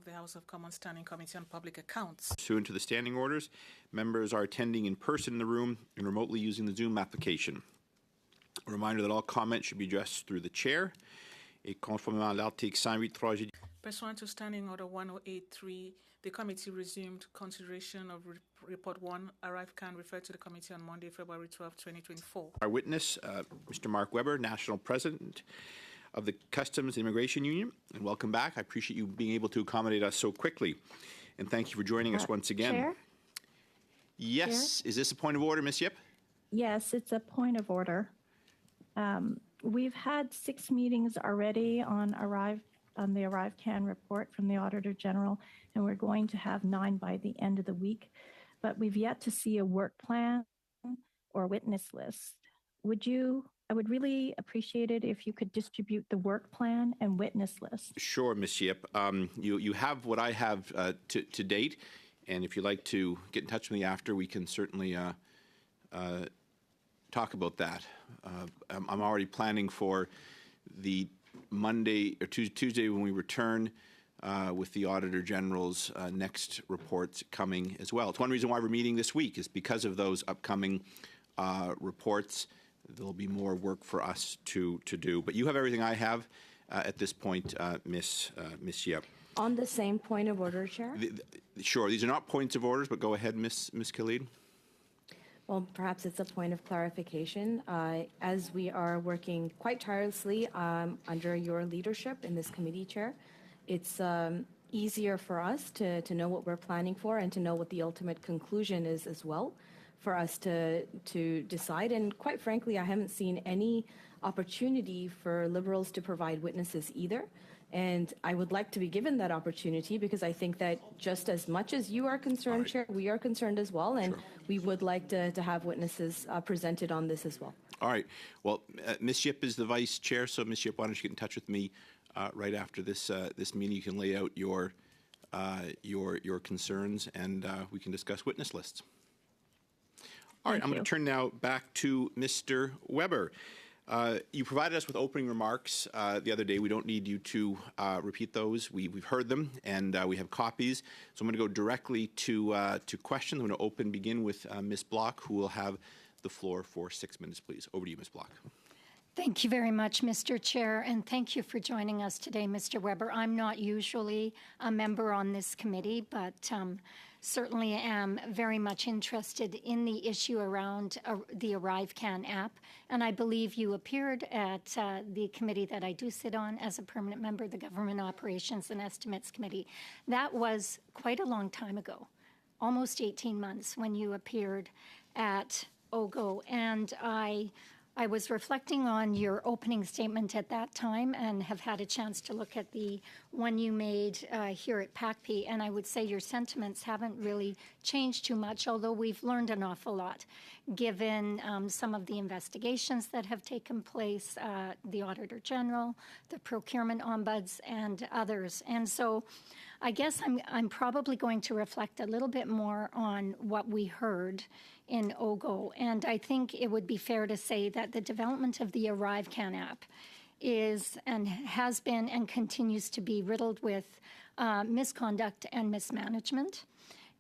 of the House of Commons Standing Committee on Public Accounts. Pursuant to the standing orders, members are attending in person in the room and remotely using the Zoom application. A reminder that all comments should be addressed through the chair. Et conformément à l'article 108.3 Pursuant to Standing Order 1083, the committee resumed consideration of Report 1, Arrive Can, referred to the committee on Monday, February 12, 2024. Our witness, Mr. Mark Weber, National President of the Customs and Immigration Union, and welcome back. I appreciate you being able to accommodate us so quickly, and thank you for joining us once again. Chair? Yes. Chair? Is this a point of order, Ms. Yip? Yes, it's a point of order. We've had 6 meetings already on the Arrive Can report from the Auditor General, and we're going to have 9 by the end of the week. But we've yet to see a work plan or witness list. I would really appreciate it if you could distribute the work plan and witness list. Sure, Ms. Yip. You have what I have to date, and if you'd like to get in touch with me after, we can certainly talk about that. I'm already planning for the Monday or Tuesday when we return with the Auditor General's next reports coming as well. It's one reason why we're meeting this week is because of those upcoming reports. There'll be more work for us to do. But you have everything I have at this point, Ms. Yip. On the same point of order, Chair? Sure. These are not points of orders, but go ahead, Ms. Khalid. Well, perhaps it's a point of clarification. As we are working quite tirelessly under your leadership in this committee, Chair, it's easier for us to know what we're planning for and to know what the ultimate conclusion is as well for us to decide. And quite frankly, I haven't seen any opportunity for Liberals to provide witnesses either. And I would like to be given that opportunity because I think that just as much as you are concerned, Chair, we are concerned as well, and we would like to have witnesses presented on this as well. All right. Well, Ms. Yip is the Vice Chair, so Ms. Yip, why don't you get in touch with me right after this meeting? You can lay out your concerns, and we can discuss witness lists. All right. I'm going to turn now back to Mr. Weber. You provided us with opening remarks the other day. We don't need you to repeat those. We've heard them, and we have copies. So I'm going to go directly to questions. I'm going to begin with Ms. Block, who will have the floor for 6 minutes, please. Over to you, Ms. Block. Thank you very much, Mr. Chair, and thank you for joining us today, Mr. Weber. I'm not usually a member on this committee, but certainly am very much interested in the issue around the Arrive Can app. And I believe you appeared at the committee that I do sit on as a permanent member of the Government Operations and Estimates Committee. That was quite a long time ago, almost 18 months when you appeared at OGO. And I was reflecting on your opening statement at that time and have had a chance to look at the one you made here at PACP, and I would say your sentiments haven't really changed too much, although we've learned an awful lot, given some of the investigations that have taken place, the Auditor General, the Procurement Ombuds, and others. And so I guess I'm probably going to reflect a little bit more on what we heard in OGO. And I think it would be fair to say that the development of the Arrive Can app is and has been and continues to be riddled with misconduct and mismanagement.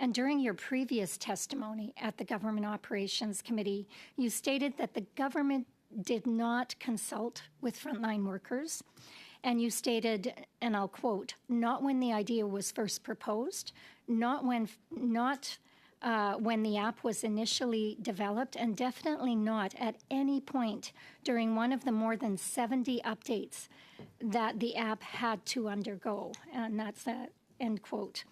And during your previous testimony at the Government Operations Committee, you stated that the government did not consult with frontline workers. And you stated, and I'll quote, not when the idea was first proposed, not when the app was initially developed, and definitely not at any point during one of the more than 70 updates that the app had to undergo. And that's that end quote.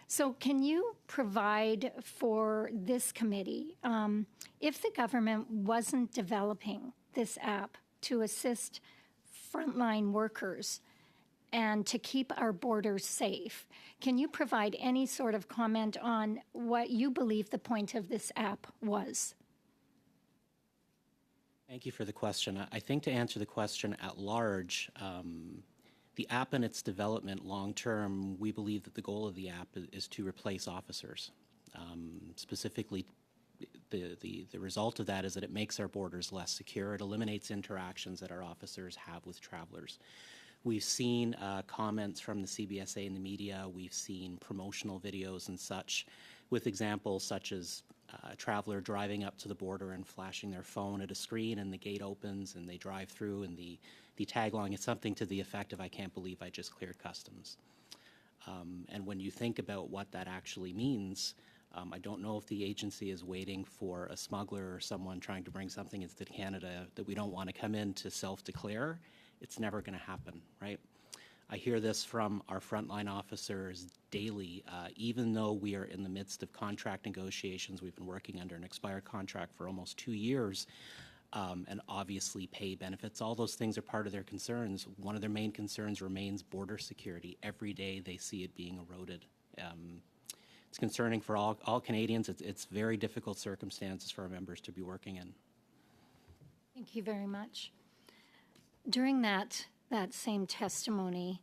So can you provide for this committee, if the government wasn't developing this app to assist frontline workers and to keep our borders safe, can you provide any sort of comment on what you believe the point of this app was? Thank you for the question. I think to answer the question at large, the app and its development long term, we believe that the goal of the app is to replace officers. Specifically, the result of that is that it makes our borders less secure. It eliminates interactions that our officers have with travelers. We've seen comments from the CBSA in the media. We've seen promotional videos and such, with examples such as a traveler driving up to the border and flashing their phone at a screen, and the gate opens and they drive through, and the tagline is something to the effect of, "I can't believe I just cleared customs." And when you think about what that actually means, I don't know if the agency is waiting for a smuggler or someone trying to bring something into Canada that we don't want to come in to self-declare. It's never going to happen, right? I hear this from our frontline officers daily. Even though we are in the midst of contract negotiations, we've been working under an expired contract for almost 2 years, and obviously pay benefits. All those things are part of their concerns. One of their main concerns remains border security. Every day they see it being eroded. It's concerning for all Canadians. It's very difficult circumstances for our members to be working in. Thank you very much. During that same testimony,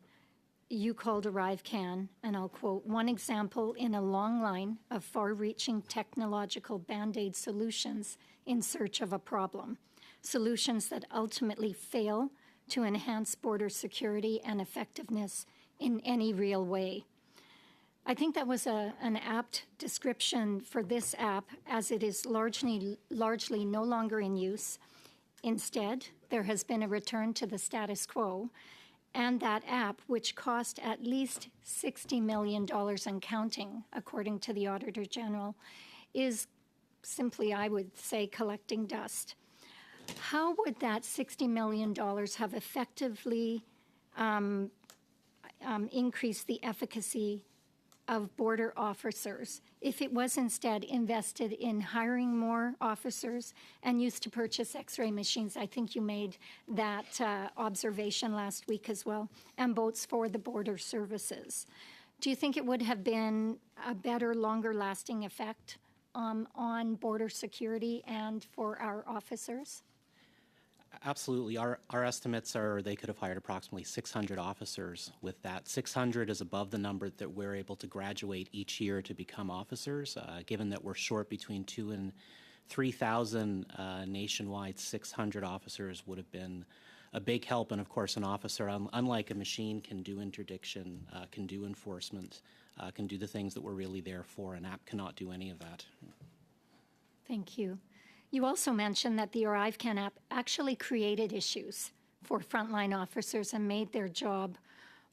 you called ArriveCan, and I'll quote, "one example in a long line of far-reaching technological Band-Aid solutions in search of a problem, solutions that ultimately fail to enhance border security and effectiveness in any real way." I think that was an apt description for this app, as it is largely no longer in use. Instead, there has been a return to the status quo, and that app, which cost at least $60 million and counting, according to the Auditor General, is simply, I would say, collecting dust. How would that $60 million have effectively increased the efficacy of border officers if it was instead invested in hiring more officers and used to purchase X-ray machines? I think you made that observation last week as well, and boats for the border services. Do you think it would have been a better, longer-lasting effect on border security and for our officers? Absolutely. Our estimates are they could have hired approximately 600 officers with that. 600 is above the number that we're able to graduate each year to become officers. Given that we're short between 2,000 and 3,000 nationwide, 600 officers would have been a big help. And of course, an officer, unlike a machine, can do interdiction, can do enforcement, can do the things that we're really there for. An app cannot do any of that. Thank you. You also mentioned that the ArriveCan app actually created issues for frontline officers and made their job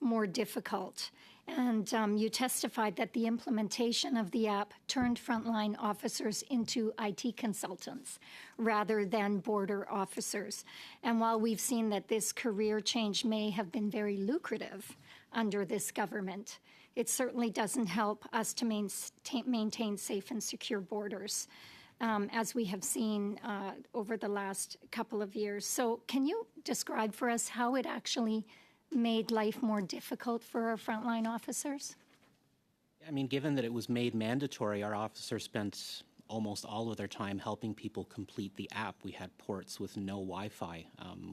more difficult. And you testified that the implementation of the app turned frontline officers into IT consultants rather than border officers. And while we've seen that this career change may have been very lucrative under this government, it certainly doesn't help us to maintain safe and secure borders, as we have seen over the last couple of years. So can you describe for us how it actually made life more difficult for our frontline officers? I mean, given that it was made mandatory, our officers spent almost all of their time helping people complete the app. We had ports with no Wi-Fi.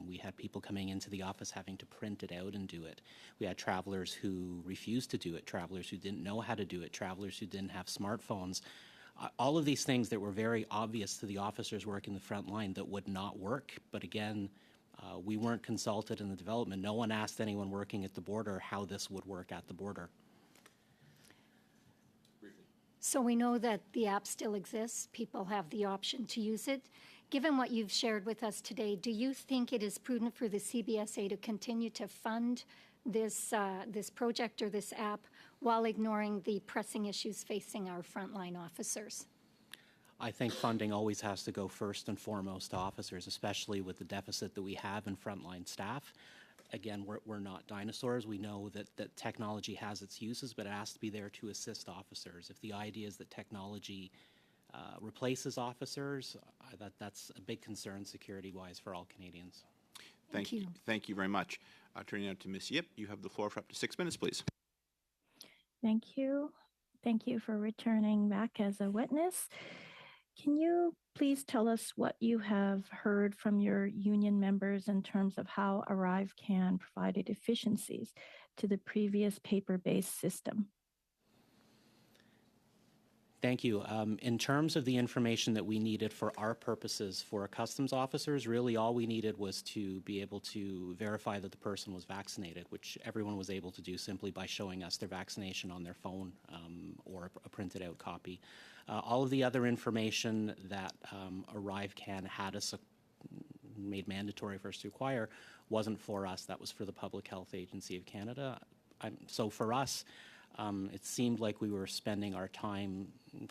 We had people coming into the office having to print it out and do it. We had travelers who refused to do it, travelers who didn't know how to do it, travelers who didn't have smartphones. All of these things that were very obvious to the officers working the front line that would not work. But again, we weren't consulted in the development. No one asked anyone working at the border how this would work at the border. So we know that the app still exists. People have the option to use it. Given what you've shared with us today, do you think it is prudent for the CBSA to continue to fund this project or this app while ignoring the pressing issues facing our frontline officers? I think funding always has to go first and foremost to officers, especially with the deficit that we have in frontline staff. Again, we're not dinosaurs. We know that technology has its uses, but it has to be there to assist officers. If the idea is that technology replaces officers, that's a big concern security-wise for all Canadians. Thank you. Thank you very much. Turning now to Ms. Yip, you have the floor for up to 6 minutes, please. Thank you. Thank you for returning back as a witness. Can you please tell us what you have heard from your union members in terms of how ArriveCan provided efficiencies to the previous paper-based system? Thank you. In terms of the information that we needed for our purposes for customs officers, really all we needed was to be able to verify that the person was vaccinated, which everyone was able to do simply by showing us their vaccination on their phone or a printed out copy. All of the other information that ArriveCan had us made mandatory for us to acquire wasn't for us. That was for the Public Health Agency of Canada. So for us, it seemed like we were spending our time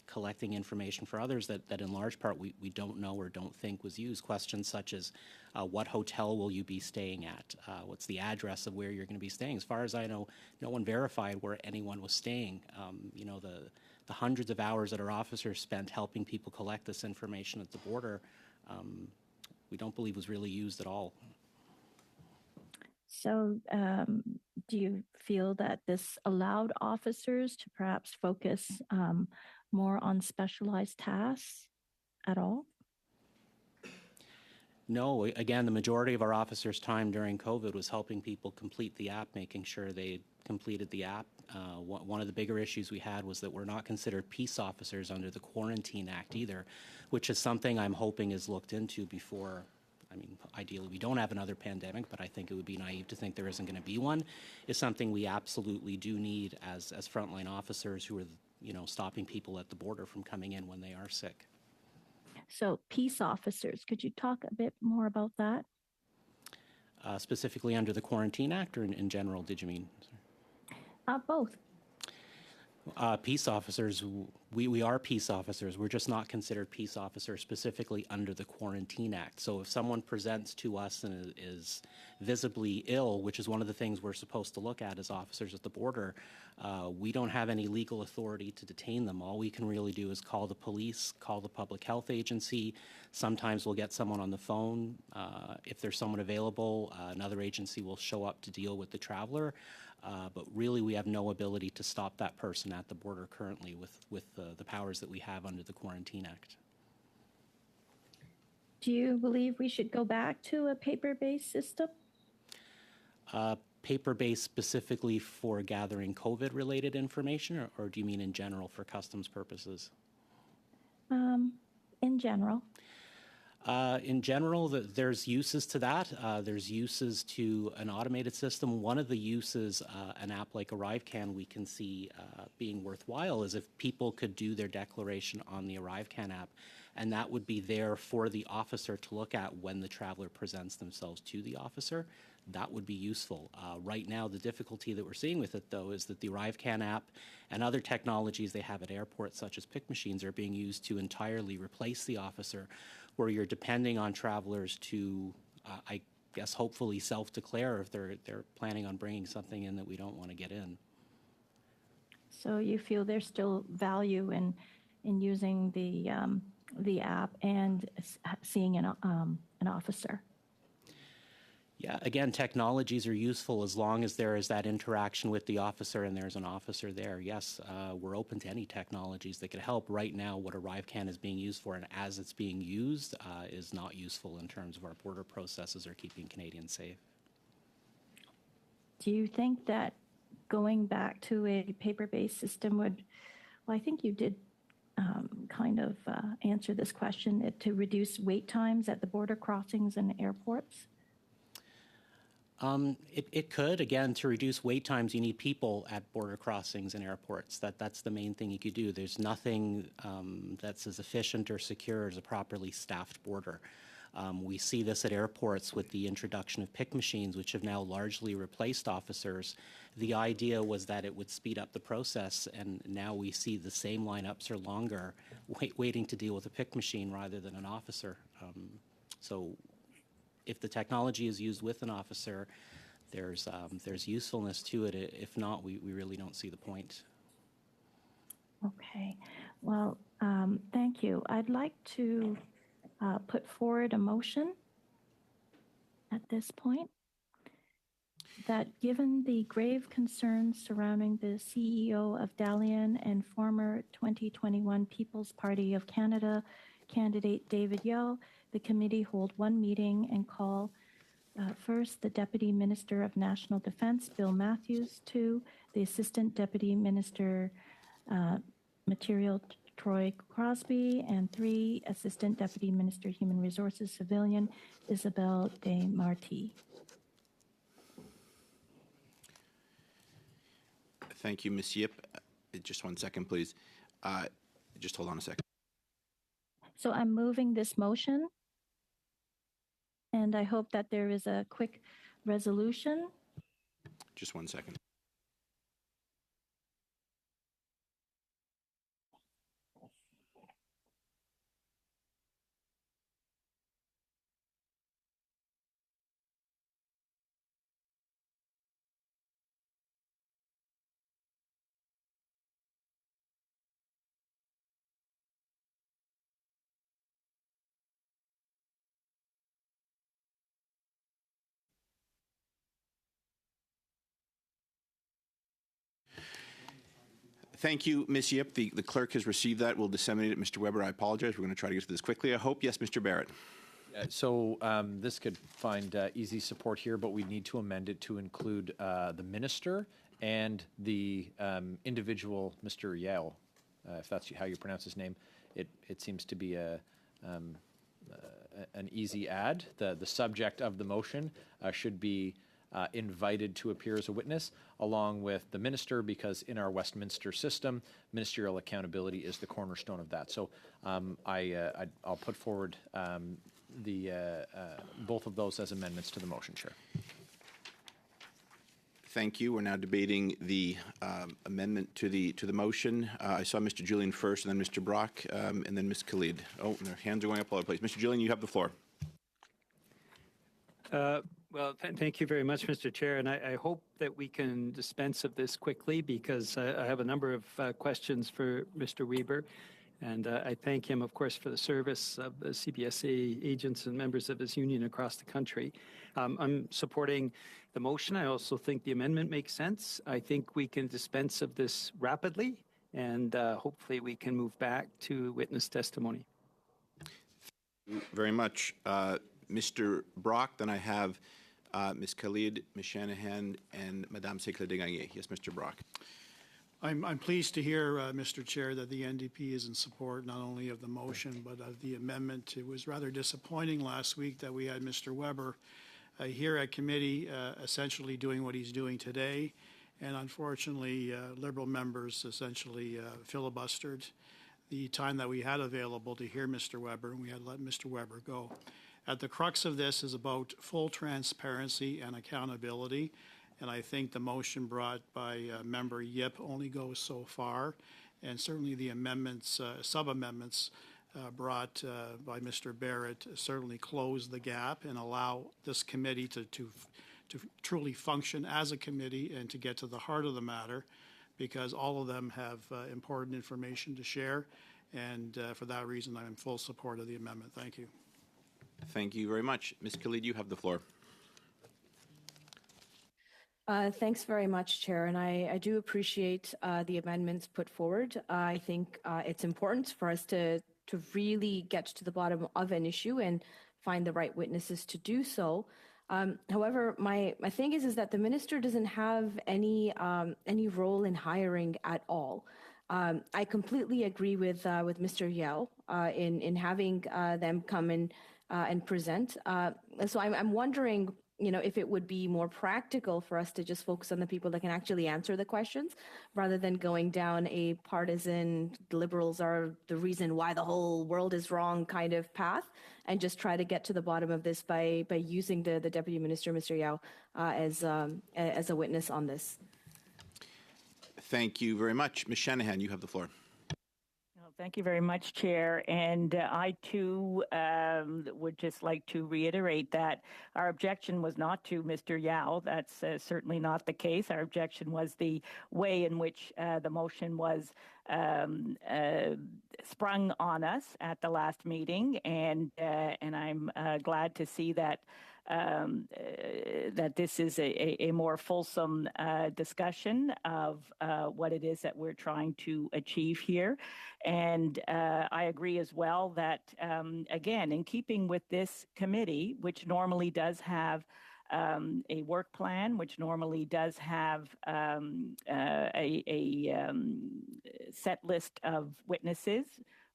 collecting information for others that in large part we don't know or don't think was used. Questions such as what hotel will you be staying at? What's the address of where you're going to be staying? As far as I know, no one verified where anyone was staying. You know, the hundreds of hours that our officers spent helping people collect this information at the border, we don't believe was really used at all. So do you feel that this allowed officers to perhaps focus more on specialized tasks at all? No, again, the majority of our officers' time during COVID was helping people complete the app, making sure they completed the app. One of the bigger issues we had was that we're not considered peace officers under the Quarantine Act either, which is something I'm hoping is looked into before. I mean, ideally, we don't have another pandemic, but I think it would be naive to think there isn't going to be one, is something we absolutely do need as frontline officers who are, you know, stopping people at the border from coming in when they are sick. So peace officers, could you talk a bit more about that? Specifically under the Quarantine Act or in general, did you mean? Both. Peace officers, we are peace officers. We're just not considered peace officers specifically under the Quarantine Act. So if someone presents to us and is visibly ill, which is one of the things we're supposed to look at as officers at the border, we don't have any legal authority to detain them. All we can really do is call the police, call the Public Health Agency. Sometimes we'll get someone on the phone. If there's someone available, another agency will show up to deal with the traveler. But really, we have no ability to stop that person at the border currently with the powers that we have under the Quarantine Act. Do you believe we should go back to a paper-based system? Paper-based specifically for gathering COVID-related information, or do you mean in general for customs purposes? In general. In general, there's uses to that. There's uses to an automated system. One of the uses an app like ArriveCan we can see being worthwhile is if people could do their declaration on the ArriveCan app, and that would be there for the officer to look at when the traveler presents themselves to the officer. That would be useful. Right now, the difficulty that we're seeing with it, though, is that the ArriveCan app and other technologies they have at airports, such as pick machines, are being used to entirely replace the officer, where you're depending on travelers to, I guess, hopefully self-declare if they're planning on bringing something in that we don't want to get in. So you feel there's still value in using the app and seeing an officer? Yeah, again, technologies are useful as long as there is that interaction with the officer and there's an officer there. Yes, we're open to any technologies that could help. Right now, what ArriveCan is being used for and as it's being used is not useful in terms of our border processes or keeping Canadians safe. Do you think that going back to a paper-based system would, well, I think you did kind of answer this question, to reduce wait times at the border crossings and airports? It could. Again, to reduce wait times, you need people at border crossings and airports. That's the main thing you could do. There's nothing that's as efficient or secure as a properly staffed border. We see this at airports with the introduction of pick machines, which have now largely replaced officers. The idea was that it would speed up the process, and now we see the same lineups are longer, waiting to deal with a pick machine rather than an officer. So if the technology is used with an officer, there's usefulness to it. If not, we really don't see the point. Okay. Well, thank you. I'd like to put forward a motion at this point that given the grave concerns surrounding the CEO of Dalian and former 2021 People's Party of Canada candidate David Yeo, the committee hold one meeting and call first the Deputy Minister of National Defence, Bill Matthews, 2, the Assistant Deputy Minister, Material Troy Crosby, and 3, Assistant Deputy Minister, Human Resources Civilian, Isabel De Marti. Thank you, Ms. Yip. Just 1 second, please. Just hold on a second. So I'm moving this motion, and I hope that there is a quick resolution. Just 1 second. Thank you, Ms. Yip. The clerk has received that. We'll disseminate it. Mr. Weber, I apologize. We're going to try to get to this quickly, I hope. Yes, Mr. Barrett. So this could find easy support here, but we need to amend it to include the minister and the individual, Mr. Yao, if that's how you pronounce his name. It seems to be an easy add. The subject of the motion should be invited to appear as a witness, along with the minister, because in our Westminster system, ministerial accountability is the cornerstone of that. So I'll put forward both of those as amendments to the motion, Chair. Thank you. We're now debating the amendment to the motion. I saw Mr. Julian first, and then Mr. Brock, and then Ms. Khalid. Oh, and their hands are going up all over the place. Mr. Julian, you have the floor. Well, thank you very much, Mr. Chair, and I hope that we can dispense of this quickly, because I have a number of questions for Mr. Weber, and I thank him, of course, for the service of the CBSA agents and members of his union across the country. I'm supporting the motion. I also think the amendment makes sense. I think we can dispense of this rapidly, and hopefully we can move back to witness testimony. Thank you very much. Mr. Brock, then I have Ms. Khalid, Ms. Shanahan, and Madame Sekla Degagné. Yes, Mr. Brock. I'm pleased to hear, Mr. Chair, that the NDP is in support not only of the motion but of the amendment. It was rather disappointing last week that we had Mr. Weber here at committee essentially doing what he's doing today, and unfortunately Liberal members essentially filibustered the time that we had available to hear Mr. Weber, and we had to let Mr. Weber go. At the crux of this is about full transparency and accountability, and I think the motion brought by Member Yip only goes so far, and certainly the amendments, sub-amendments brought by Mr. Barrett certainly close the gap and allow this committee to truly function as a committee and to get to the heart of the matter, because all of them have important information to share, and for that reason I'm in full support of the amendment. Thank you. Thank you very much. Ms. Khalid, you have the floor. Thanks very much, Chair, and I do appreciate the amendments put forward. I think it's important for us to really get to the bottom of an issue and find the right witnesses to do so. However, my thing is that the minister doesn't have any role in hiring at all. I completely agree with Mr. Yao in having them come in and present. So I'm wondering, if it would be more practical for us to just focus on the people that can actually answer the questions, rather than going down a partisan, liberals are the reason why the whole world is wrong kind of path, and just try to get to the bottom of this by using the Deputy Minister, Mr. Yao, as a witness on this. Thank you very much. Ms. Shanahan, you have the floor. Thank you very much, Chair. And I, too, would just like to reiterate that our objection was not to Mr. Yao. That's certainly not the case. Our objection was the way in which the motion was sprung on us at the last meeting. And I'm glad to see that that this is a more fulsome discussion of what it is that we're trying to achieve here. And I agree as well that, again, in keeping with this committee, which normally does have a work plan, which normally does have a set list of witnesses,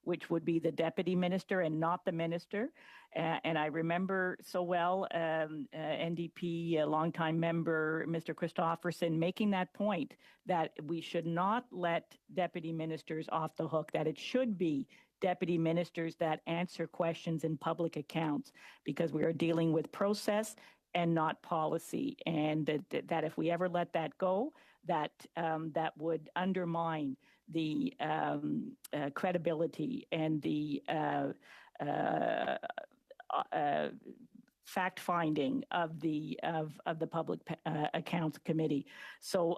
which would be the deputy minister and not the minister. And I remember so well NDP, a longtime member, Mr. Christofferson, making that point that we should not let deputy ministers off the hook, that it should be deputy ministers that answer questions in public accounts, because we are dealing with process and not policy. And that if we ever let that go, that would undermine the credibility and the fact finding of the Public Accounts Committee. So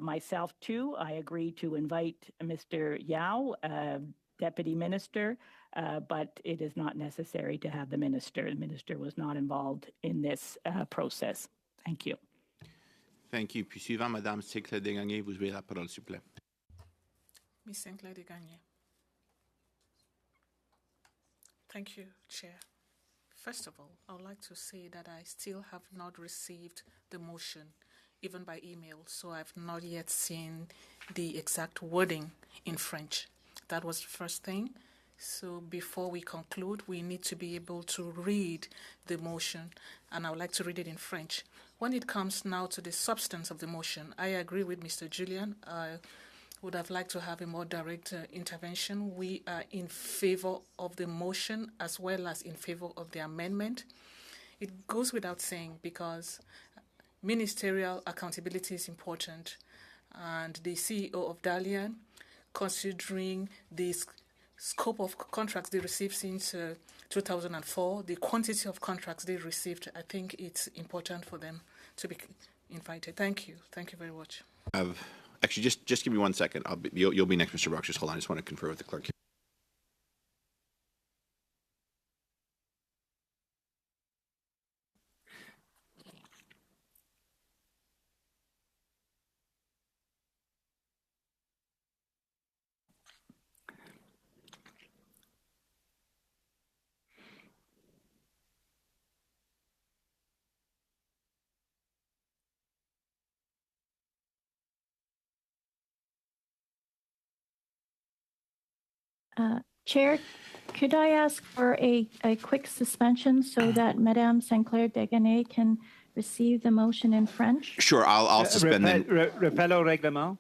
myself too, I agree to invite Mr. Yao, Deputy Minister, but it is not necessary to have the minister. The minister was not involved in this process. Thank you. Thank you. Puis suivant, Madame Sinclair Desgagnés, vous avez la parole, s'il vous plaît. Ms. Sinclair Desgagnés. Thank you, Chair. First of all, I would like to say that I still have not received the motion, even by email, so I've not yet seen the exact wording in French. That was the first thing. So before we conclude, we need to be able to read the motion, and I would like to read it in French. When it comes now to the substance of the motion, I agree with Mr. Julian. I would have liked to have a more direct intervention. We are in favor of the motion as well as in favor of the amendment. It goes without saying, because ministerial accountability is important, and the CEO of Dalian, considering the scope of contracts they received since 2004, the quantity of contracts they received, I think it's important for them to be invited. Thank you. Thank you very much. Actually, just give me 1 second. You'll be next, Mr. Brock. Just hold on. I just want to confer with the clerk. Chair, could I ask for a quick suspension so that Madame Sinclair Desgagnés can receive the motion in French? Sure, I'll suspend then. Rappel au règlement.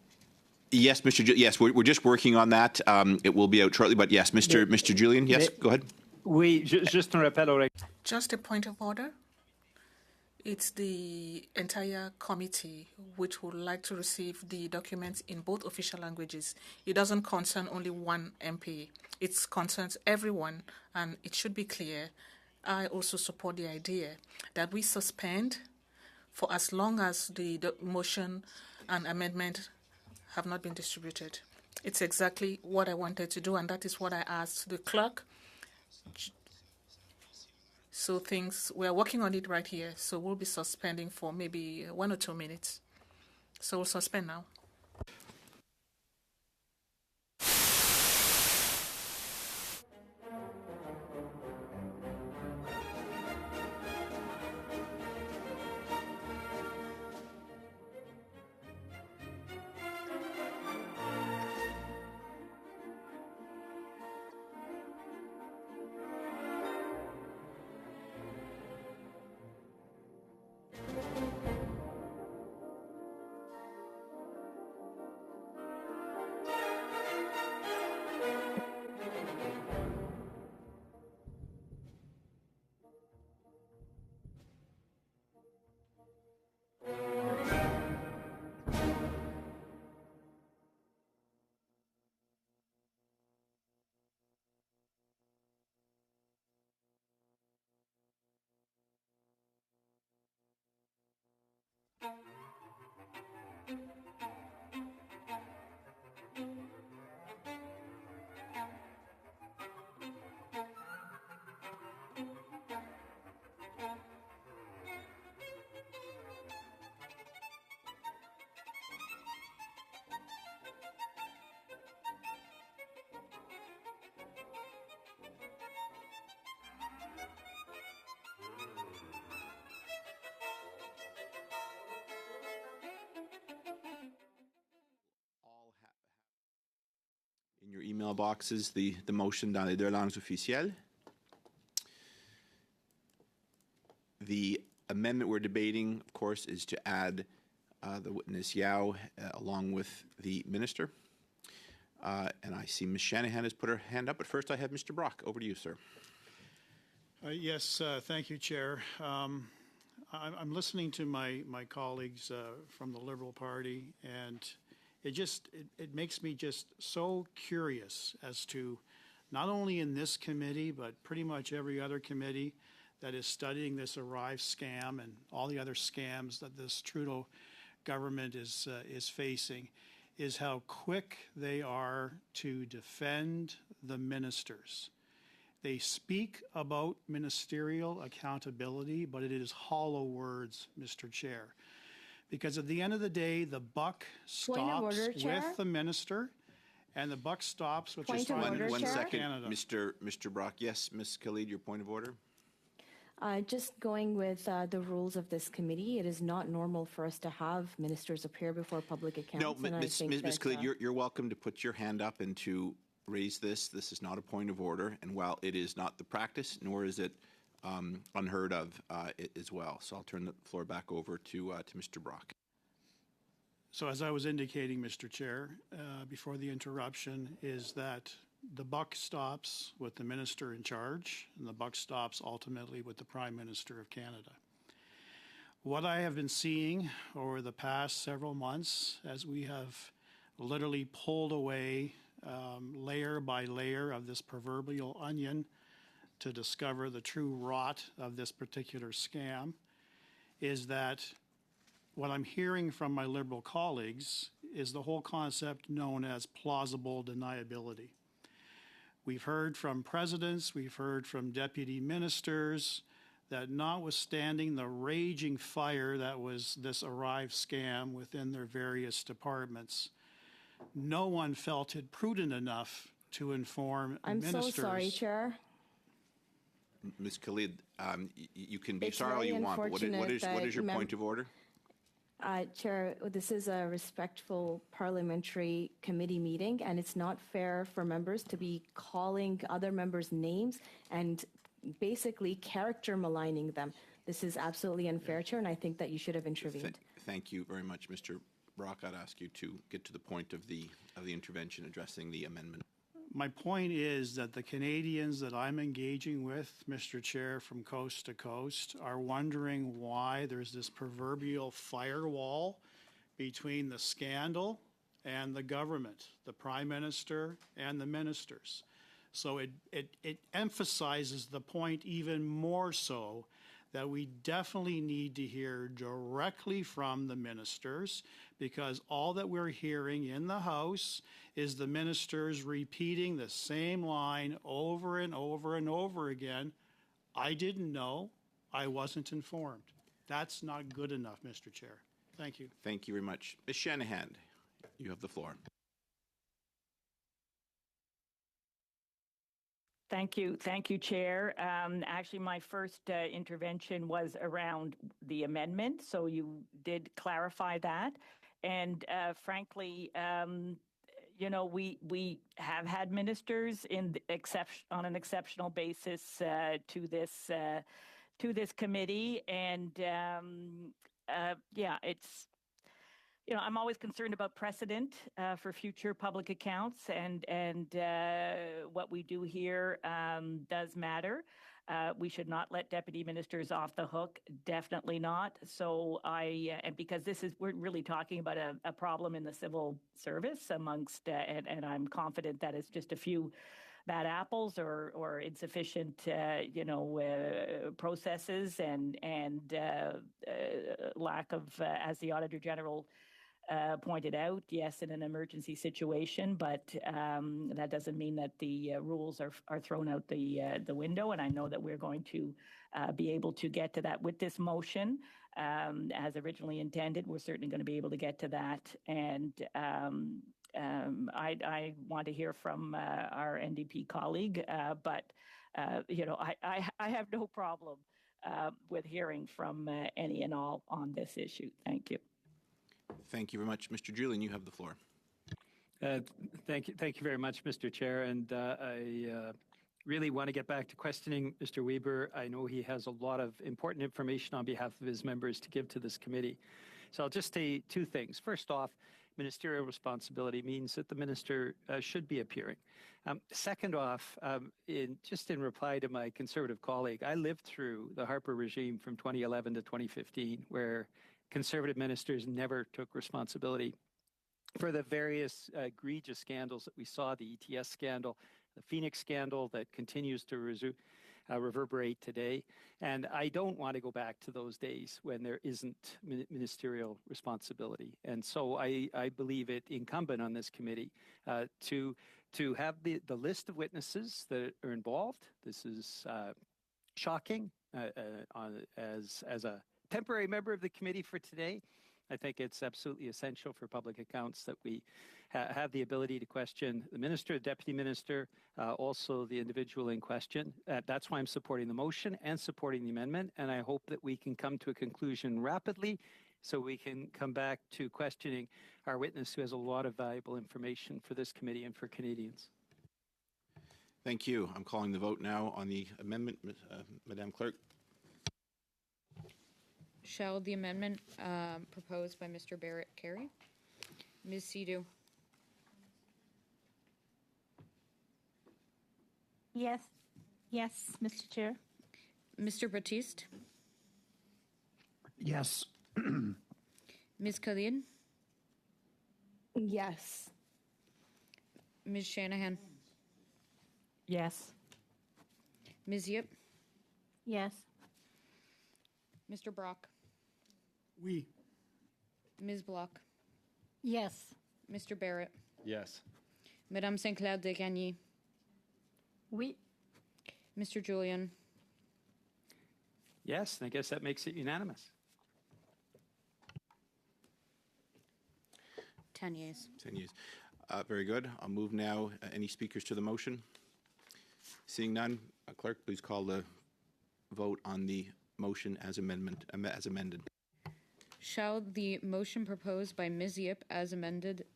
Yes, Mr. Yes, we're just working on that. It will be out shortly, but yes, Mr. Julian, yes, go ahead. Oui, juste un rappel au règlement. Just a point of order. It's the entire committee which would like to receive the documents in both official languages. It doesn't concern only one MP. It concerns everyone, and it should be clear. I also support the idea that we suspend for as long as the motion and amendment have not been distributed. It's exactly what I wanted to do, and that is what I asked the clerk. So we're working on it right here. So we'll be suspending for maybe 1 or 2 minutes. So we'll suspend now. In your email boxes, the motion dans les deux langues officielles. The amendment we're debating, of course, is to add the witness Yao along with the minister. And I see Ms. Shanahan has put her hand up, but first I have Mr. Brock. Over to you, sir. Yes, thank you, Chair. I'm listening to my colleagues from the Liberal Party, and it makes me just so curious as to not only in this committee, but pretty much every other committee that is studying this Arrive scam and all the other scams that this Trudeau government is facing, is how quick they are to defend the ministers. They speak about ministerial accountability, but it is hollow words, Mr. Chair. Because at the end of the day, the buck stops with the minister, and the buck stops with the Prime Minister One of second, Canada. Mr. Brock. Yes, Ms. Khalid, your point of order? Just going with the rules of this committee, it is not normal for us to have ministers appear before public accounts. No, Ms. Khalid, you're welcome to put your hand up and to raise this. This is not a point of order, and while it is not the practice, nor is it unheard of as well. So I'll turn the floor back over to Mr. Brock. So as I was indicating, Mr. Chair, before the interruption, is that the buck stops with the minister in charge, and the buck stops ultimately with the Prime Minister of Canada. What I have been seeing over the past several months, as we have literally pulled away layer by layer of this proverbial onion to discover the true rot of this particular scam, is that what I'm hearing from my Liberal colleagues is the whole concept known as plausible deniability. We've heard from presidents, we've heard from deputy ministers that notwithstanding the raging fire that was this Arrive scam within their various departments, no one felt it prudent enough to inform ministers. I'm so sorry, Chair. Ms. Khalid, you can be It's sorry all very you want, but what is your unfortunate point of order? Chair, this is a respectful parliamentary committee meeting, and it's not fair for members to be calling other members' names and basically character maligning them. This is absolutely unfair, Chair, and I think that you should have intervened. Thank you very much, Mr. Brock. I'd ask you to get to the point of the intervention addressing the amendment. My point is that the Canadians that I'm engaging with, Mr. Chair, from coast to coast, are wondering why there's this proverbial firewall between the scandal and the government, the Prime Minister and the ministers. So it emphasizes the point even more so that we definitely need to hear directly from the ministers, because all that we're hearing in the House is the ministers repeating the same line over and over and over again. I didn't know. I wasn't informed. That's not good enough, Mr. Chair. Thank you. Thank you very much. Ms. Shanahan, you have the floor. Thank you, Chair. Actually, my first intervention was around the amendment, so you did clarify that. And frankly, we have had ministers on an exceptional basis to this committee, and it's. I'm always concerned about precedent for future public accounts, and what we do here does matter. We should not let deputy ministers off the hook, definitely not. So and because we're really talking about a problem in the civil service amongst, and I'm confident that it's just a few bad apples or insufficient, processes and lack of, as the Auditor General pointed out, yes, in an emergency situation, but that doesn't mean that the rules are thrown out the window. And I know that we're going to be able to get to that with this motion as originally intended. We're certainly going to be able to get to that. And I want to hear from our NDP colleague, but I have no problem with hearing from any and all on this issue. Thank you. Thank you very much. Mr. Julian, you have the floor. Thank you very much, Mr. Chair. And I really want to get back to questioning Mr. Weber. I know he has a lot of important information on behalf of his members to give to this committee. So I'll just say two things. First off, ministerial responsibility means that the minister should be appearing. Second off, in reply to my Conservative colleague, I lived through the Harper regime from 2011 to 2015, where Conservative ministers never took responsibility for the various egregious scandals that we saw, the ETS scandal, the Phoenix scandal that continues to reverberate today. And I don't want to go back to those days when there isn't ministerial responsibility. And so I believe it incumbent on this committee to have the list of witnesses that are involved. This is shocking as a temporary member of the committee for today. I think it's absolutely essential for public accounts that we have the ability to question the minister, the deputy minister, also the individual in question. That's why I'm supporting the motion and supporting the amendment, and I hope that we can come to a conclusion rapidly so we can come back to questioning our witness who has a lot of valuable information for this committee and for Canadians. Thank you. I'm calling the vote now on the amendment. Madam Clerk. Shall the amendment proposed by Mr. Barrett carry? Ms. Sidhu? Yes. Yes, Mr. Chair. Mr. Batiste? Yes. Ms. Khalid? Yes. Ms. Shanahan? Yes. Ms. Yip? Yes. Mr. Brock? Oui. Ms. Block? Yes. Mr. Barrett? Yes. Madame Sinclair de Gagny? Oui. Mr. Julian? Yes, and I guess that makes it unanimous. 10 yeas. 10 years. Very good. I'll move now. Any speakers to the motion? Seeing none, Clerk, please call the vote on the motion as amended. Shall the motion proposed by Ms. Yip as amended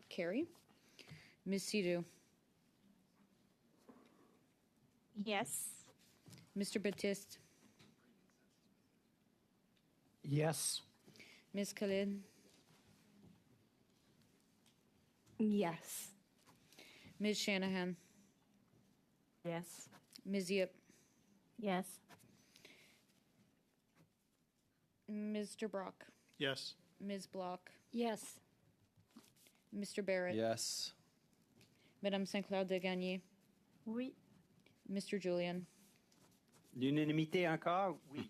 carry? Ms. Sidhu? Yes. Mr. Batiste? Yes. Ms. Khalid? Yes. Ms. Shanahan? Yes. Ms. Yip? Yes. Mr. Brock? Yes. Ms. Block? Yes. Mr. Barrett? Yes. Madame Sinclair de Gagny? Oui. Mr. Julian? L'unanimité encore? Oui.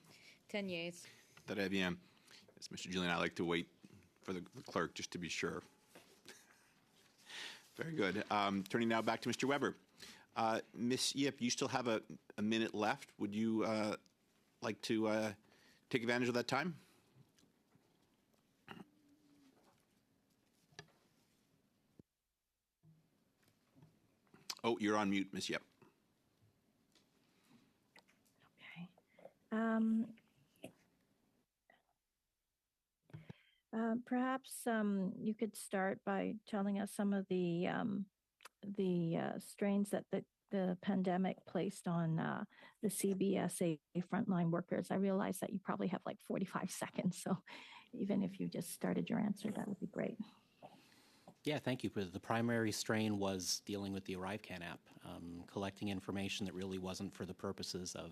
10 yeas. Très bien. Yes, Mr. Julian, I like to wait for the clerk just to be sure. Very good. Turning now back to Mr. Weber. Ms. Yip, you still have a minute left. Would you like to take advantage of that time? Oh, you're on mute, Ms. Yip. Okay. Perhaps you could start by telling us some of the strains that the pandemic placed on the CBSA frontline workers. I realize that you probably have like 45 seconds, so even if you just started your answer, that would be great. Yeah, thank you. The primary strain was dealing with the ArriveCan app, collecting information that really wasn't for the purposes of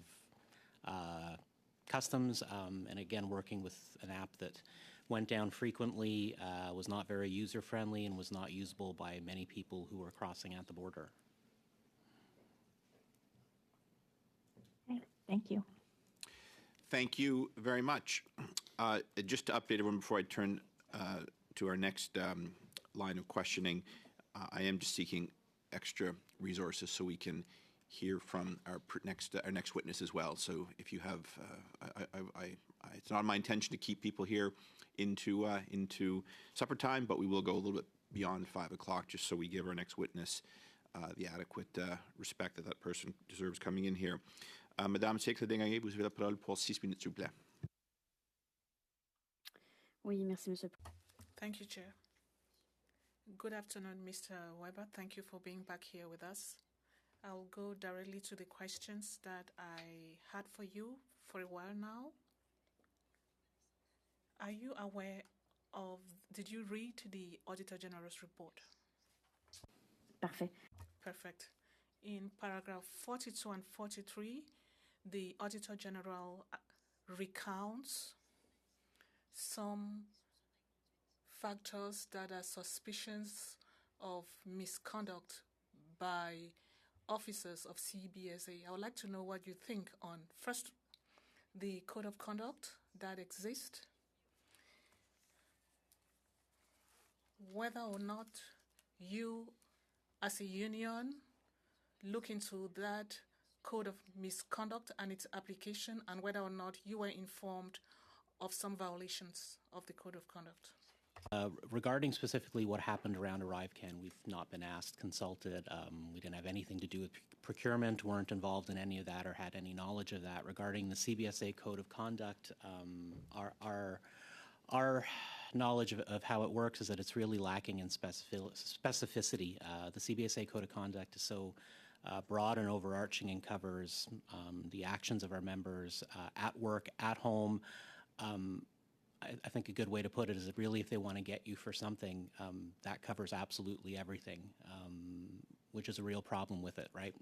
customs, and again, working with an app that went down frequently, was not very user-friendly, and was not usable by many people who were crossing at the border. Okay, thank you. Thank you very much. Just to update everyone before I turn to our next line of questioning, I am just seeking extra resources so we can hear from our next witness as well. So if you have, it's not my intention to keep people here into supper time, but we will go a little bit beyond 5 o'clock just so we give our next witness the adequate respect that person deserves coming in here. Madame Sinclair-Desgagnés, vous avez la parole pour 6 minutes, s'il vous plaît. Oui, merci, Monsieur. Thank you, Chair. Good afternoon, Mr. Weber. Thank you for being back here with us. I'll go directly to the questions that I had for you for a while now. Are you aware of, did you read the Auditor General's report? Parfait. Perfect. In paragraph 42 and 43, the Auditor General recounts some factors that are suspicions of misconduct by officers of CBSA. I would like to know what you think on, first, the code of conduct that exists, whether or not you, as a union, look into that code of misconduct and its application, and whether or not you were informed of some violations of the code of conduct. Regarding specifically what happened around ArriveCan, we've not been asked, consulted. We didn't have anything to do with procurement, weren't involved in any of that or had any knowledge of that. Regarding the CBSA Code of Conduct, our knowledge of how it works is that it's really lacking in specificity. The CBSA Code of Conduct is so broad and overarching and covers the actions of our members at work, at home. I think a good way to put it is that really if they want to get you for something, that covers absolutely everything, which is a real problem with it, right?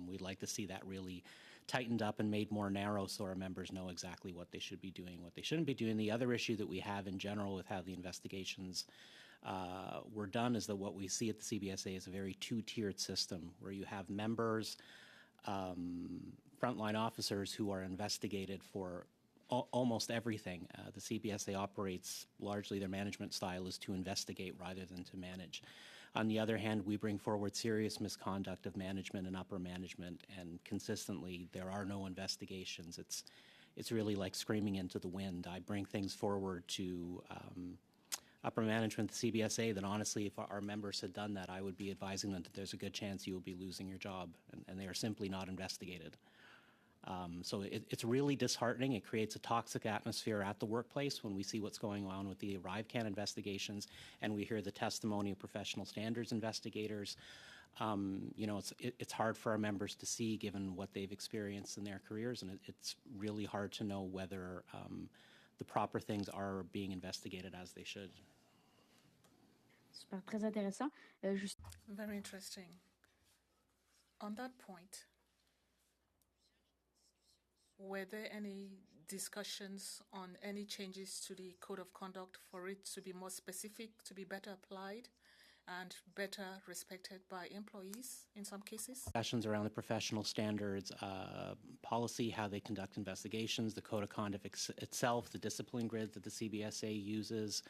We'd like to see that really tightened up and made more narrow so our members know exactly what they should be doing, what they shouldn't be doing. The other issue that we have in general with how the investigations were done is that what we see at the CBSA is a very two-tiered system where you have members, frontline officers who are investigated for almost everything. The CBSA operates largely, their management style is to investigate rather than to manage. On the other hand, we bring forward serious misconduct of management and upper management, and consistently there are no investigations. It's really like screaming into the wind. I bring things forward to upper management, the CBSA, that honestly, if our members had done that, I would be advising them that there's a good chance you will be losing your job, and they are simply not investigated. So it's really disheartening. It creates a toxic atmosphere at the workplace when we see what's going on with the ArriveCan investigations and we hear the testimony of professional standards investigators. You know, it's hard for our members to see given what they've experienced in their careers, and it's really hard to know whether the proper things are being investigated as they should. Super, très intéressant. Very interesting. On that point, were there any discussions on any changes to the code of conduct for it to be more specific, to be better applied, and better respected by employees in some cases? Discussions around the professional standards, policy, how they conduct investigations, the code of conduct itself, the discipline grid that the CBSA uses.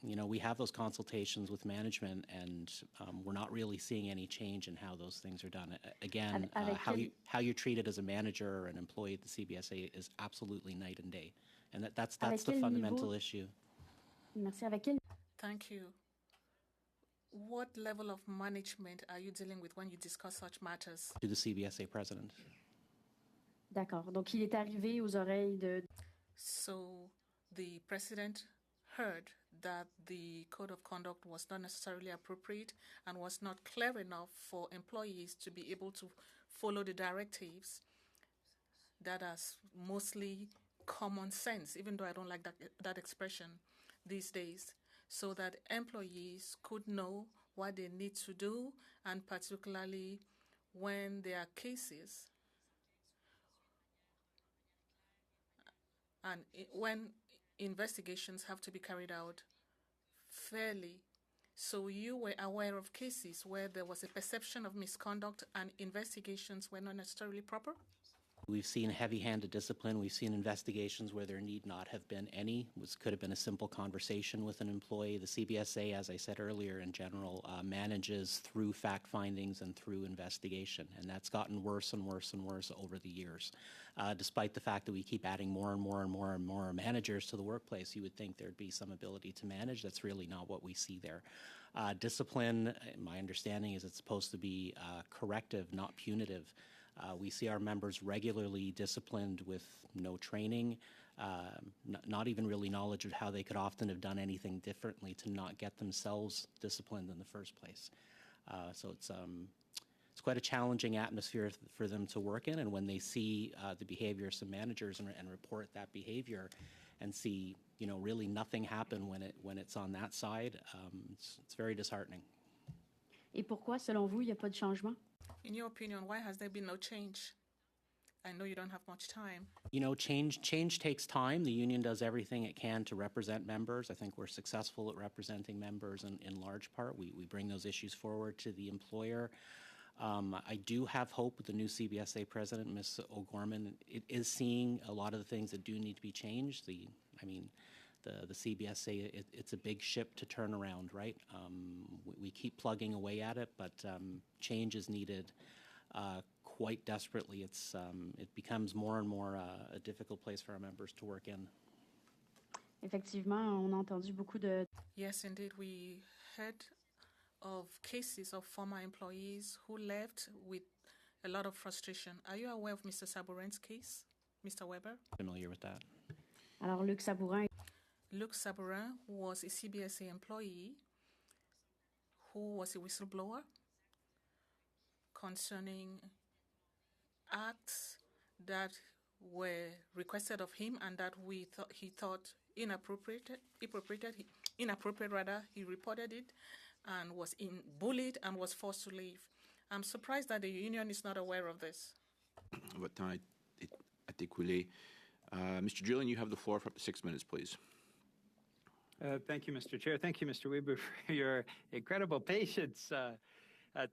You know, we have those consultations with management, and we're not really seeing any change in how those things are done. Again, how you're treated as a manager or an employee at the CBSA is absolutely night and day, and that's the fundamental issue. Merci. Avec quel... Thank you. What level of management are you dealing with when you discuss such matters? To the CBSA president. D'accord. Donc, il est arrivé aux oreilles de... So the president heard that the code of conduct was not necessarily appropriate and was not clear enough for employees to be able to follow the directives that are mostly common sense, even though I don't like that expression these days, so that employees could know what they need to do, and particularly when there are cases and when investigations have to be carried out fairly. So you were aware of cases where there was a perception of misconduct and investigations were not necessarily proper? We've seen heavy-handed discipline. We've seen investigations where there need not have been any. It could have been a simple conversation with an employee. The CBSA, as I said earlier, in general, manages through fact findings and through investigation, and that's gotten worse and worse and worse over the years. Despite the fact that we keep adding more and more and more and more managers to the workplace, you would think there'd be some ability to manage. That's really not what we see there. Discipline, my understanding is it's supposed to be corrective, not punitive. We see our members regularly disciplined with no training. not even really knowledge of how they could often have done anything differently to not get themselves disciplined in the first place. So it's quite a challenging atmosphere for them to work in, and when they see the behavior of some managers and report that behavior and see, really nothing happen when it's on that side, it's very disheartening. Et pourquoi, selon vous, il n'y a pas de changement? In your opinion, why has there been no change? I know you don't have much time. Change takes time. The union does everything it can to represent members. I think we're successful at representing members in large part. We bring those issues forward to the employer. I do have hope with the new CBSA president, Ms. O'Gorman. It is seeing a lot of the things that do need to be changed. The CBSA, it's a big ship to turn around, right? We keep plugging away at it, but change is needed quite desperately. It becomes more and more a difficult place for our members to work in. Effectivement, on a entendu beaucoup de... Yes, indeed. We heard of cases of former employees who left with a lot of frustration. Are you aware of Mr. Sabourin's case, Mr. Weber? Familiar with that. Alors, Luc Sabourin... Luc Sabourin was a CBSA employee who was a whistleblower concerning acts that were requested of him and that he thought inappropriate. He reported it and was bullied and was forced to leave. I'm surprised that the union is not aware of this. Votre temps est écoulé. Mr. Julian, you have the floor for up to 6 minutes, please. Thank you, Mr. Chair. Thank you, Mr. Weber, for your incredible patience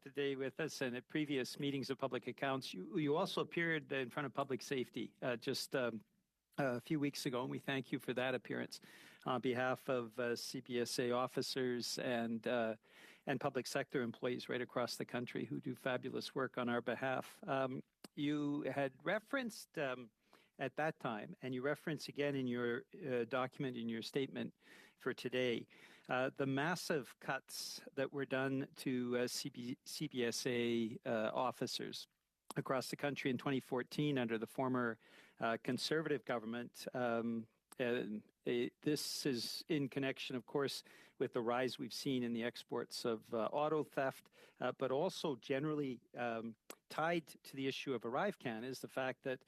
today with us and at previous meetings of public accounts. You also appeared in front of public safety just a few weeks ago, and we thank you for that appearance on behalf of CBSA officers and public sector employees right across the country who do fabulous work on our behalf. You had referenced at that time, and you reference again in your document, in your statement for today, the massive cuts that were done to CBSA officers across the country in 2014 under the former Conservative government. This is in connection, of course, with the rise we've seen in the exports of auto theft, but also generally tied to the issue of ArriveCan is the fact that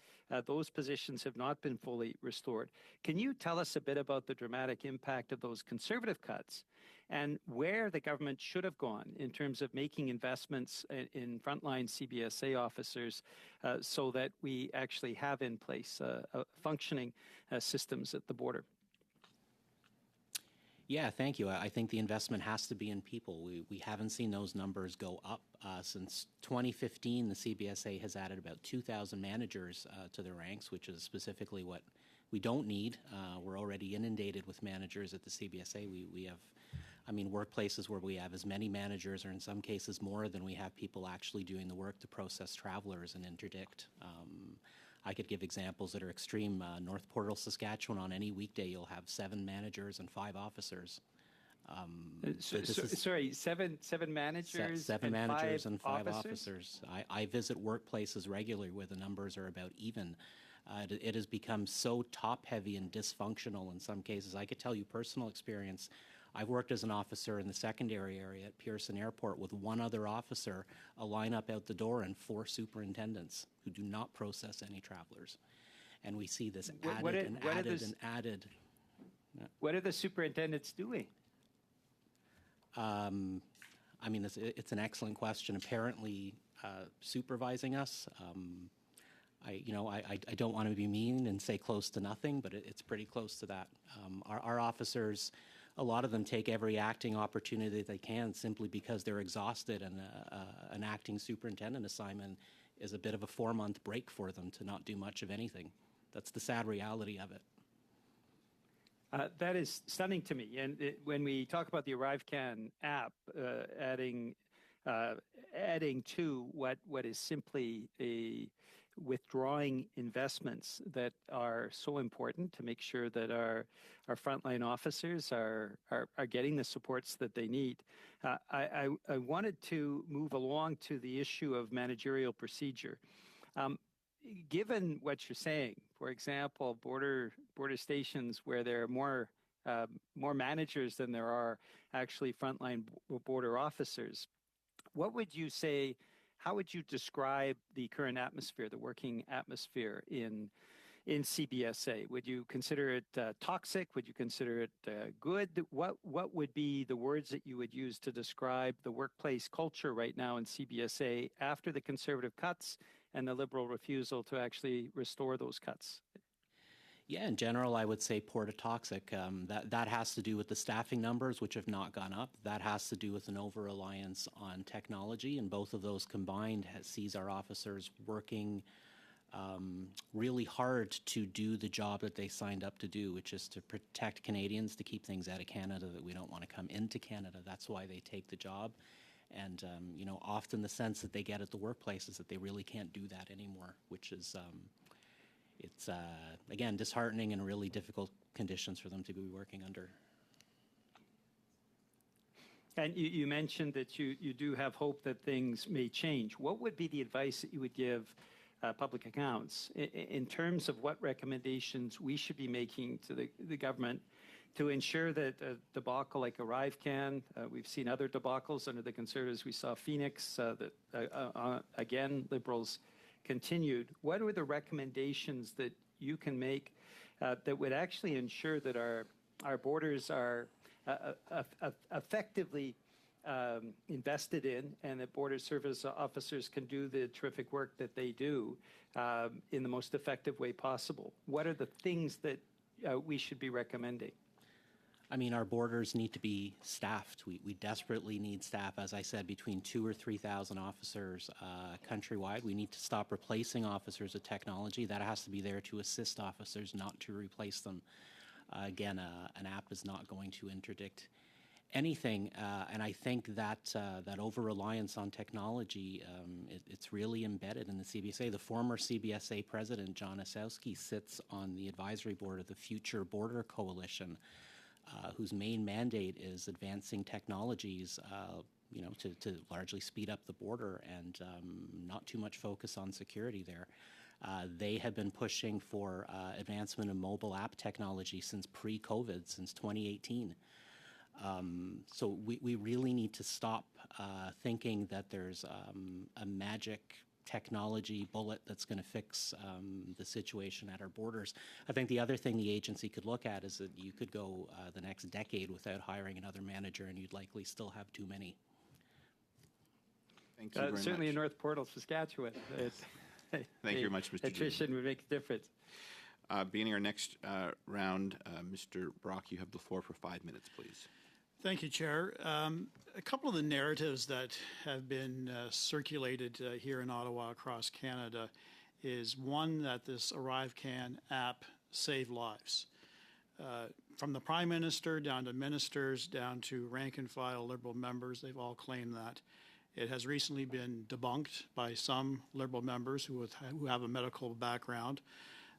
those positions have not been fully restored. Can you tell us a bit about the dramatic impact of those Conservative cuts and where the government should have gone in terms of making investments in frontline CBSA officers so that we actually have in place functioning systems at the border? Yeah, thank you. I think the investment has to be in people. We haven't seen those numbers go up. Since 2015, the CBSA has added about 2,000 managers to their ranks, which is specifically what we don't need. We're already inundated with managers at the CBSA. We have, workplaces where we have as many managers, or in some cases more, than we have people actually doing the work to process travelers and interdict. I could give examples that are extreme. North Portal, Saskatchewan, on any weekday, you'll have 7 managers and 5 officers. Seven managers? Seven managers and 5 officers? officers. I visit workplaces regularly where the numbers are about even. It has become so top-heavy and dysfunctional in some cases. I could tell you personal experience. I've worked as an officer in the secondary area at Pearson Airport with 1 other officer, a lineup out the door, and 4 superintendents who do not process any travelers. And we see this added. What are the superintendents doing? It's an excellent question. Apparently, supervising us. I don't want to be mean and say close to nothing, but it's pretty close to that. Our officers, a lot of them take every acting opportunity they can simply because they're exhausted, and an acting superintendent assignment is a bit of a 4-month break for them to not do much of anything. That's the sad reality of it. That is stunning to me. And when we talk about the ArriveCan app, adding to what is simply a withdrawing investments that are so important to make sure that our frontline officers are getting the supports that they need. I wanted to move along to the issue of managerial procedure. given what you're saying, for example, border stations where there are more managers than there are actually frontline border officers, what would you say? How would you describe the current atmosphere, the working atmosphere in CBSA? Would you consider it toxic? Would you consider it good? What would be the words that you would use to describe the workplace culture right now in CBSA after the Conservative cuts and the Liberal refusal to actually restore those cuts? Yeah, in general, I would say poor to toxic. That has to do with the staffing numbers, which have not gone up. That has to do with an over-reliance on technology, and both of those combined sees our officers working really hard to do the job that they signed up to do, which is to protect Canadians, to keep things out of Canada that we don't want to come into Canada. That's why they take the job. And, often the sense that they get at the workplace is that they really can't do that anymore, which is... it's, again, disheartening and really difficult conditions for them to be working under. And you mentioned that you do have hope that things may change. What would be the advice that you would give public accounts in terms of what recommendations we should be making to the government to ensure that a debacle like ArriveCan, we've seen other debacles under the Conservatives. We saw Phoenix, again, Liberals continued. What are the recommendations that you can make that would actually ensure that our borders are effectively invested in, and that border service officers can do the terrific work that they do in the most effective way possible? What are the things that we should be recommending? I mean, our borders need to be staffed. We desperately need staff, as I said, between 2,000 or 3,000 officers countrywide. We need to stop replacing officers with technology. That has to be there to assist officers, not to replace them. Again, an app is not going to interdict anything, and I think that over-reliance on technology, it's really embedded in the CBSA. The former CBSA president, John Osowski, sits on the advisory board of the Future Border Coalition, whose main mandate is advancing technologies, to largely speed up the border, and not too much focus on security there. They have been pushing for advancement of mobile app technology since pre-COVID, since 2018. So we really need to stop thinking that there's a magic technology bullet that's going to fix the situation at our borders. I think the other thing the agency could look at is that you could go the next decade without hiring another manager, and you'd likely still have too many. Thank you very much. Certainly in North Portal, Saskatchewan. Thank you very much, Mr. Attrition would make a difference. Beginning our next round, Mr. Brock, you have the floor for 5 minutes, please. Thank you, Chair. A couple of the narratives that have been circulated here in Ottawa across Canada is one, that this ArriveCan app saved lives. From the Prime Minister down to ministers, down to rank and file Liberal members, they've all claimed that. It has recently been debunked by some Liberal members who have a medical background,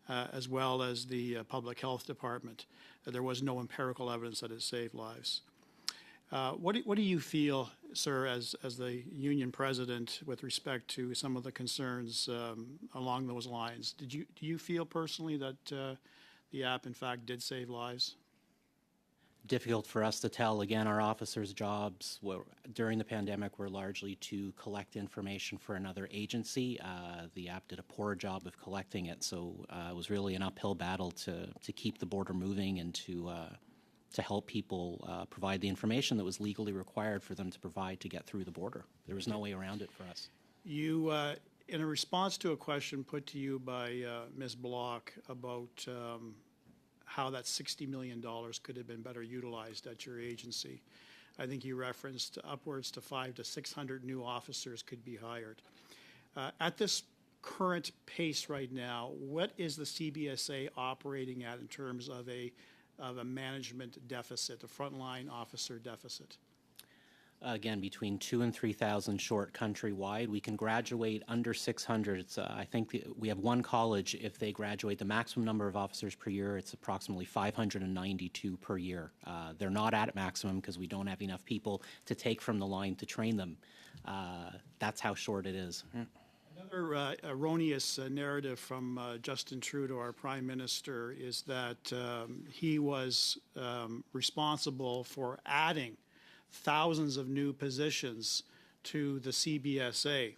as well as the Public Health Department. There was no empirical evidence that it saved lives. What do you feel, sir, as the union president, with respect to some of the concerns along those lines? Do you feel personally that the app, in fact, did save lives? Difficult for us to tell. Again, our officers' jobs during the pandemic were largely to collect information for another agency. The app did a poor job of collecting it, so it was really an uphill battle to keep the border moving and to help people provide the information that was legally required for them to provide to get through the border. There was no way around it for us. You, in a response to a question put to you by Ms. Block about how that $60 million could have been better utilized at your agency, I think you referenced upwards to 500 to 600 new officers could be hired. At this current pace right now, what is the CBSA operating at in terms of a management deficit, a frontline officer deficit? Again, between 2,000 and 3,000 short countrywide. We can graduate under 600. I think we have one college. If they graduate the maximum number of officers per year, it's approximately 592 per year. They're not at maximum because we don't have enough people to take from the line to train them. That's how short it is. Another erroneous narrative from Justin Trudeau, our Prime Minister, is that he was responsible for adding thousands of new positions to the CBSA.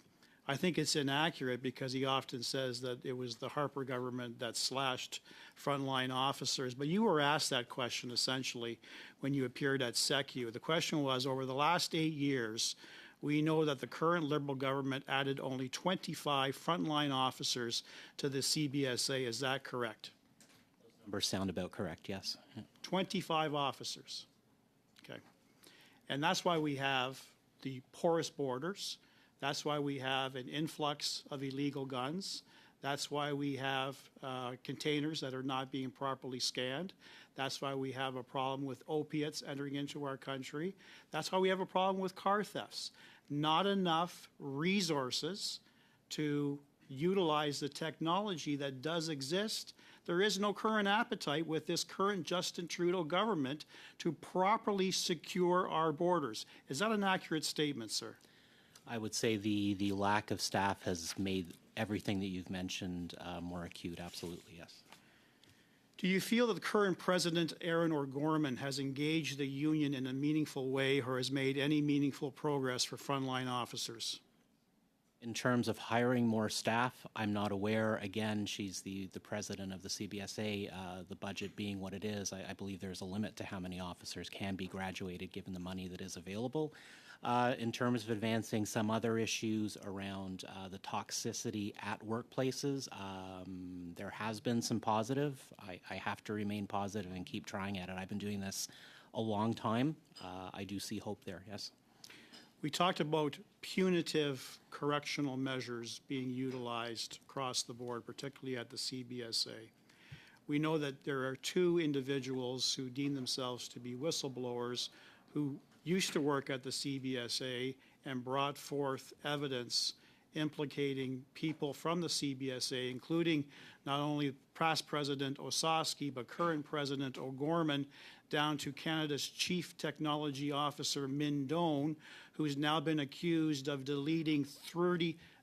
I think it's inaccurate because he often says that it was the Harper government that slashed frontline officers. But you were asked that question essentially when you appeared at SECU. The question was, over the last 8 years, we know that the current Liberal government added only 25 frontline officers to the CBSA. Is that correct? Those numbers sound about correct, yes. 25 officers. Okay. And that's why we have the porous borders. That's why we have an influx of illegal guns. That's why we have containers that are not being properly scanned. That's why we have a problem with opiates entering into our country. That's why we have a problem with car thefts. Not enough resources to utilize the technology that does exist. There is no current appetite with this current Justin Trudeau government to properly secure our borders. Is that an accurate statement, sir? I would say the lack of staff has made everything that you've mentioned more acute, absolutely, yes. Do you feel that the current president, Aaron O'Gorman, has engaged the union in a meaningful way or has made any meaningful progress for frontline officers? In terms of hiring more staff, I'm not aware. Again, she's the president of the CBSA. The budget being what it is, I believe there's a limit to how many officers can be graduated given the money that is available. In terms of advancing some other issues around the toxicity at workplaces, there has been some positive. I have to remain positive and keep trying at it. I've been doing this a long time. I do see hope there, yes. We talked about punitive correctional measures being utilized across the board, particularly at the CBSA. We know that there are 2 individuals who deem themselves to be whistleblowers who used to work at the CBSA and brought forth evidence implicating people from the CBSA, including not only past President Osowski, but current President O'Gorman, down to Canada's Chief Technology Officer, Min Doan, who's now been accused of deleting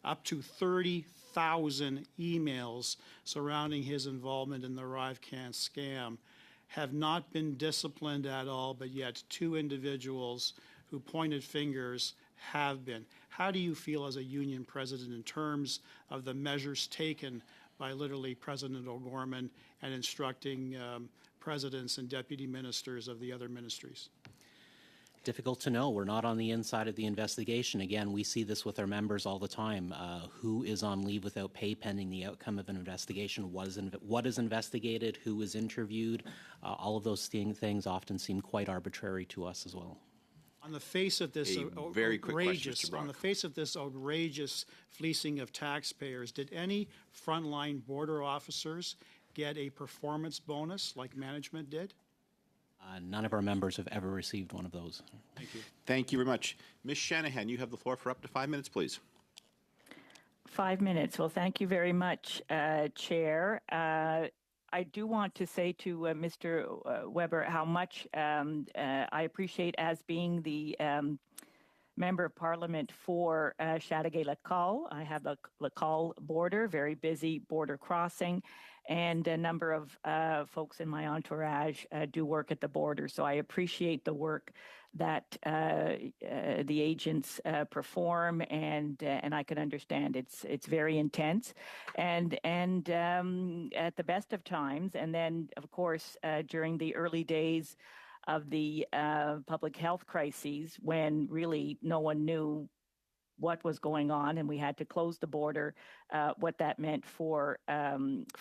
up to 30,000 emails surrounding his involvement in the ArriveCan scam, have not been disciplined at all, but yet 2 individuals who pointed fingers have been. How do you feel as a union president in terms of the measures taken by literally President O'Gorman and instructing presidents and deputy ministers of the other ministries? Difficult to know. We're not on the inside of the investigation. Again, we see this with our members all the time. Who is on leave without pay pending the outcome of an investigation? What is investigated? Who is interviewed? All of those things often seem quite arbitrary to us as well. On the face of this outrageous fleecing of taxpayers, did any frontline border officers get a performance bonus like management did? None of our members have ever received one of those. Thank you. Thank you very much. Ms. Shanahan, you have the floor for up to 5 minutes, please. 5 minutes. Well, thank you very much, Chair. I do want to say to Mr. Weber how much I appreciate as being the Member of Parliament for Chateauguay-Lacal. I have the Lacal border, very busy border crossing, and a number of folks in my entourage do work at the border. So I appreciate the work that the agents perform, and I can understand it's very intense, and at the best of times, and then of course during the early days of the public health crises, when really no one knew what was going on, and we had to close the border, what that meant for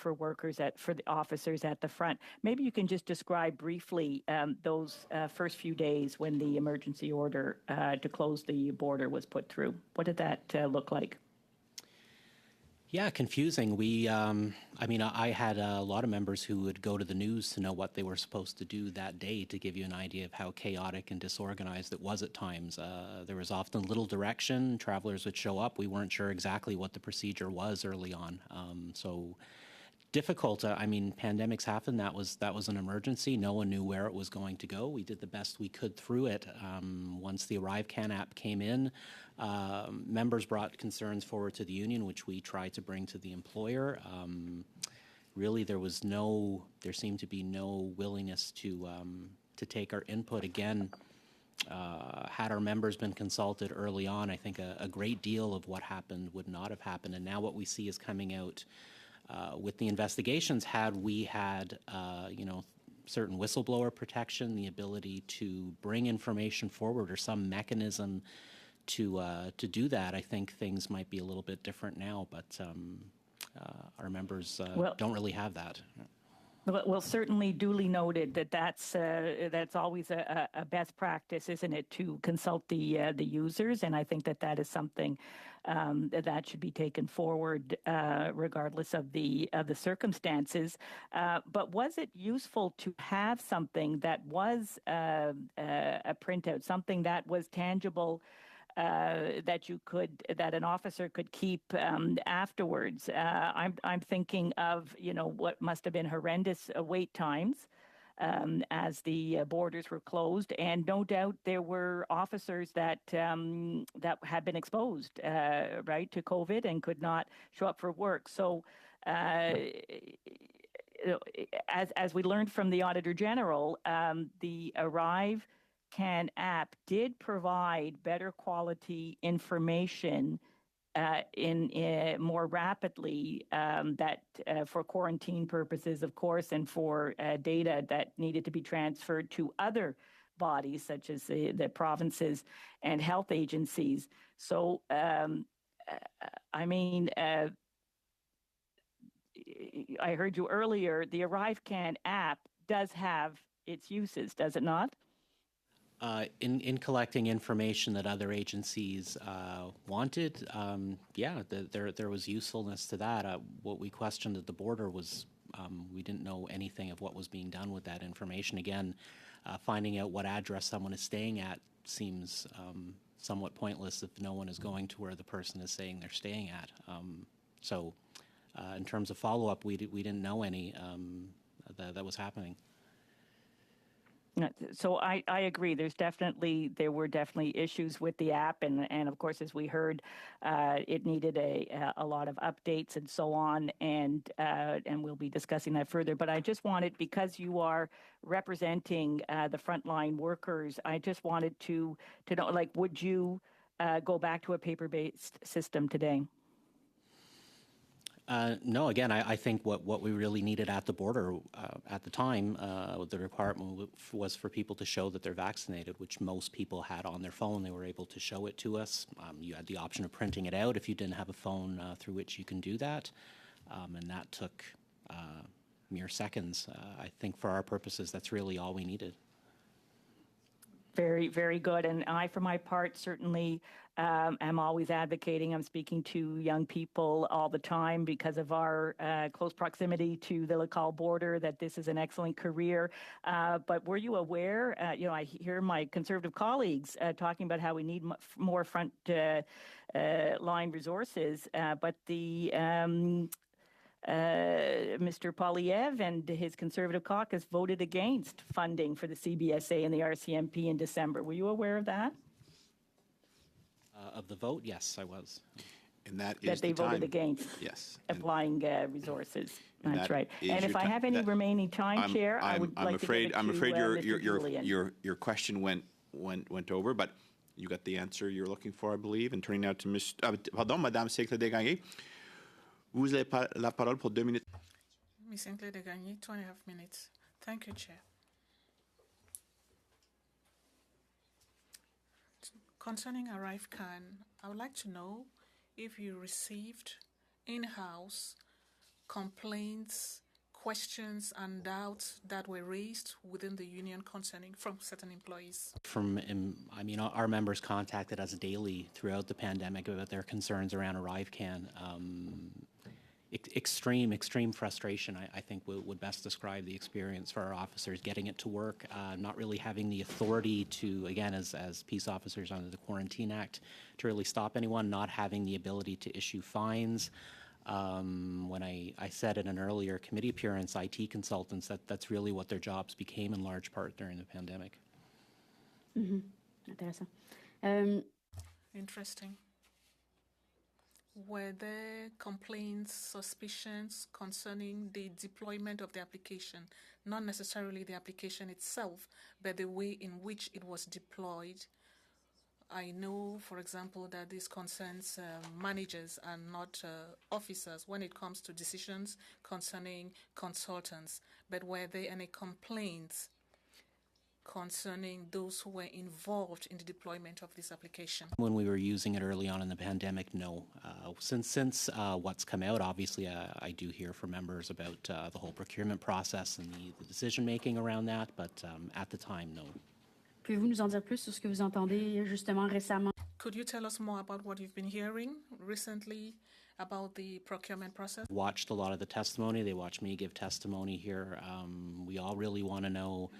workers, for the officers at the front. Maybe you can just describe briefly those first few days when the emergency order to close the border was put through. What did that look like? Yeah, confusing. I had a lot of members who would go to the news to know what they were supposed to do that day, to give you an idea of how chaotic and disorganized it was at times. There was often little direction. Travelers would show up. We weren't sure exactly what the procedure was early on. So difficult. I mean, pandemics happen. That was an emergency. No one knew where it was going to go. We did the best we could through it. Once the ArriveCan app came in, members brought concerns forward to the union, which we tried to bring to the employer. Really, there seemed to be no willingness to take our input. Again, had our members been consulted early on, I think a great deal of what happened would not have happened. And now what we see is coming out with the investigations. Had we had, certain whistleblower protection, the ability to bring information forward, or some mechanism to do that, I think things might be a little bit different now. But our members don't really have that. Well, certainly duly noted that's always a best practice, isn't it, to consult the users, and I think that is something that should be taken forward regardless of the circumstances. But was it useful to have something that was a printout, something that was tangible? That an officer could keep afterwards. I'm thinking of what must have been horrendous wait times as the borders were closed, and no doubt there were officers that had been exposed right to COVID and could not show up for work. So. As we learned from the Auditor General, the ArriveCan app did provide better quality information in more rapidly for quarantine purposes, of course, and for data that needed to be transferred to other bodies such as the provinces and health agencies. So, I heard you earlier, the ArriveCan app does have its uses, does it not? In collecting information that other agencies wanted, there was usefulness to that. What we questioned at the border was we didn't know anything of what was being done with that information. Again, finding out what address someone is staying at seems somewhat pointless if no one is going to where the person is saying they're staying at. So in terms of follow-up, we didn't know any that was happening. So I agree. There were definitely issues with the app, and of course, as we heard, it needed a lot of updates and so on, and we'll be discussing that further. But I just wanted, because you are representing the frontline workers, I just wanted to know, would you go back to a paper-based system today? No, again, I think what we really needed at the border at the time, the requirement was for people to show that they're vaccinated, which most people had on their phone. They were able to show it to us. You had the option of printing it out if you didn't have a phone through which you can do that. And that took mere seconds. I think for our purposes, that's really all we needed. Very, very good. And I, for my part, certainly am always advocating. I'm speaking to young people all the time because of our close proximity to the Lacal border, that this is an excellent career. But were you aware, I hear my Conservative colleagues talking about how we need more front line resources, but the Mr. Poilievre and his Conservative caucus voted against funding for the CBSA and the RCMP in December. Were you aware of that? Of the vote, yes, I was. And that is they the voted time. Yes. Yes. Applying resources. And That's that right. is And if your I have any remaining time, Chair, I would like to give it to I'm afraid Mr. Julian. your question went over, but you got the answer you're looking for, I believe. And turning now to Madame Sinclair Desgagnés. Vous avez la parole pour 2 minutes. Ms. Sinclair Desgagnés, 2.5 minutes. Thank you, Chair. Concerning ArriveCan, I would like to know if you received in-house complaints, questions, and doubts that were raised within the union concerning from certain employees. Our members contacted us daily throughout the pandemic about their concerns around ArriveCan. Extreme frustration, I think, would best describe the experience for our officers getting it to work, not really having the authority to, again, as peace officers under the Quarantine Act, to really stop anyone, not having the ability to issue fines. When I said in an earlier committee appearance, IT consultants, that's really what their jobs became in large part during the pandemic. Intéressant. Interesting. Were there complaints, suspicions concerning the deployment of the application? Not necessarily the application itself, but the way in which it was deployed. I know, for example, that this concerns managers and not officers when it comes to decisions concerning consultants. But were there any complaints concerning those who were involved in the deployment of this application? When we were using it early on in the pandemic, no. Since what's come out, obviously, I do hear from members about the whole procurement process and the decision-making around that, but at the time, no. Pouvez-vous nous en dire plus sur ce que vous entendez justement récemment? Could you tell us more about what you've been hearing recently about the procurement process? Watched a lot of the testimony. They watched me give testimony here. We all really want to know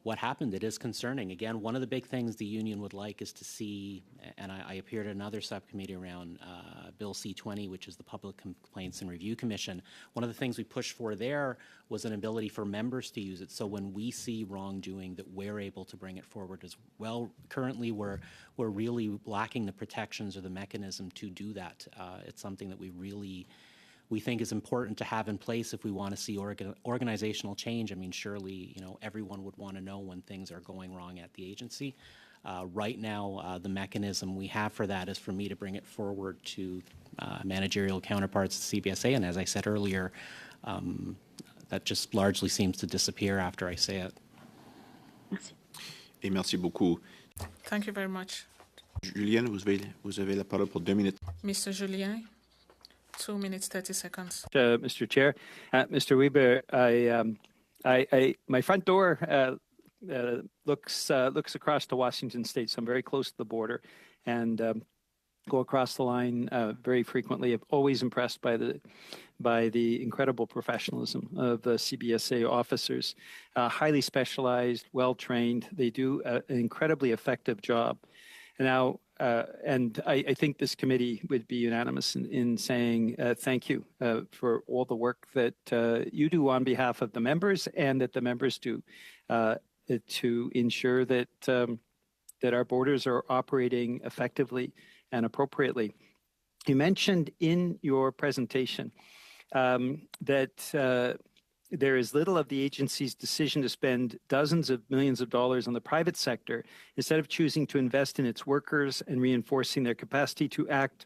what happened. It is concerning. Again, one of the big things the union would like is to see, and I appeared at another subcommittee around Bill C-20, which is the Public Complaints and Review Commission. One of the things we pushed for there was an ability for members to use it. So when we see wrongdoing, that we're able to bring it forward as well. Currently, we're really lacking the protections or the mechanism to do that. It's something that we think is important to have in place if we want to see organizational change. I mean, surely, everyone would want to know when things are going wrong at the agency. Right now, the mechanism we have for that is for me to bring it forward to managerial counterparts at CBSA, and as I said earlier, that just largely seems to disappear after I say it. Merci. Et merci beaucoup. Thank you very much. Julien, vous avez la parole pour 2 minutes. Mr. Julien, 2 minutes, 30 seconds. Mr. Chair, Mr. Weber, my front door looks across to Washington State, so I'm very close to the border, and go across the line very frequently. I'm always impressed by the incredible professionalism of the CBSA officers. Highly specialized, well trained. They do an incredibly effective job. Now, and I think this committee would be unanimous in saying thank you for all the work that you do on behalf of the members and that the members do to ensure that that our borders are operating effectively and appropriately. You mentioned in your presentation that there is little of the agency's decision to spend dozens of millions of dollars on the private sector instead of choosing to invest in its workers and reinforcing their capacity to act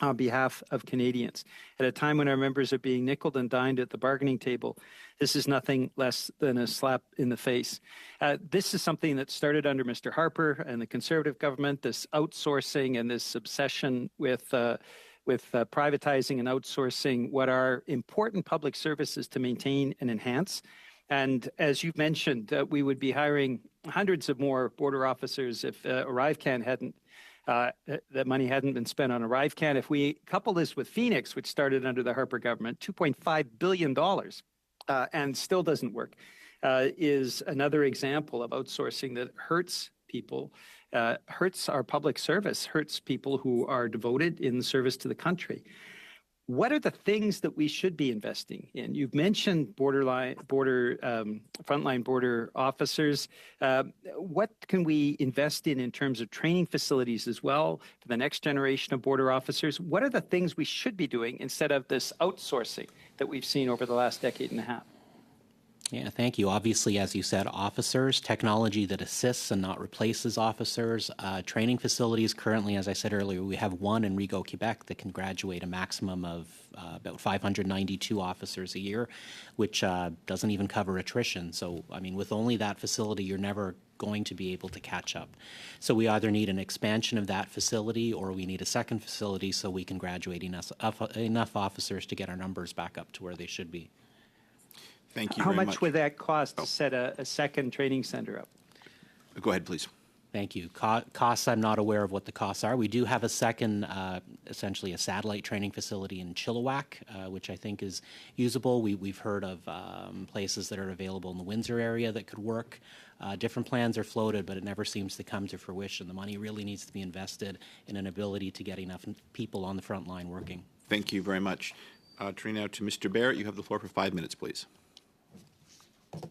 on behalf of Canadians. At a time when our members are being nickeled and dined at the bargaining table, this is nothing less than a slap in the face. This is something that started under Mr. Harper and the Conservative government, this outsourcing and this obsession with privatizing and outsourcing what are important public services to maintain and enhance. And as you've mentioned, we would be hiring hundreds of more border officers if ArriveCan hadn't, that money hadn't been spent on ArriveCan. If we couple this with Phoenix, which started under the Harper government, $2.5 billion, and still doesn't work, is another example of outsourcing that hurts people, hurts our public service, hurts people who are devoted in service to the country. What are the things that we should be investing in? You've mentioned frontline border officers. What can we invest in terms of training facilities as well for the next generation of border officers? What are the things we should be doing instead of this outsourcing that we've seen over the last decade and a half? Yeah, thank you. Obviously, as you said, officers, technology that assists and not replaces officers, training facilities. Currently, as I said earlier, we have one in Rigaud, Quebec that can graduate a maximum of about 592 officers a year, which doesn't even cover attrition. So, I mean, with only that facility, you're never going to be able to catch up. So we either need an expansion of that facility or we need a second facility so we can graduate enough officers to get our numbers back up to where they should be. Thank you How very much would that cost to set a second training center up? Go ahead, please. Thank you. Costs, I'm not aware of what the costs are. We do have a second, essentially a satellite training facility in Chilliwack, which I think is usable. We've heard of places that are available in the Windsor area that could work. Different plans are floated, but it never seems to come to fruition. The money really needs to be invested in an ability to get enough people on the front line working. Thank you very much. Turning now to Mr. Barrett, you have the floor for 5 minutes, please.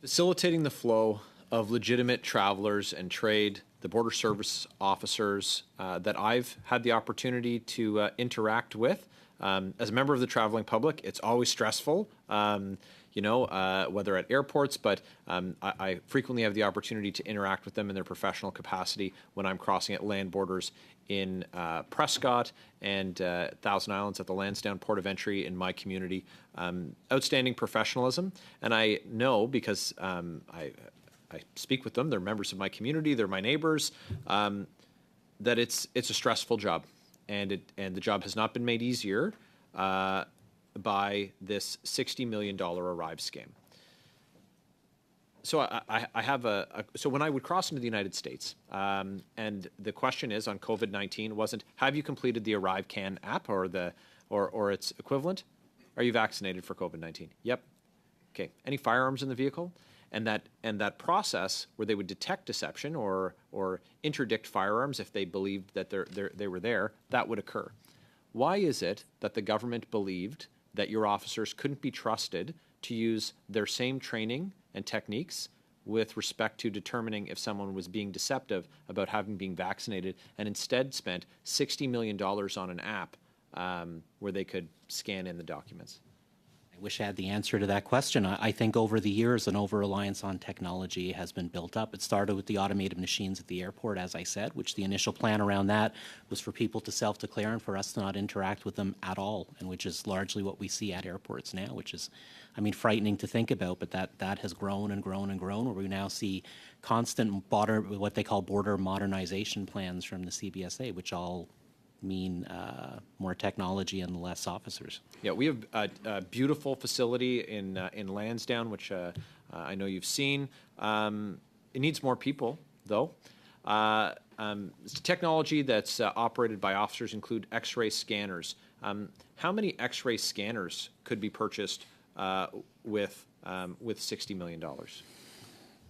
Facilitating the flow of legitimate travelers and trade, the border service officers that I've had the opportunity to interact with. As a member of the traveling public, it's always stressful, whether at airports, but I frequently have the opportunity to interact with them in their professional capacity when I'm crossing at land borders in Prescott and Thousand Islands at the Lansdowne Port of Entry in my community. Outstanding professionalism, and I know because I speak with them, they're members of my community, they're my neighbors, that it's a stressful job, and the job has not been made easier by this $60 million Arrive scam. So I have so when I would cross into the United States, and the question is on COVID-19 wasn't, have you completed the Arrive Can app or its equivalent? Are you vaccinated for COVID-19? Yep. Okay. Any firearms in the vehicle? And that process where they would detect deception or interdict firearms if they believed that they were there, that would occur. Why is it that the government believed that your officers couldn't be trusted to use their same training and techniques with respect to determining if someone was being deceptive about having been vaccinated, and instead spent $60 million on an app where they could scan in the documents? I wish I had the answer to that question. I think over the years, an over-reliance on technology has been built up. It started with the automated machines at the airport, as I said, which the initial plan around that was for people to self-declare and for us to not interact with them at all, and which is largely what we see at airports now, which is, frightening to think about, but that has grown and grown and grown, where we now see constant what they call border modernization plans from the CBSA, which all mean more technology and less officers. Yeah, we have a beautiful facility in Lansdowne, which I know you've seen. It needs more people, though. Technology that's operated by officers include X-ray scanners. How many X-ray scanners could be purchased with $60 million?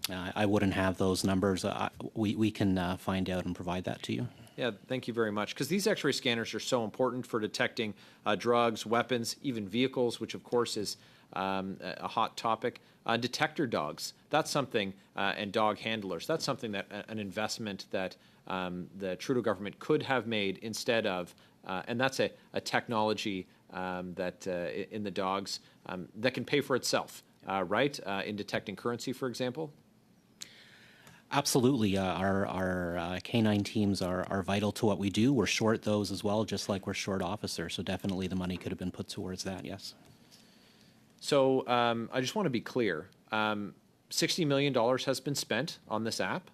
I wouldn't have those numbers. We can find out and provide that to you. Yeah, thank you very much. Because these X-ray scanners are so important for detecting drugs, weapons, even vehicles, which of course is a hot topic. Detector dogs, that's something, and dog handlers, that's something that an investment that the Trudeau government could have made instead of, and that's a technology that in the dogs that can pay for itself, right? In detecting currency, for example. Absolutely. Our canine teams are vital to what we do. We're short those as well, just like we're short officers. So definitely the money could have been put towards that, yes. So I just want to be clear. $60 million has been spent on this app.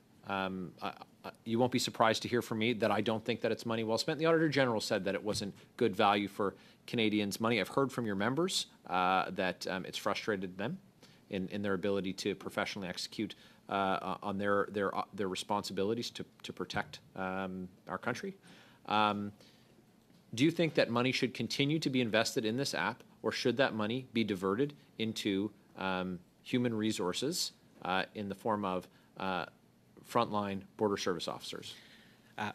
You won't be surprised to hear from me that I don't think that it's money well spent. The Auditor General said that it wasn't good value for Canadians' money. I've heard from your members that it's frustrated them in their ability to professionally execute on their responsibilities to protect our country. Do you think that money should continue to be invested in this app, or should that money be diverted into human resources in the form of frontline border service officers?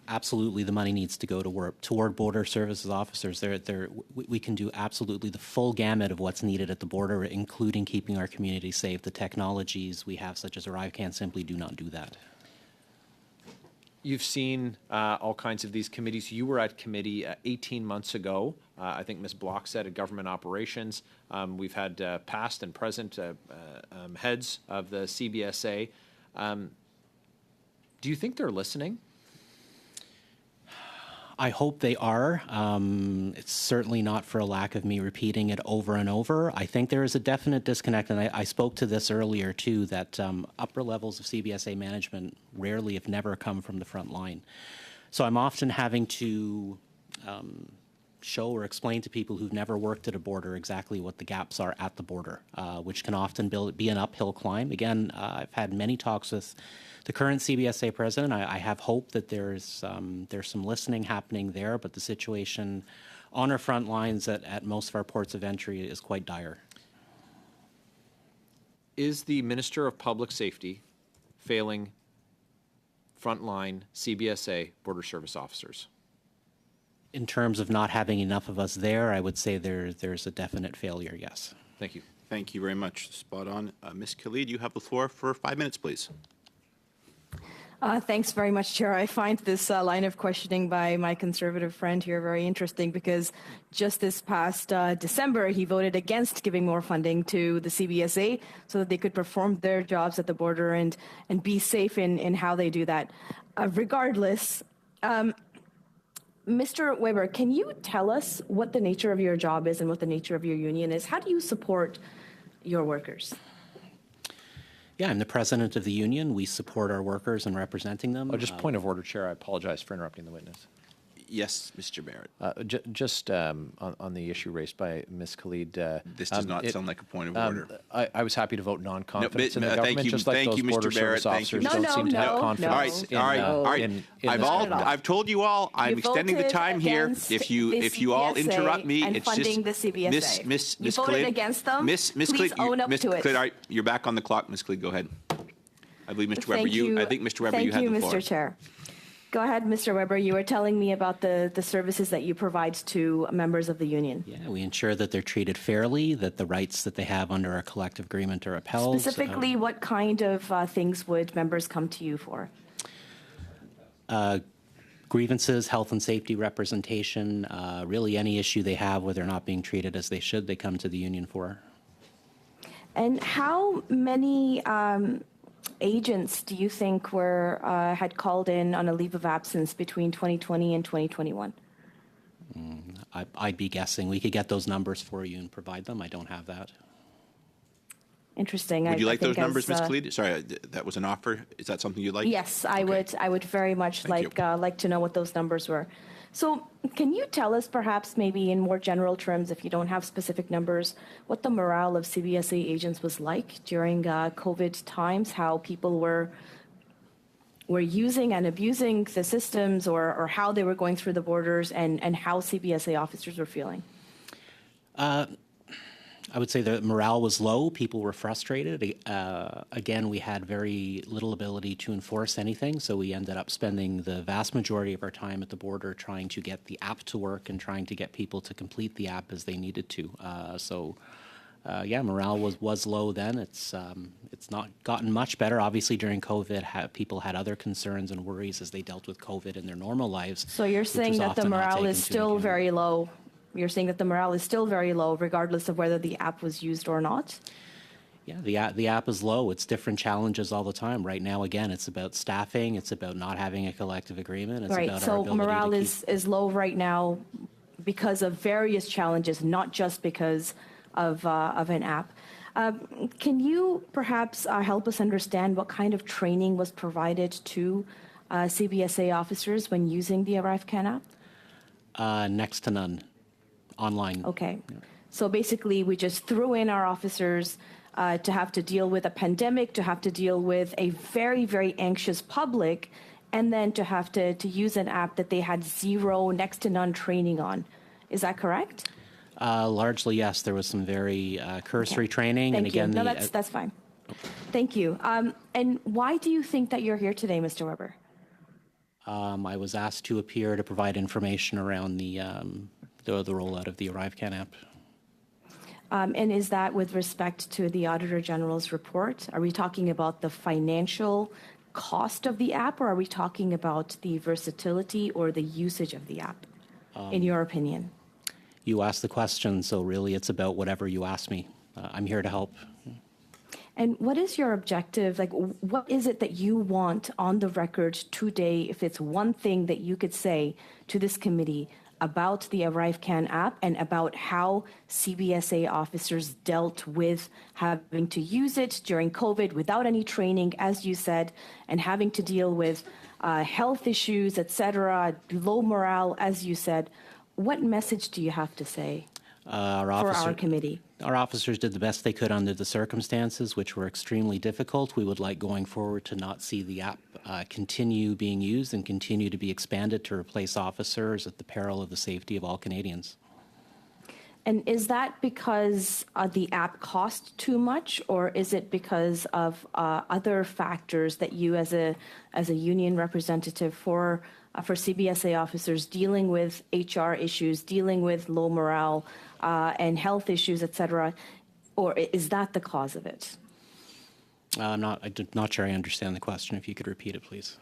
Absolutely, the money needs to go toward border services officers. We can do absolutely the full gamut of what's needed at the border, including keeping our community safe. The technologies we have, such as Arrive, can simply do not do that. You've seen all kinds of these committees. You were at committee 18 months ago. I think Ms. Block said at Government Operations. We've had past and present heads of the CBSA. Do you think they're listening? I hope they are. It's certainly not for a lack of me repeating it over and over. I think there is a definite disconnect, and I spoke to this earlier too, that upper levels of CBSA management rarely, if never, come from the front line. So I'm often having to show or explain to people who've never worked at a border exactly what the gaps are at the border, which can often be an uphill climb. Again, I've had many talks with the current CBSA president. I have hope that there's some listening happening there, but the situation on our front lines at most of our ports of entry is quite dire. Is the Minister of Public Safety failing frontline CBSA border service officers? In terms of not having enough of us there, I would say there's a definite failure, yes. Thank you. Thank you very much. Spot on. Ms. Khalid, you have the floor for 5 minutes, please. Thanks very much, Chair. I find this line of questioning by my Conservative friend here very interesting because just this past December, he voted against giving more funding to the CBSA so that they could perform their jobs at the border and be safe in how they do that. Regardless, Mr. Weber, can you tell us what the nature of your job is and what the nature of your union is? How do you support your workers? Yeah, I'm the president of the union. We support our workers and representing them. Just point of order, Chair. I apologize for interrupting the witness. Yes, Mr. Barrett. Just on the issue raised by Ms. Khalid. This does not sound like a point of order. I was happy to vote non-confidence in the thank government, you, just like thank those you, border Mr. Barrett. service Thank you. officers don't seem to have confidence All right. I've told you all. I'm extending the time here. If you all interrupt me, and it's funding just the CBSA. Miss You Khalid. voted against them. Miss Please Khalid, own up Miss to it. Khalid, all right, you're back on the clock, Miss Khalid. Go ahead. I believe Mr. Weber. I think Mr. Weber, you had the floor. Thank you, Mr. Chair. Go ahead, Mr. Weber. You were telling me about the services that you provide to members of the union. Yeah, we ensure that they're treated fairly, that the rights that they have under our collective agreement are upheld. Specifically, what kind of things would members come to you for? Grievances, health and safety representation, really any issue they have where they're not being treated as they should, they come to the union for. And how many agents do you think had called in on a leave of absence between 2020 and 2021? I'd be guessing. We could get those numbers for you and provide them. I don't have that. Interesting. Would you like those numbers, Ms. Khalid? Sorry, that was an offer. Is that something you'd like? Yes, I would. I would very much like to know what those numbers were. So, can you tell us, perhaps, maybe in more general terms, if you don't have specific numbers, what the morale of CBSA agents was like during COVID times? How people were using and abusing the systems, or how they were going through the borders, and how CBSA officers were feeling? I would say the morale was low. People were frustrated. Again, we had very little ability to enforce anything, so we ended up spending the vast majority of our time at the border trying to get the app to work and trying to get people to complete the app as they needed to. Yeah, morale was low then. It's not gotten much better. Obviously, during COVID, people had other concerns and worries as they dealt with COVID in their normal lives. So you're saying that the morale is still very low? You're saying that the morale is still very low, regardless of whether the app was used or not? Yeah, the app is low. It's different challenges all the time. Right now, again, it's about staffing. It's about not having a collective agreement. It's right. About so our ability morale to is low right now because of various challenges, not just because of an app. Can you perhaps help us understand what kind of training was provided to CBSA officers when using the ArriveCAN app? Next to none. Online. Okay. Yeah. So basically, we just threw in our officers to have to deal with a pandemic, to have to deal with a very, very anxious public, and then to have to use an app that they had zero, next to none training on. Is that correct? Largely, yes. There was some very cursory training. Thank and again, you. No, that's fine. Thank you. And why do you think that you're here today, Mr. Weber? I was asked to appear to provide information around the rollout of the ArriveCAN app. And is that with respect to the Auditor General's report? Are we talking about the financial cost of the app, or are we talking about the versatility or the usage of the app, in your opinion? You asked the question, so really it's about whatever you ask me. I'm here to help. And what is your objective? Like, what is it that you want on the record today, if it's one thing that you could say to this committee about the ArriveCAN app and about how CBSA officers dealt with having to use it during COVID without any training, as you said, and having to deal with health issues, et cetera, low morale, as you said? What message do you have to say for our committee? Our officers did the best they could under the circumstances, which were extremely difficult. We would like going forward to not see the app continue being used and continue to be expanded to replace officers at the peril of the safety of all Canadians. And is that because the app cost too much, or is it because of other factors that you, as a union representative for for CBSA officers dealing with HR issues, dealing with low morale and health issues, et cetera? Or is that the cause of it? I'm not sure I understand the question. If you could repeat it, please.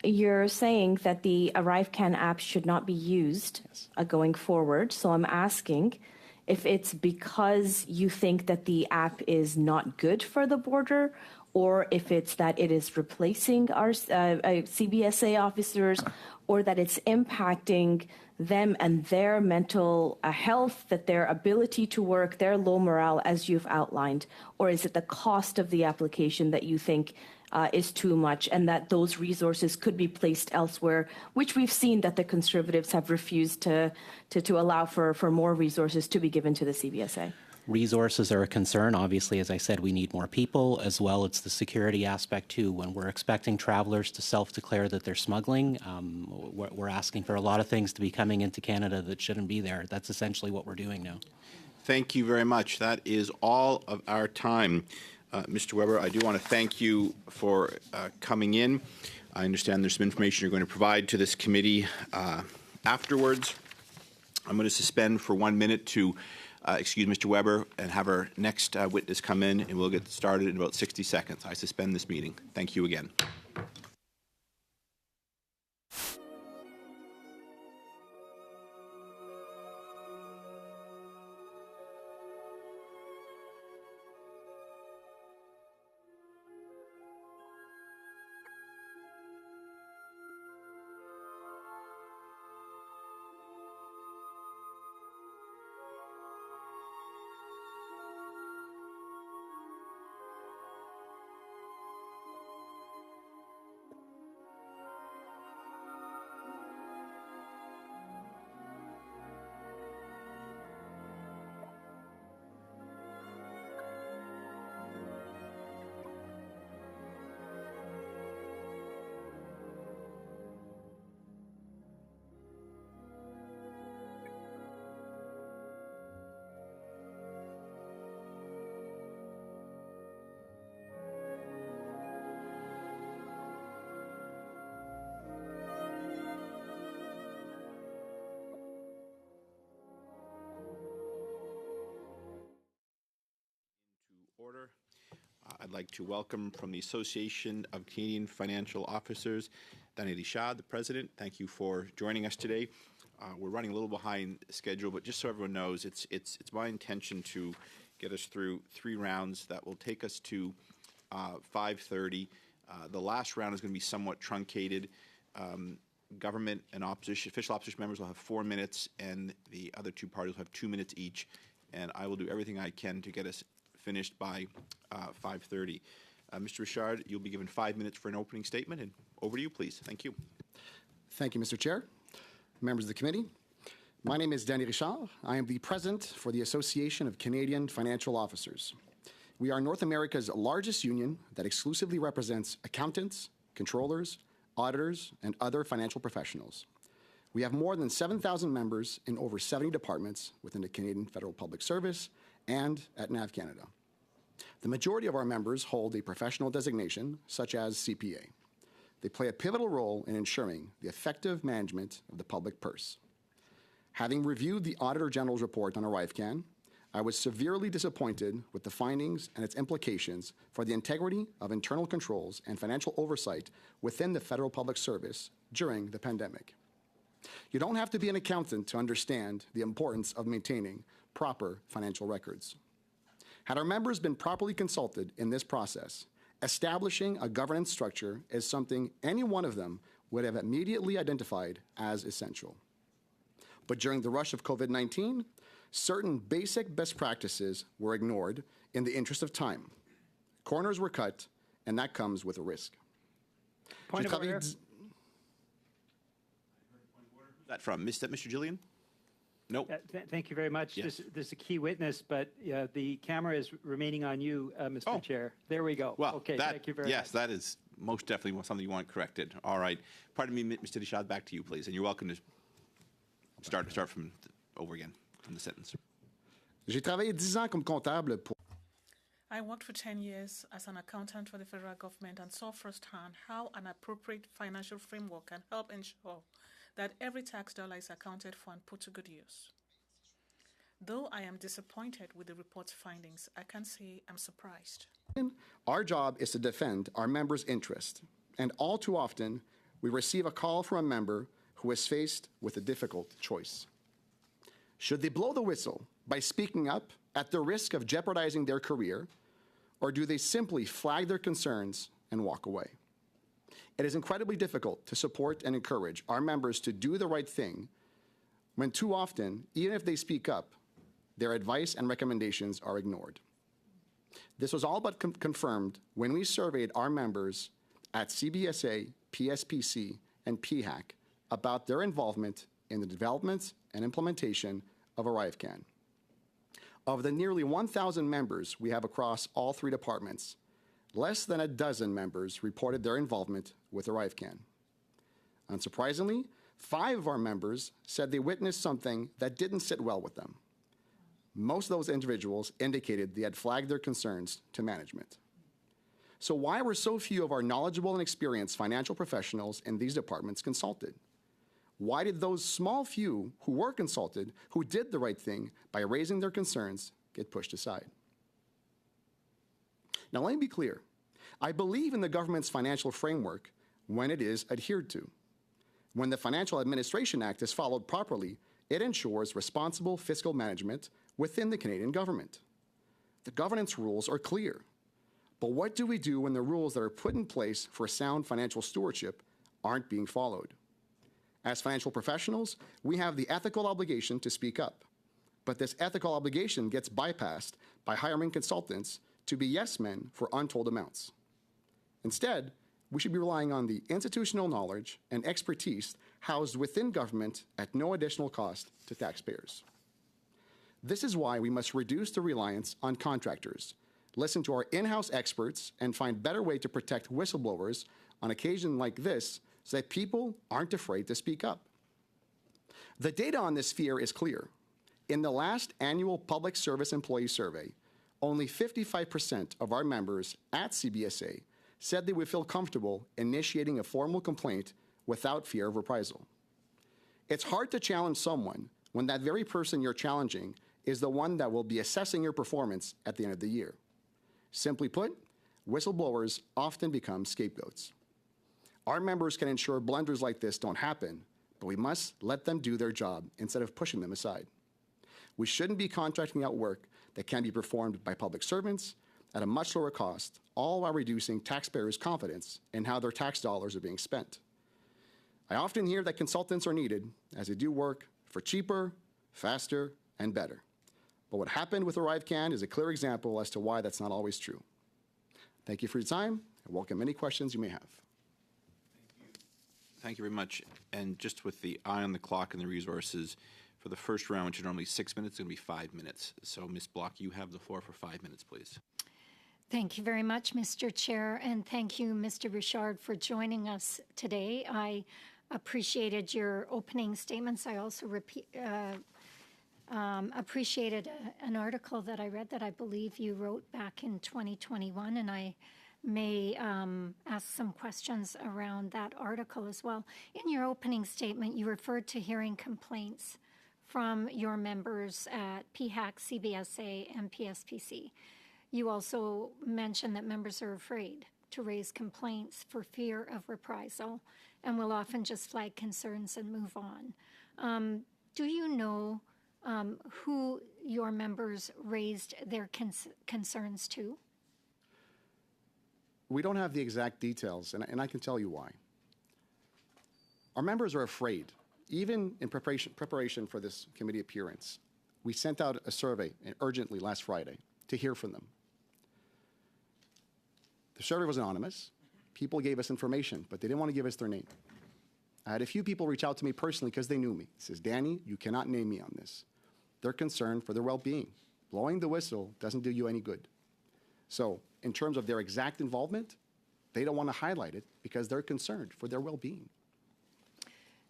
You're saying that the ArriveCan app should not be used going forward. So I'm asking if it's because you think that the app is not good for the border, or if it's that it is replacing our CBSA officers, or that it's impacting them and their mental health, that their ability to work, their low morale, as you've outlined, or is it the cost of the application that you think is too much and that those resources could be placed elsewhere, which we've seen that the Conservatives have refused to allow for more resources to be given to the CBSA? Resources are a concern. Obviously, as I said, we need more people. As well, it's the security aspect, too. When we're expecting travelers to self-declare that they're smuggling, we're asking for a lot of things to be coming into Canada that shouldn't be there. That's essentially what we're doing now. Thank you very much. That is all of our time. Mr. Weber, I do want to thank you for coming in. I understand there's some information you're going to provide to this committee afterwards. I'm going to suspend for 1 minute to excuse Mr. Weber and have our next witness come in, and we'll get started in about 60 seconds. I suspend this meeting. Thank you again. Order. I'd like to welcome from the Association of Canadian Financial Officers, Danny Richard, the president. Thank you for joining us today. We're running a little behind schedule, but just so everyone knows, it's my intention to get us through 3 rounds that will take us to 5:30. The last round is going to be somewhat truncated. Government and opposition, official opposition members will have 4 minutes, and the other 2 parties will have 2 minutes each. And I will do everything I can to get us finished by 5:30. Mr. Richard, you'll be given 5 minutes for an opening statement, and over to you, please. Thank you. Thank you, Mr. Chair, members of the committee. My name is Danny Richard. I am the president for the Association of Canadian Financial Officers. We are North America's largest union that exclusively represents accountants, controllers, auditors, and other financial professionals. We have more than 7,000 members in over 70 departments within the Canadian Federal Public Service and at NAV Canada. The majority of our members hold a professional designation, such as CPA. They play a pivotal role in ensuring the effective management of the public purse. Having reviewed the Auditor General's report on ArriveCan, I was severely disappointed with the findings and its implications for the integrity of internal controls and financial oversight within the Federal Public Service during the pandemic. You don't have to be an accountant to understand the importance of maintaining proper financial records. Had our members been properly consulted in this process, establishing a governance structure is something any one of them would have immediately identified as essential. But during the rush of COVID-19, certain basic best practices were ignored in the interest of time. Corners were cut, and that comes with a risk. Point of order. That from Mr. Gillian? No. Thank you very much. Yes. This is a key witness, but the camera is remaining on you, Mr. Chair. There we go. Well, okay, thank you very much. Yes, that is most definitely something you want corrected. All right. Pardon me, Mr. Richard, back to you, please. And you're welcome to start from over again from the sentence. J'ai travaillé 10 ans comme comptable pour... I worked for 10 years as an accountant for the federal government and saw firsthand how an appropriate financial framework can help ensure that every tax dollar is accounted for and put to good use. Though I am disappointed with the report's findings, I can't say I'm surprised. Our job is to defend our members' interest, and all too often, we receive a call from a member who is faced with a difficult choice. Should they blow the whistle by speaking up at the risk of jeopardizing their career, or do they simply flag their concerns and walk away? It is incredibly difficult to support and encourage our members to do the right thing when too often, even if they speak up, their advice and recommendations are ignored. This was all but confirmed when we surveyed our members at CBSA, PSPC, and PHAC about their involvement in the development and implementation of ArriveCan. Of the nearly 1,000 members we have across all three departments, less than a dozen members reported their involvement with ArriveCan. Unsurprisingly, 5 of our members said they witnessed something that didn't sit well with them. Most of those individuals indicated they had flagged their concerns to management. So why were so few of our knowledgeable and experienced financial professionals in these departments consulted? Why did those small few who were consulted, who did the right thing by raising their concerns, get pushed aside? Now, let me be clear. I believe in the government's financial framework when it is adhered to. When the Financial Administration Act is followed properly, it ensures responsible fiscal management within the Canadian government. The governance rules are clear. But what do we do when the rules that are put in place for sound financial stewardship aren't being followed? As financial professionals, we have the ethical obligation to speak up. But this ethical obligation gets bypassed by hiring consultants to be yes men for untold amounts. Instead, we should be relying on the institutional knowledge and expertise housed within government at no additional cost to taxpayers. This is why we must reduce the reliance on contractors, listen to our in-house experts, and find better way to protect whistleblowers on occasions like this so that people aren't afraid to speak up. The data on this sphere is clear. In the last annual Public Service Employee Survey, only 55% of our members at CBSA said they would feel comfortable initiating a formal complaint without fear of reprisal. It's hard to challenge someone when that very person you're challenging is the one that will be assessing your performance at the end of the year. Simply put, whistleblowers often become scapegoats. Our members can ensure blunders like this don't happen, but we must let them do their job instead of pushing them aside. We shouldn't be contracting out work that can be performed by public servants at a much lower cost, all while reducing taxpayers' confidence in how their tax dollars are being spent. I often hear that consultants are needed as they do work for cheaper, faster, and better. But what happened with ArriveCan is a clear example as to why that's not always true. Thank you for your time, and welcome any questions you may have. Thank you very much. And just with the eye on the clock and the resources, for the first round, which is normally 6 minutes, it's going to be 5 minutes. So, Ms. Block, you have the floor for 5 minutes, please. Thank you very much, Mr. Chair, and thank you, Mr. Richard, for joining us today. I appreciated your opening statements. I also appreciated an article that I read that I believe you wrote back in 2021, and I may ask some questions around that article as well. In your opening statement, you referred to hearing complaints from your members at PHAC, CBSA, and PSPC. You also mentioned that members are afraid to raise complaints for fear of reprisal and will often just flag concerns and move on. Do you know who your members raised their concerns to? We don't have the exact details, and I can tell you why. Our members are afraid. Even in preparation for this committee appearance, we sent out a survey urgently last Friday to hear from them. The survey was anonymous. People gave us information, but they didn't want to give us their name. I had a few people reach out to me personally because they knew me. He says, Danny, you cannot name me on this. They're concerned for their well-being. Blowing the whistle doesn't do you any good. So in terms of their exact involvement, they don't want to highlight it because they're concerned for their well-being.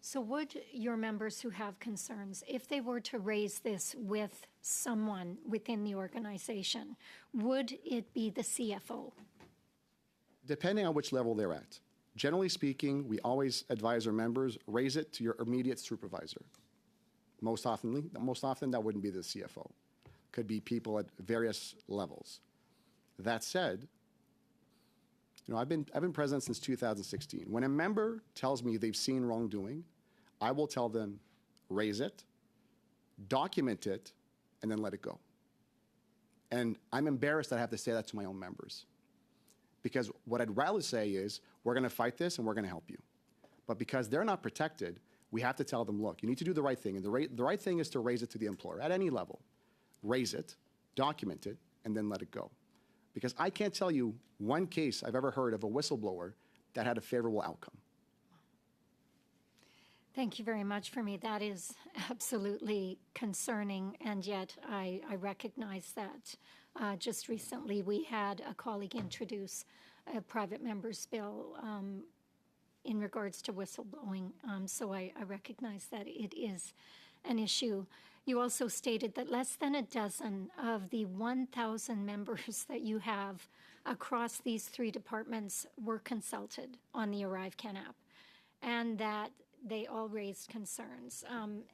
So would your members who have concerns, if they were to raise this with someone within the organization, would it be the CFO? Depending on which level they're at. Generally speaking, we always advise our members, raise it to your immediate supervisor. Most often that wouldn't be the CFO. Could be people at various levels. That said, I've been president since 2016. When a member tells me they've seen wrongdoing, I will tell them, raise it, document it, and then let it go. And I'm embarrassed that I have to say that to my own members. Because what I'd rather say is, we're going to fight this and we're going to help you. But because they're not protected, we have to tell them, look, you need to do the right thing. And the right thing is to raise it to the employer at any level. Raise it, document it, and then let it go. Because I can't tell you one case I've ever heard of a whistleblower that had a favorable outcome. Thank you very much. For me, that is absolutely concerning, and yet I recognize that. Just recently, we had a colleague introduce a private member's bill in regards to whistleblowing, so I recognize that it is an issue. You also stated that less than a dozen of the 1,000 members that you have across these three departments were consulted on the ArriveCan app, and that they all raised concerns.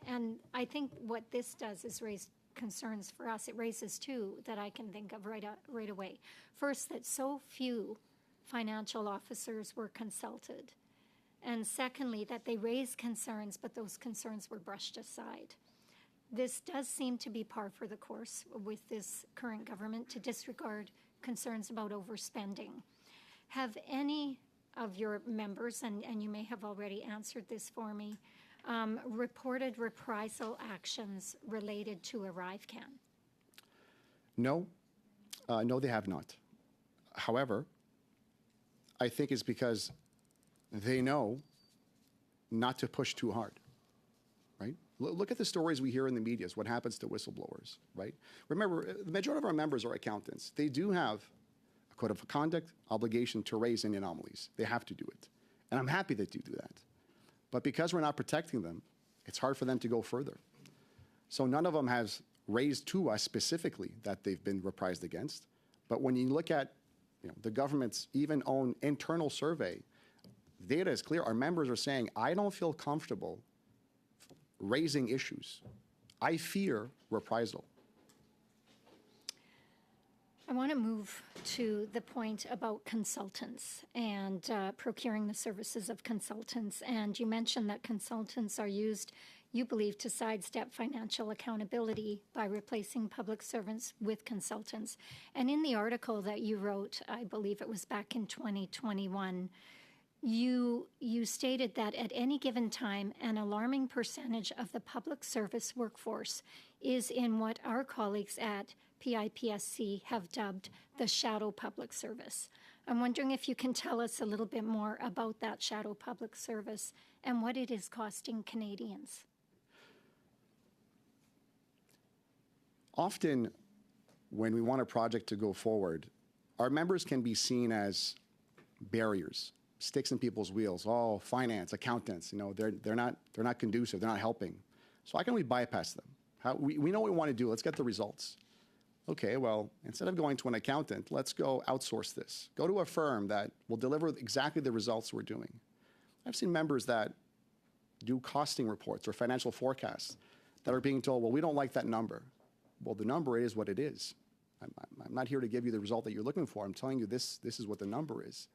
And I think what this does is raise concerns for us. It raises two that I can think of right away. First, that so few financial officers were consulted. And secondly, that they raised concerns, but those concerns were brushed aside. This does seem to be par for the course with this current government, to disregard concerns about overspending. Have any of your members, and you may have already answered this for me, reported reprisal actions related to ArriveCan? No, no, they have not. However, I think it's because they know not to push too hard, right? Look at the stories we hear in the media, what happens to whistleblowers, right? Remember, the majority of our members are accountants. They do have a code of conduct obligation to raise any anomalies. They have to do it. And I'm happy that you do that. But because we're not protecting them, it's hard for them to go further. So none of them has raised to us specifically that they've been reprised against. But when you look at the government's even own internal survey, the data is clear. Our members are saying, I don't feel comfortable raising issues. I fear reprisal. I want to move to the point about consultants and procuring the services of consultants. And you mentioned that consultants are used, you believe, to sidestep financial accountability by replacing public servants with consultants. And in the article that you wrote, I believe it was back in 2021, you stated that at any given time, an alarming percentage of the public service workforce is in what our colleagues at PIPSC have dubbed the shadow public service. I'm wondering if you can tell us a little bit more about that shadow public service and what it is costing Canadians. Often, when we want a project to go forward, our members can be seen as barriers, sticks in people's wheels. Oh, finance, accountants, they're not conducive, they're not helping. So how can we bypass them? We know what we want to do. Let's get the results. Okay, well, instead of going to an accountant, let's go outsource this. Go to a firm that will deliver exactly the results we're doing. I've seen members that do costing reports or financial forecasts that are being told, well, we don't like that number. Well, the number is what it is. I'm not here to give you the result that you're looking for. I'm telling you this is what the number is.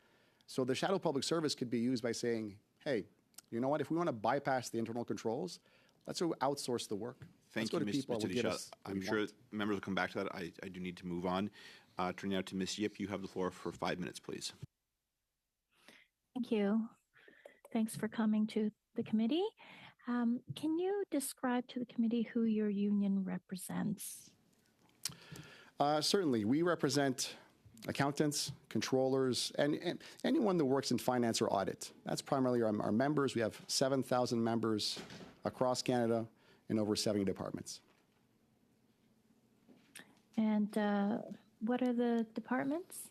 So the shadow public service could be used by saying, hey, you know what, if we want to bypass the internal controls, let's go outsource the work. Thank you, Mr. Deschamps. I'm sure members will come back to that. I do need to move on. Turning now to Ms. Yip, you have the floor for 5 minutes, please. Thank you. Thanks for coming to the committee. Can you describe to the committee who your union represents? Certainly. We represent accountants, controllers, and anyone that works in finance or audit. That's primarily our members. We have 7,000 members across Canada in over 70 departments. And what are the departments?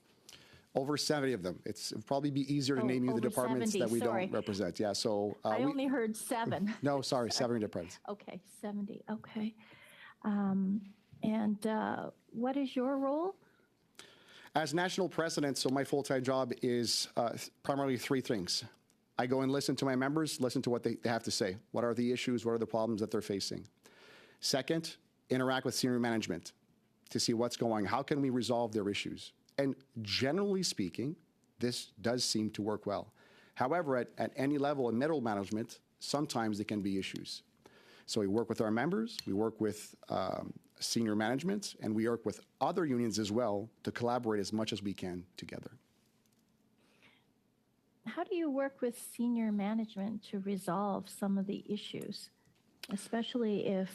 Over 70 of them. It'd probably be easier to name you the over departments 70, that we sorry. don't represent. Yeah, so. I only heard 7. No, sorry, 7 departments. Okay, 70, okay. And what is your role? As national president, so my full-time job is primarily 3 things. I go and listen to my members, listen to what they have to say. What are the issues? What are the problems that they're facing? Second, interact with senior management to see what's going on. How can we resolve their issues? And generally speaking, this does seem to work well. However, at any level in middle management, sometimes there can be issues. So we work with our members, we work with senior management, and we work with other unions as well to collaborate as much as we can together. How do you work with senior management to resolve some of the issues, especially if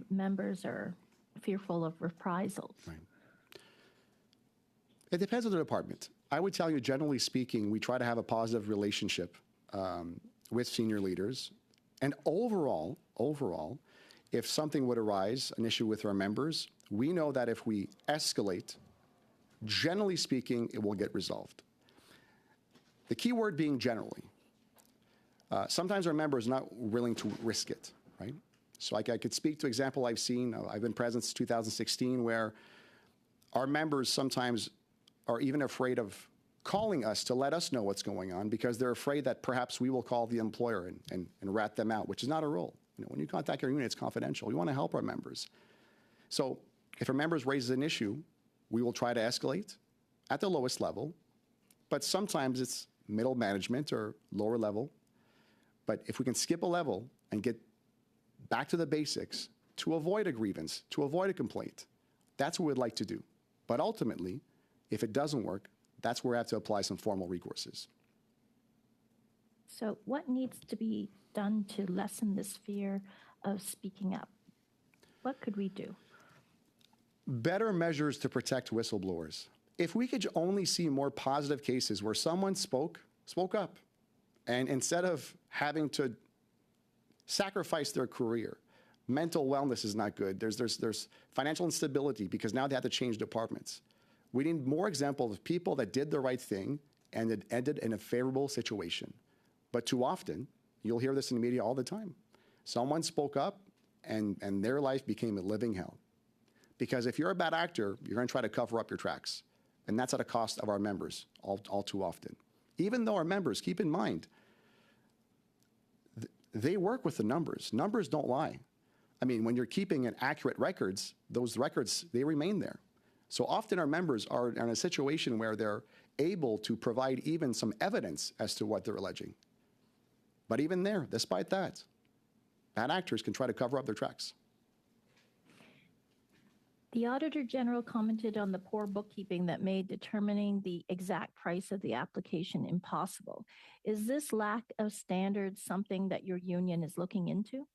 members are fearful of reprisals? Right. It depends on the department. I would tell you, generally speaking, we try to have a positive relationship with senior leaders. And overall, if something would arise, an issue with our members, we know that if we escalate, generally speaking, it will get resolved. The key word being generally. Sometimes our members are not willing to risk it, right? So I could speak to an example I've seen. I've been present since 2016, where our members sometimes are even afraid of calling us to let us know what's going on because they're afraid that perhaps we will call the employer and rat them out, which is not our role. You know, when you contact your union, it's confidential. We want to help our members. So if our members raises an issue, we will try to escalate at the lowest level, but sometimes it's middle management or lower level. But if we can skip a level and get back to the basics to avoid a grievance, to avoid a complaint, that's what we'd like to do. But ultimately, if it doesn't work, that's where we have to apply some formal recourses. So what needs to be done to lessen this fear of speaking up? What could we do? Better measures to protect whistleblowers. If we could only see more positive cases where someone spoke up, and instead of having to sacrifice their career, mental wellness is not good. There's financial instability because now they have to change departments. We need more examples of people that did the right thing and it ended in a favorable situation. But too often, you'll hear this in the media all the time. Someone spoke up and their life became a living hell. Because if you're a bad actor, you're going to try to cover up your tracks. And that's at a cost of our members all too often. Even though our members, keep in mind, they work with the numbers. Numbers don't lie. I mean, when you're keeping an accurate records, those records, they remain there. So often our members are in a situation where they're able to provide even some evidence as to what they're alleging. But even there, despite that, bad actors can try to cover up their tracks. The Auditor General commented on the poor bookkeeping that made determining the exact price of the application impossible. Is this lack of standards something that your union is looking into?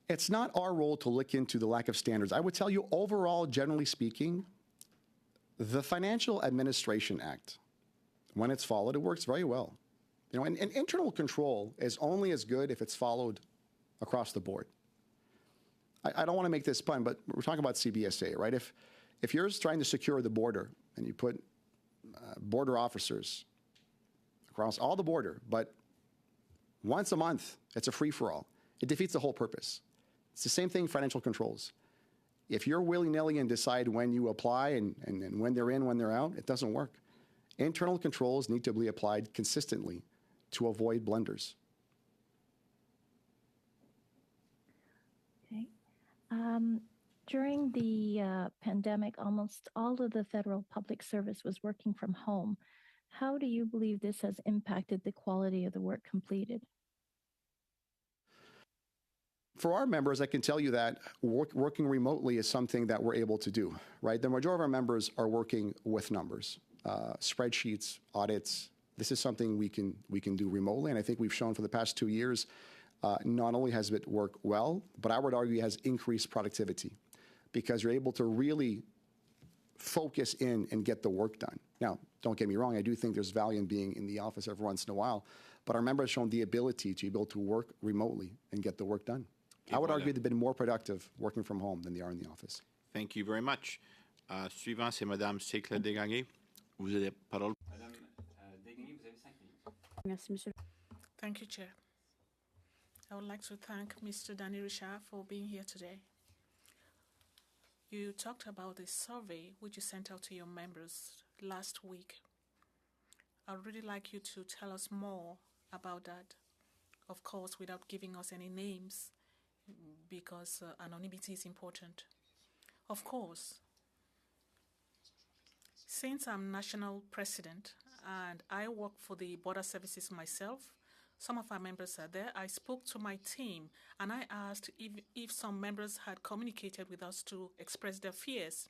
It's not our role to look into the lack of standards. I would tell you overall, generally speaking, the Financial Administration Act, when it's followed, it works very well. You know, and internal control is only as good if it's followed across the board. I don't want to make this pun, but we're talking about CBSA, right? If you're trying to secure the border and you put border officers across all the border, but once a month, it's a free-for-all, it defeats the whole purpose. It's the same thing financial controls. If you're willy-nilly and decide when you apply and when they're in, when they're out, it doesn't work. Internal controls need to be applied consistently to avoid blunders. Okay. During the pandemic, almost all of the federal public service was working from home. How do you believe this has impacted the quality of the work completed? For our members, I can tell you that working remotely is something that we're able to do, right? The majority of our members are working with numbers, spreadsheets, audits. This is something we can do remotely, and I think we've shown for the past 2 years, not only has it worked well, but I would argue it has increased productivity because you're able to really focus in and get the work done. Now, don't get me wrong, I do think there's value in being in the office every once in a while, but our members have shown the ability to be able to work remotely and get the work done. I would argue they've been more productive working from home than they are in the office. Thank you very much. Suivant, c'est Madame Sécla Desgagnés. Vous avez la parole. Madame Desgagnés, vous avez 5 minutes. Merci, Monsieur. Thank you, Chair. I would like to thank Mr. Danny Richard for being here today. You talked about the survey which you sent out to your members last week. I'd really like you to tell us more about that, of course, without giving us any names, because anonymity is important. Of course, since I'm national president and I work for the border services myself, some of our members are there. I spoke to my team and I asked if some members had communicated with us to express their fears.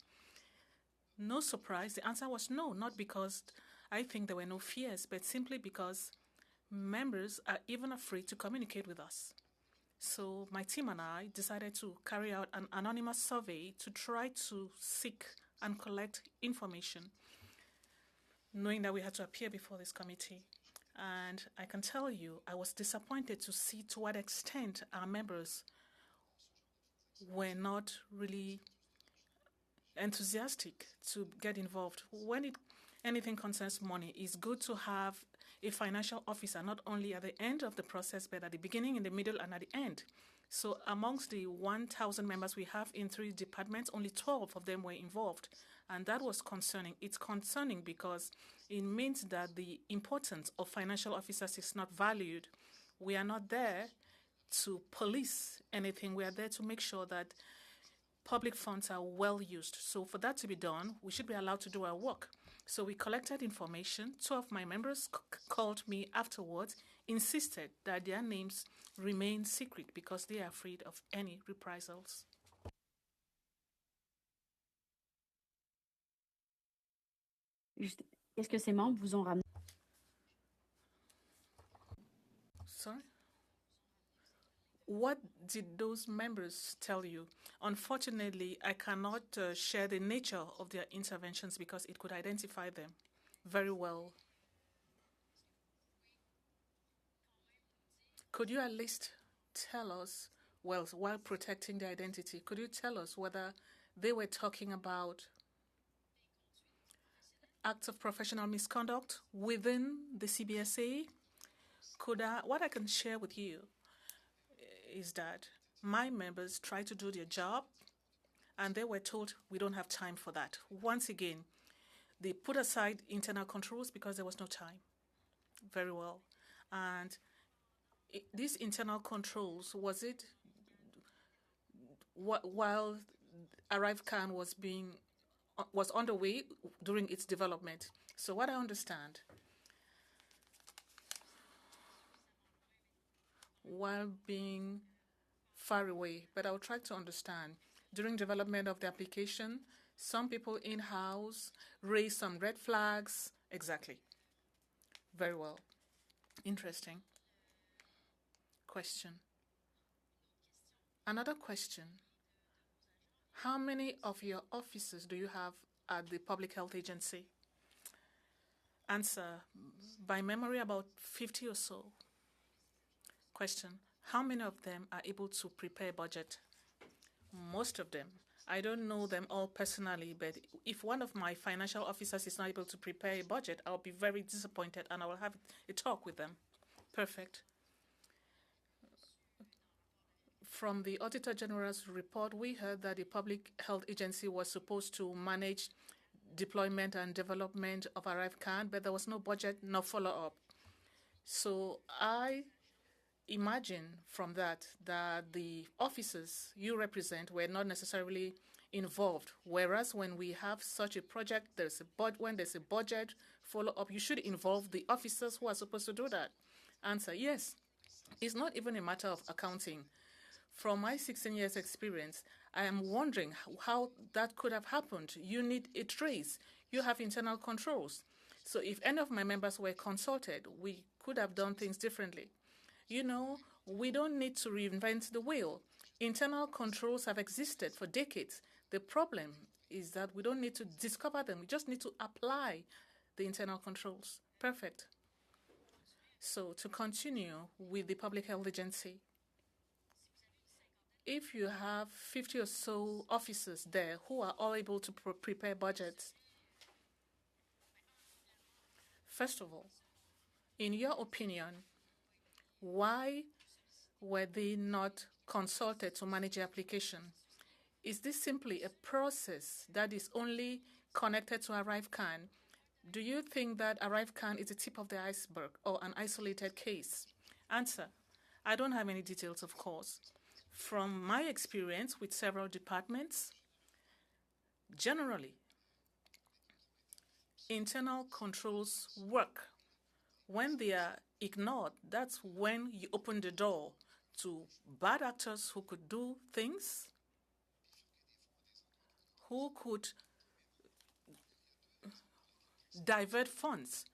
No surprise, the answer was no, not because I think there were no fears, but simply because members are even afraid to communicate with us. So my team and I decided to carry out an anonymous survey to try to seek and collect information, knowing that we had to appear before this committee. And I can tell you, I was disappointed to see to what extent our members were not really enthusiastic to get involved. When anything concerns money, it's good to have a financial officer, not only at the end of the process, but at the beginning, in the middle, and at the end. So amongst the 1,000 members we have in 3 departments, only 12 of them were involved. And that was concerning. It's concerning because it means that the importance of financial officers is not valued. We are not there to police anything. We are there to make sure that public funds are well used. So for that to be done, we should be allowed to do our work. So we collected information. 2 of my members called me afterwards, insisted that their names remain secret because they are afraid of any reprisals. Est-ce que ces membres vous ont ramené? Sorry? What did those members tell you? Unfortunately, I cannot share the nature of their interventions because it could identify them very well. Could you at least tell us, well, while protecting their identity, could you tell us whether they were talking about acts of professional misconduct within the CBSA? What I can share with you is that my members try to do their job, and they were told we don't have time for that. Once again, they put aside internal controls because there was no time. Very well. And these internal controls, was it while ArriveCan was underway during its development? So what I understand, while being far away, but I'll try to understand. During development of the application, some people in-house raised some red flags. Exactly. Very well. Interesting. Question. Another question. How many of your officers do you have at the Public Health Agency? Answer. By memory, about 50 or so. Question. How many of them are able to prepare a budget? Most of them. I don't know them all personally, but if one of my financial officers is not able to prepare a budget, I'll be very disappointed and I will have a talk with them. Perfect. From the Auditor General's report, we heard that the Public Health Agency was supposed to manage deployment and development of ArriveCan, but there was no budget, no follow-up. So I imagine from that the officers you represent were not necessarily involved, whereas when we have such a project, when there's a budget follow-up, you should involve the officers who are supposed to do that. Answer, yes. It's not even a matter of accounting. From my 16 years experience, I am wondering how that could have happened. You need a trace. You have internal controls. So if any of my members were consulted, we could have done things differently. You know, we don't need to reinvent the wheel. Internal controls have existed for decades. The problem is that we don't need to discover them. We just need to apply the internal controls. Perfect. So to continue with the Public Health Agency, if you have 50 or so officers there who are all able to prepare budgets, first of all, in your opinion, why were they not consulted to manage the application? Is this simply a process that is only connected to ArriveCan? Do you think that ArriveCan is the tip of the iceberg or an isolated case? Answer: I don't have any details, of course. From my experience with several departments, generally, internal controls work. When they are ignored, that's when you open the door to bad actors who could do things, who could divert funds.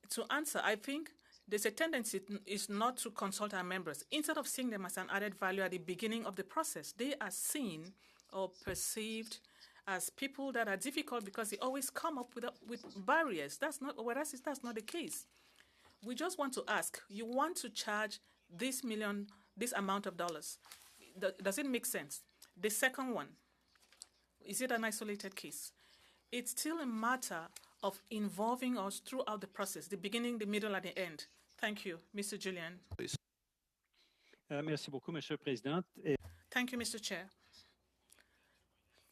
To answer, I think there's a tendency is not to consult our members. Instead of seeing them as an added value at the beginning of the process, they are seen or perceived as people that are difficult because they always come up with barriers. That's not the case. We just want to ask, you want to charge this amount of dollars. Does it make sense? The second one, is it an isolated case? It's still a matter of involving us throughout the process, the beginning, the middle, and the end. Thank you. Mr. Julian. Please. Merci beaucoup, Monsieur le Président. Thank you, Mr. Chair.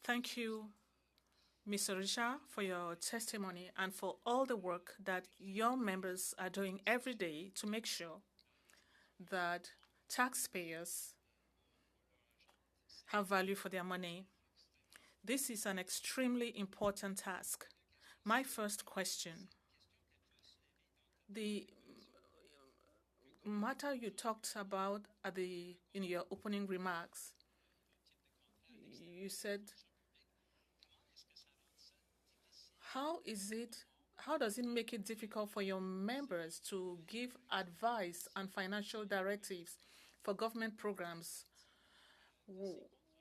Thank you, Mr. Richard, for your testimony and for all the work that your members are doing every day to make sure that taxpayers have value for their money. This is an extremely important task. My first question, the matter you talked about in your opening remarks, you said, how does it make it difficult for your members to give advice and financial directives for government programs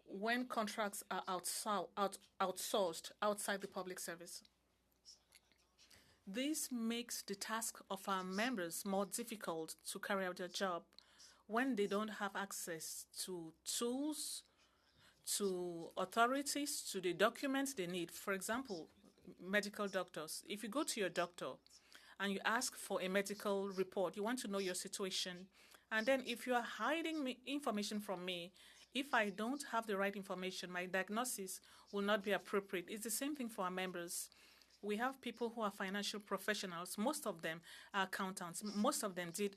when contracts are outsourced outside the public service? This makes the task of our members more difficult to carry out their job when they don't have access to tools, to authorities, to the documents they need. For example, medical doctors. If you go to your doctor and you ask for a medical report, you want to know your situation, and then if you are hiding information from me, if I don't have the right information, my diagnosis will not be appropriate. It's the same thing for our members. We have people who are financial professionals. Most of them are accountants. Most of them did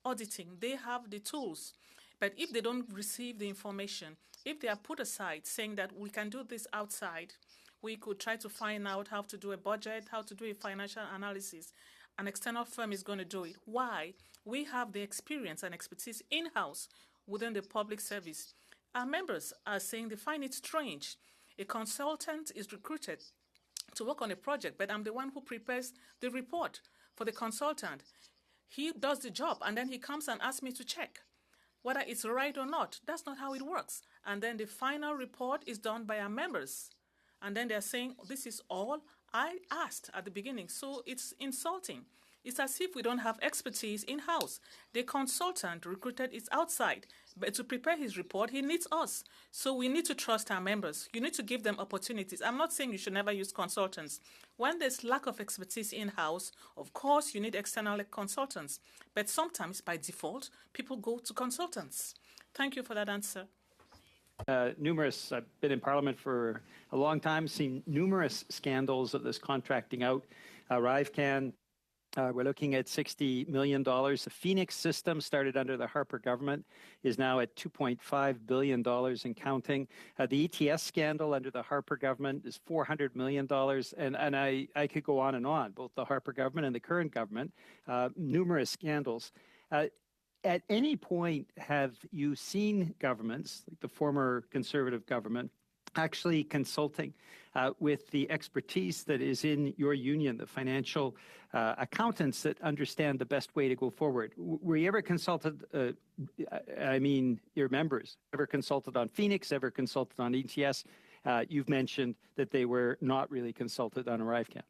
auditing. They have the tools. But if they don't receive the information, if they are put aside saying that we can do this outside, we could try to find out how to do a budget, how to do a financial analysis, an external firm is going to do it. Why? We have the experience and expertise in-house within the public service. Our members are saying they find it strange. A consultant is recruited to work on a project, but I'm the one who prepares the report for the consultant. He does the job, and then he comes and asks me to check whether it's right or not. That's not how it works. And then the final report is done by our members. And then they're saying, this is all I asked at the beginning. So it's insulting. It's as if we don't have expertise in-house. The consultant recruited is outside, but to prepare his report, he needs us. So we need to trust our members. You need to give them opportunities. I'm not saying you should never use consultants. When there's lack of expertise in-house, of course, you need external consultants. But sometimes, by default, people go to consultants. Thank you for that answer. I've been in Parliament for a long time, seen numerous scandals of this contracting out. ArriveCan, we're looking at $60 million. The Phoenix system started under the Harper government is now at $2.5 billion and counting. The ETS scandal under the Harper government is $400 million. And I could go on, both the Harper government and the current government, numerous scandals. At any point, have you seen governments, like the former Conservative government, actually consulting with the expertise that is in your union, the financial accountants that understand the best way to go forward? Were you ever consulted, your members, ever consulted on Phoenix, ever consulted on ETS? You've mentioned that they were not really consulted on ArriveCan.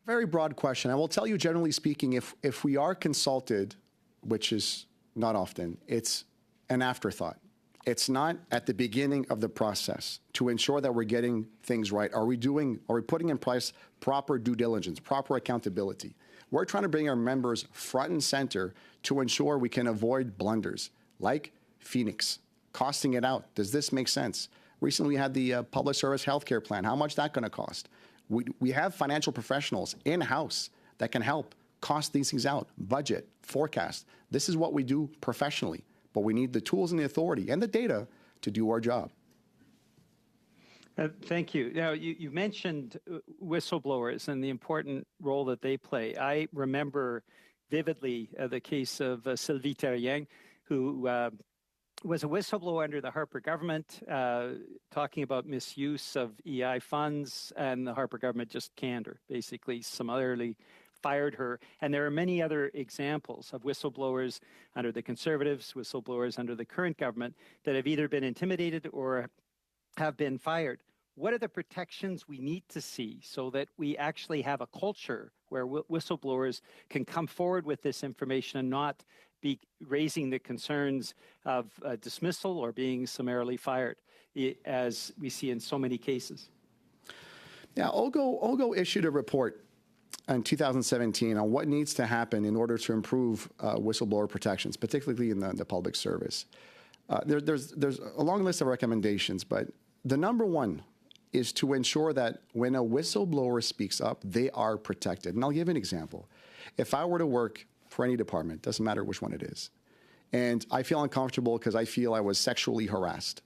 Very broad question. I will tell you, generally speaking, if we are consulted, which is not often. It's an afterthought. It's not at the beginning of the process to ensure that we're getting things right. Are we putting in place proper due diligence, proper accountability? We're trying to bring our members front and center to ensure we can avoid blunders like Phoenix, costing it out. Does this make sense? Recently, we had the public service healthcare plan. How much is that going to cost? We have financial professionals in-house that can help cost these things out, budget, forecast. This is what we do professionally, but we need the tools and the authority and the data to do our job. Thank you. Now, you mentioned whistleblowers and the important role that they play. I remember vividly the case of Sylvie Terrien, who was a whistleblower under the Harper government, talking about misuse of EI funds, and the Harper government just canned her, basically summarily fired her. And there are many other examples of whistleblowers under the Conservatives, whistleblowers under the current government that have either been intimidated or have been fired. What are the protections we need to see so that we actually have a culture where whistleblowers can come forward with this information and not be raising the concerns of dismissal or being summarily fired, as we see in so many cases? Yeah, OGO issued a report in 2017 on what needs to happen in order to improve whistleblower protections, particularly in the public service. There's a long list of recommendations, but the number one is to ensure that when a whistleblower speaks up, they are protected. And I'll give an example. If I were to work for any department, doesn't matter which one it is, and I feel uncomfortable because I feel I was sexually harassed,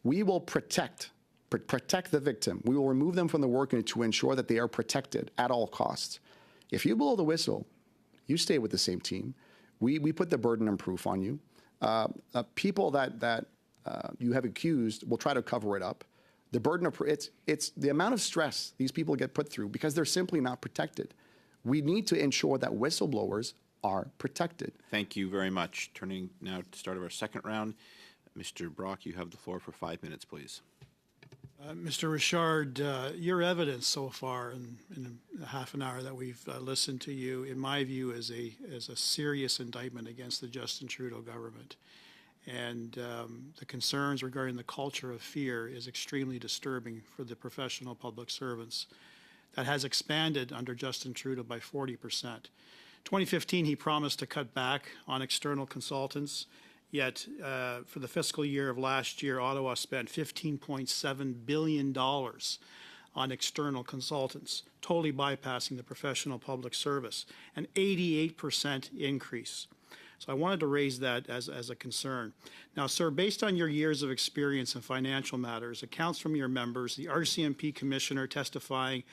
we will protect the victim. We will remove them from the work to ensure that they are protected at all costs. If you blow the whistle, you stay with the same team. We put the burden of proof on you. People that you have accused will try to cover it up. The burden of it's the amount of stress these people get put through because they're simply not protected. We need to ensure that whistleblowers are protected. Thank you very much. Turning now to the start of our second round. Mr. Brock, you have the floor for 5 minutes, please. Mr. Richard, your evidence so far in a half an hour that we've listened to you, in my view, is a serious indictment against the Justin Trudeau government. And the concerns regarding the culture of fear is extremely disturbing for the professional public servants. That has expanded under Justin Trudeau by 40%. 2015, he promised to cut back on external consultants. Yet, for the fiscal year of last year, Ottawa spent $15.7 billion on external consultants, totally bypassing the professional public service, an 88% increase. So I wanted to raise that as a concern. Now, sir, based on your years of experience in financial matters, accounts from your members, the RCMP commissioner testifying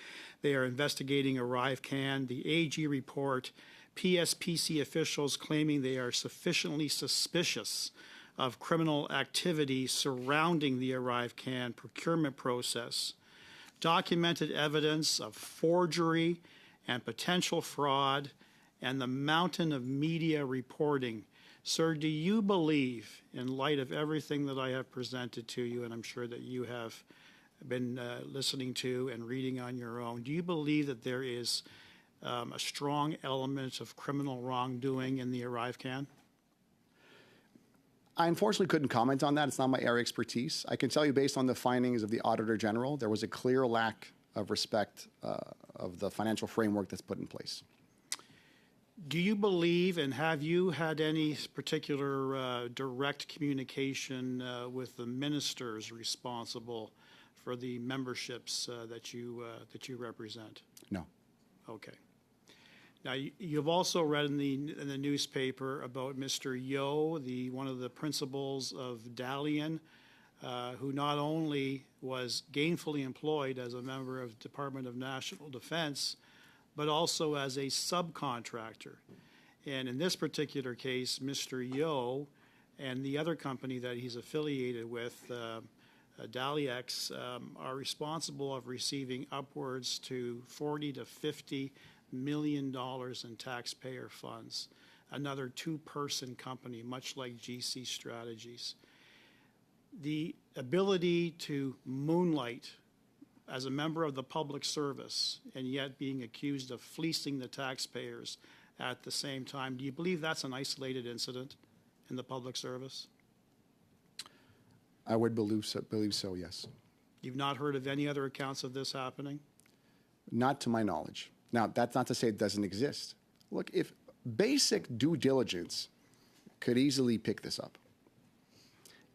they are investigating ArriveCAN, the AG report, PSPC officials claiming they are sufficiently suspicious of criminal activity surrounding the ArriveCAN procurement process, documented evidence of forgery and potential fraud, and the mountain of media reporting. Sir, do you believe, in light of everything that I have presented to you, and I'm sure that you have been listening to and reading on your own, do you believe that there is a strong element of criminal wrongdoing in the ArriveCAN? I unfortunately couldn't comment on that. It's not my area of expertise. I can tell you based on the findings of the Auditor General, there was a clear lack of respect of the financial framework that's put in place. Do you believe, and have you had any particular direct communication with the ministers responsible for the memberships that you represent? No. Okay. Now, you've also read in the newspaper about Mr. Yeo, one of the principals of Dalian, who not only was gainfully employed as a member of Department of National Defense, but also as a subcontractor. And in this particular case, Mr. Yeo and the other company that he's affiliated with, Daliex, are responsible of receiving upwards to $40 to $50 million in taxpayer funds. Another two-person company, much like GC Strategies. The ability to moonlight as a member of the public service and yet being accused of fleecing the taxpayers at the same time, do you believe that's an isolated incident? in the public service? I would believe so, yes. You've not heard of any other accounts of this happening? Not to my knowledge. Now, that's not to say it doesn't exist. Look, if basic due diligence could easily pick this up.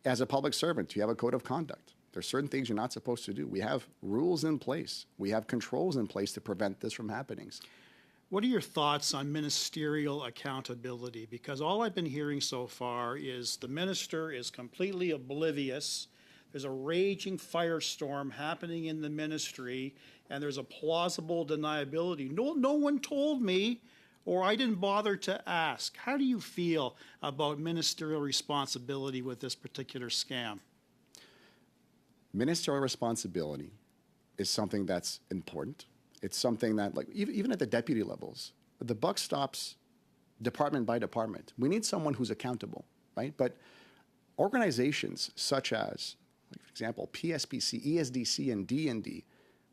As a public servant, you have a code of conduct. There's certain things you're not supposed to do. We have rules in place. We have controls in place to prevent this from happening. What are your thoughts on ministerial accountability? Because all I've been hearing so far is the minister is completely oblivious. There's a raging firestorm happening in the ministry, and there's a plausible deniability. No one told me, or I didn't bother to ask. How do you feel about ministerial responsibility with this particular scam? Ministerial responsibility is something that's important. It's something that, like, even at the deputy levels, the buck stops department by department. We need someone who's accountable, right? But organizations such as, like, for example, PSPC, ESDC, and D&D,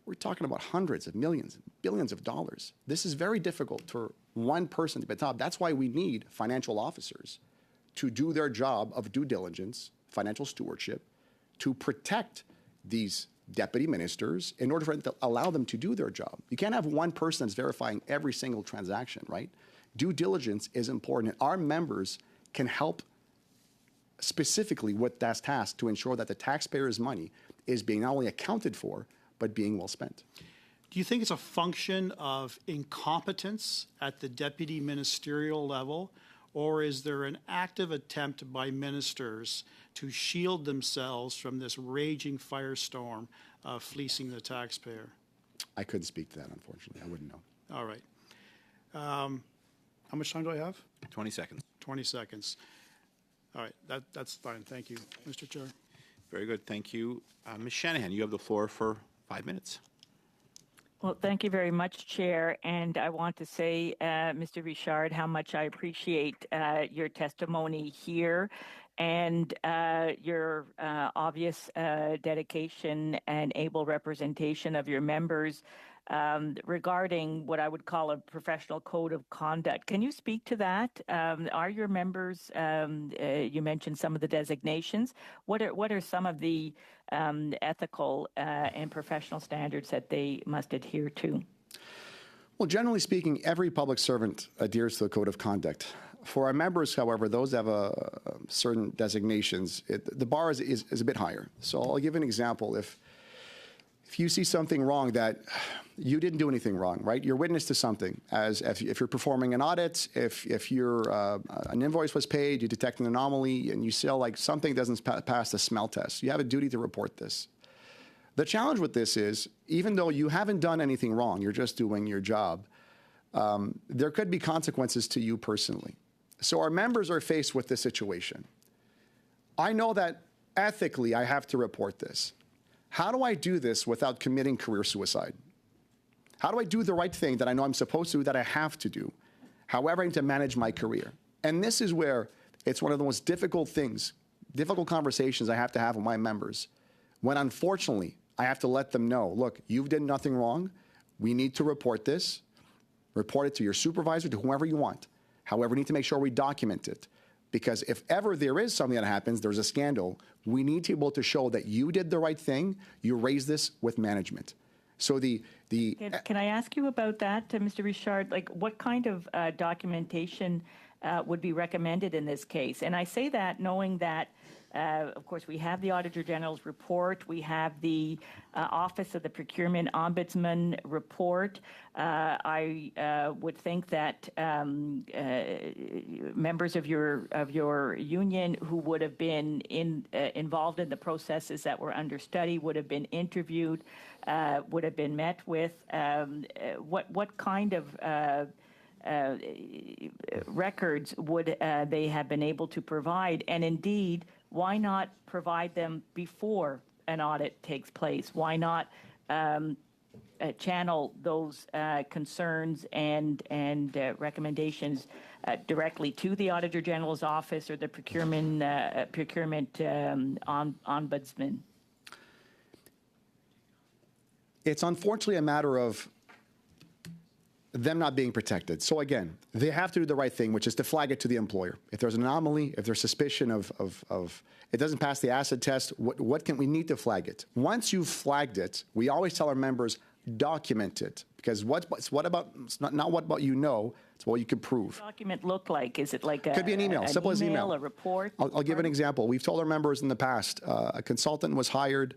we're talking about hundreds of millions, billions of dollars. This is very difficult for one person to be at the top. That's why we need financial officers to do their job of due diligence, financial stewardship, to protect these deputy ministers in order for it to allow them to do their job. You can't have one person that's verifying every single transaction, right? Due diligence is important, and our members can help specifically with that task to ensure that the taxpayers' money is being not only accounted for, but being well spent. Do you think it's a function of incompetence at the deputy ministerial level, or is there an active attempt by ministers to shield themselves from this raging firestorm of fleecing the taxpayer? I couldn't speak to that, unfortunately. I wouldn't know. All right. How much time do I have? 20 seconds. 20 seconds. All right. That's fine. Thank you, Mr. Chair. Very good. Thank you. Ms. Shanahan, you have the floor for 5 minutes. Well, thank you very much, Chair. And I want to say, Mr. Richard, how much I appreciate your testimony here and your obvious dedication and able representation of your members regarding what I would call a professional code of conduct. Can you speak to that? Are your members, you mentioned some of the designations, what are some of the ethical and professional standards that they must adhere to? Well, generally speaking, every public servant adheres to the code of conduct. For our members, however, those that have certain designations, the bar is a bit higher. So I'll give an example. If you see something wrong that you didn't do anything wrong, right? You're witness to something. As if you're performing an audit, if you're an invoice was paid, you detect an anomaly, and you see like something doesn't pass the smell test, you have a duty to report this. The challenge with this is, even though you haven't done anything wrong, you're just doing your job, there could be consequences to you personally. So our members are faced with this situation. I know that ethically I have to report this. How do I do this without committing career suicide? How do I do the right thing that I know I'm supposed to do, that I have to do? However, I need to manage my career. And this is where it's one of the most difficult things, difficult conversations I have to have with my members, when unfortunately I have to let them know, look, you've done nothing wrong. We need to report this. Report it to your supervisor, to whoever you want. However, we need to make sure we document it. Because if ever there is something that happens, there's a scandal, we need to be able to show that you did the right thing, you raised this with management. So Can I ask you about that, Mr. Richard? Like, what kind of documentation would be recommended in this case? And I say that knowing that, of course, we have the Auditor General's report, we have the Office of the Procurement Ombudsman report. I would think that members of your union who would have been involved in the processes that were under study would have been interviewed, would have been met with. What kind of records would they have been able to provide? And indeed, why not provide them before an audit takes place? Why not channel those concerns and recommendations directly to the Auditor General's office or the procurement ombudsman? It's unfortunately a matter of them not being protected. So again, they have to do the right thing, which is to flag it to the employer. If there's an anomaly, if there's suspicion of it doesn't pass the acid test, what can we need to flag it? Once you've flagged it, we always tell our members, document it. Because it's not what about you know, it's what you can prove. What does the document look like? Is it like Could be an email, simple as email. A report? I'll give an example. We've told our members in the past, a consultant was hired.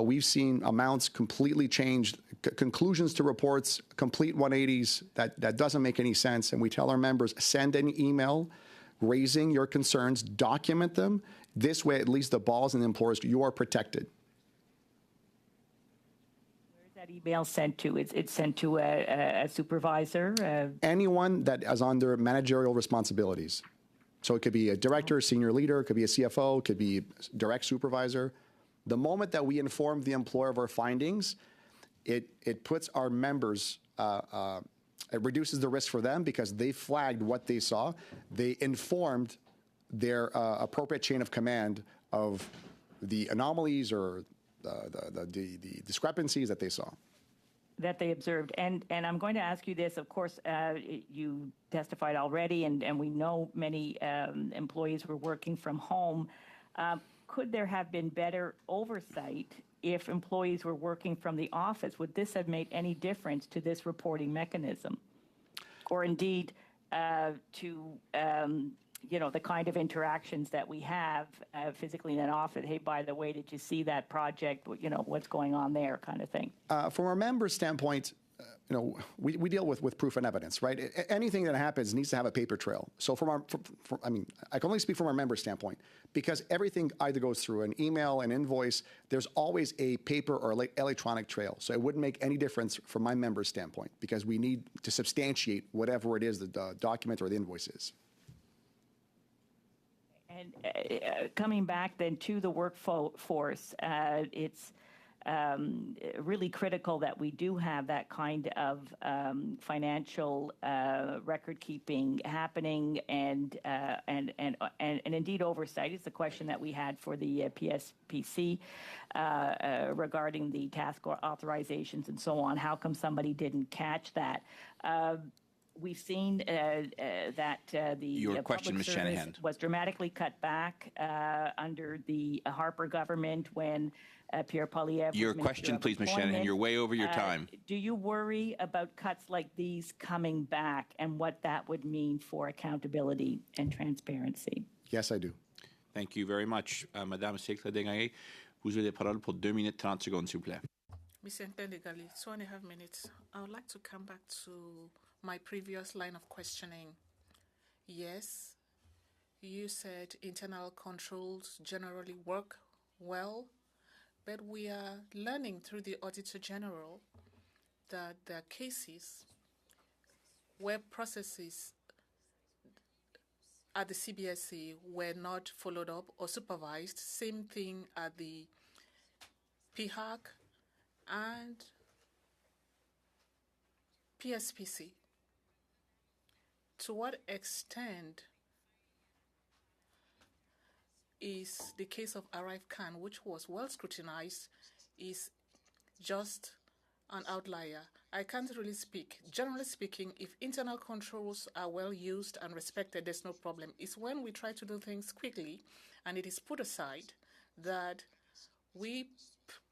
We've seen amounts completely changed, conclusions to reports, complete 180s. That doesn't make any sense. And we tell our members, send an email raising your concerns, document them. This way, at least the balls and the employers, you are protected. Where is that email sent to? It's sent to a supervisor? Anyone that is under managerial responsibilities. So it could be a director, senior leader, it could be a CFO, it could be direct supervisor. The moment that we inform the employer of our findings, it puts our members, it reduces the risk for them because they flagged what they saw. They informed their appropriate chain of command of the anomalies or the discrepancies that they saw. That they observed. And I'm going to ask you this. Of course, you testified already, and we know many employees were working from home. Could there have been better oversight if employees were working from the office? Would this have made any difference to this reporting mechanism? Or indeed to, the kind of interactions that we have physically in an office? Hey, by the way, did you see that project? What's going on there, kind of thing? From a member's standpoint, we deal with proof and evidence, right? Anything that happens needs to have a paper trail. So I can only speak from our member standpoint because everything either goes through an email, an invoice. There's always a paper or electronic trail. So it wouldn't make any difference from my member's standpoint because we need to substantiate whatever it is the document or the invoice is. And coming back then to the workforce, it's really critical that we do have that kind of financial record keeping happening and indeed oversight. Is the question that we had for the PSPC regarding the task authorizations and so on. How come somebody didn't catch that? We've seen that the public service was dramatically cut back under the Harper government when Pierre Poilievre. Your question, please, Ms. Shanahan. You're way over your time. Do you worry about cuts like these coming back and what that would mean for accountability and transparency? Yes, I do. Thank you very much. Madame Sécla-Desgagnés, vous avez la parole pour 2 minutes 30 secondes, s'il vous plaît. Ms. Ntendegali, 2.5 minutes. I would like to come back to my previous line of questioning. Yes, you said internal controls generally work well, but we are learning through the Auditor General that there are cases where processes at the CBSC were not followed up or supervised. Same thing at the PHAC and PSPC. To what extent is the case of ArriveCan, which was well scrutinized, is just an outlier? I can't really speak. Generally speaking, if internal controls are well used and respected, there's no problem. It's when we try to do things quickly and it is put aside that we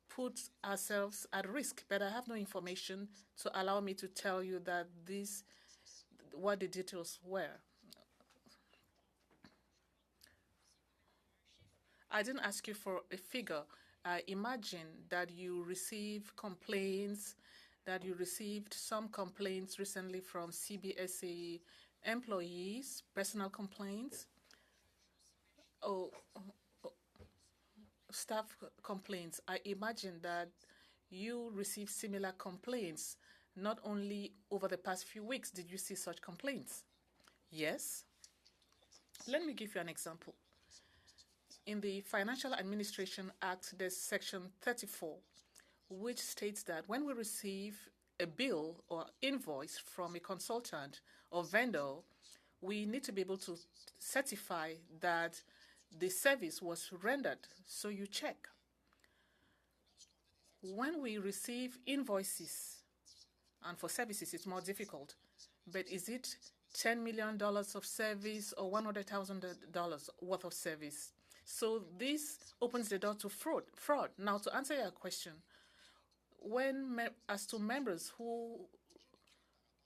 put ourselves at risk. But I have no information to allow me to tell you that what the details were. I didn't ask you for a figure. I imagine that you receive complaints, that you received some complaints recently from CBSA employees, personal complaints, staff complaints. I imagine that you received similar complaints. Not only over the past few weeks did you see such complaints. Yes? Let me give you an example. In the Financial Administration Act, there's Section 34, which states that when we receive a bill or invoice from a consultant or vendor, we need to be able to certify that the service was rendered. So you check. When we receive invoices And for services, it's more difficult. But is it $10 million of service or $100,000 worth of service? So this opens the door to fraud. Now, to answer your question, as to members who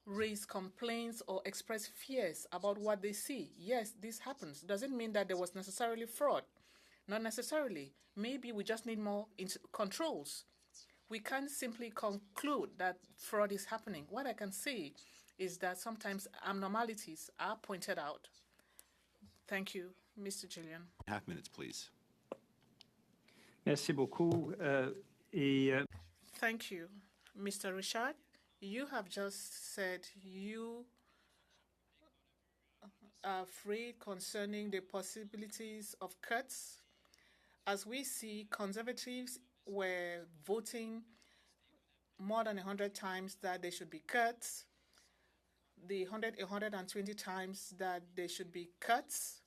raise complaints or express fears about what they see, yes, this happens. Doesn't mean that there was necessarily fraud. Not necessarily. Maybe we just need more controls. We can't simply conclude that fraud is happening. What I can say is that sometimes abnormalities are pointed out. Thank you, Mr. Gillian. Half minutes, please. Merci beaucoup. Thank you, Mr. Richard. You have just said you are afraid concerning the possibilities of cuts. As we see, conservatives were voting more than 100 times that they should be cut, the 120 times that they should be cuts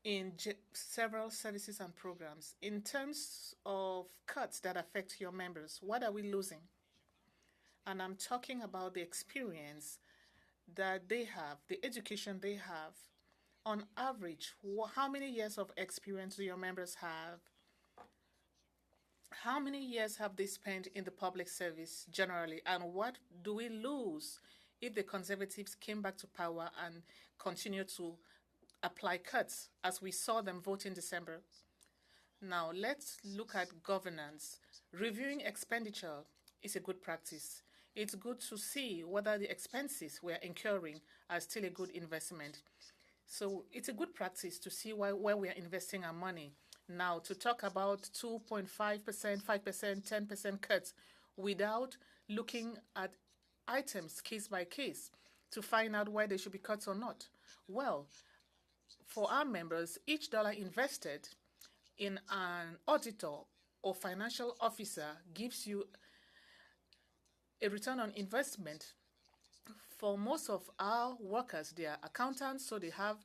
in several services and programs. In terms of cuts that affect your members, what are we losing? And I'm talking about the experience that they have, the education they have. On average, how many years of experience do your members have? How many years have they spent in the public service generally? And what do we lose if the Conservatives came back to power and continue to apply cuts as we saw them vote in December? Now, let's look at governance. Reviewing expenditure is a good practice. It's good to see whether the expenses we're incurring are still a good investment. So it's a good practice to see where we are investing our money. Now, to talk about 2.5%, 5%, 10% cuts without looking at items case by case to find out where they should be cut or not. Well, for our members, each dollar invested in an auditor or financial officer gives you a return on investment. For most of our workers, they are accountants, so they have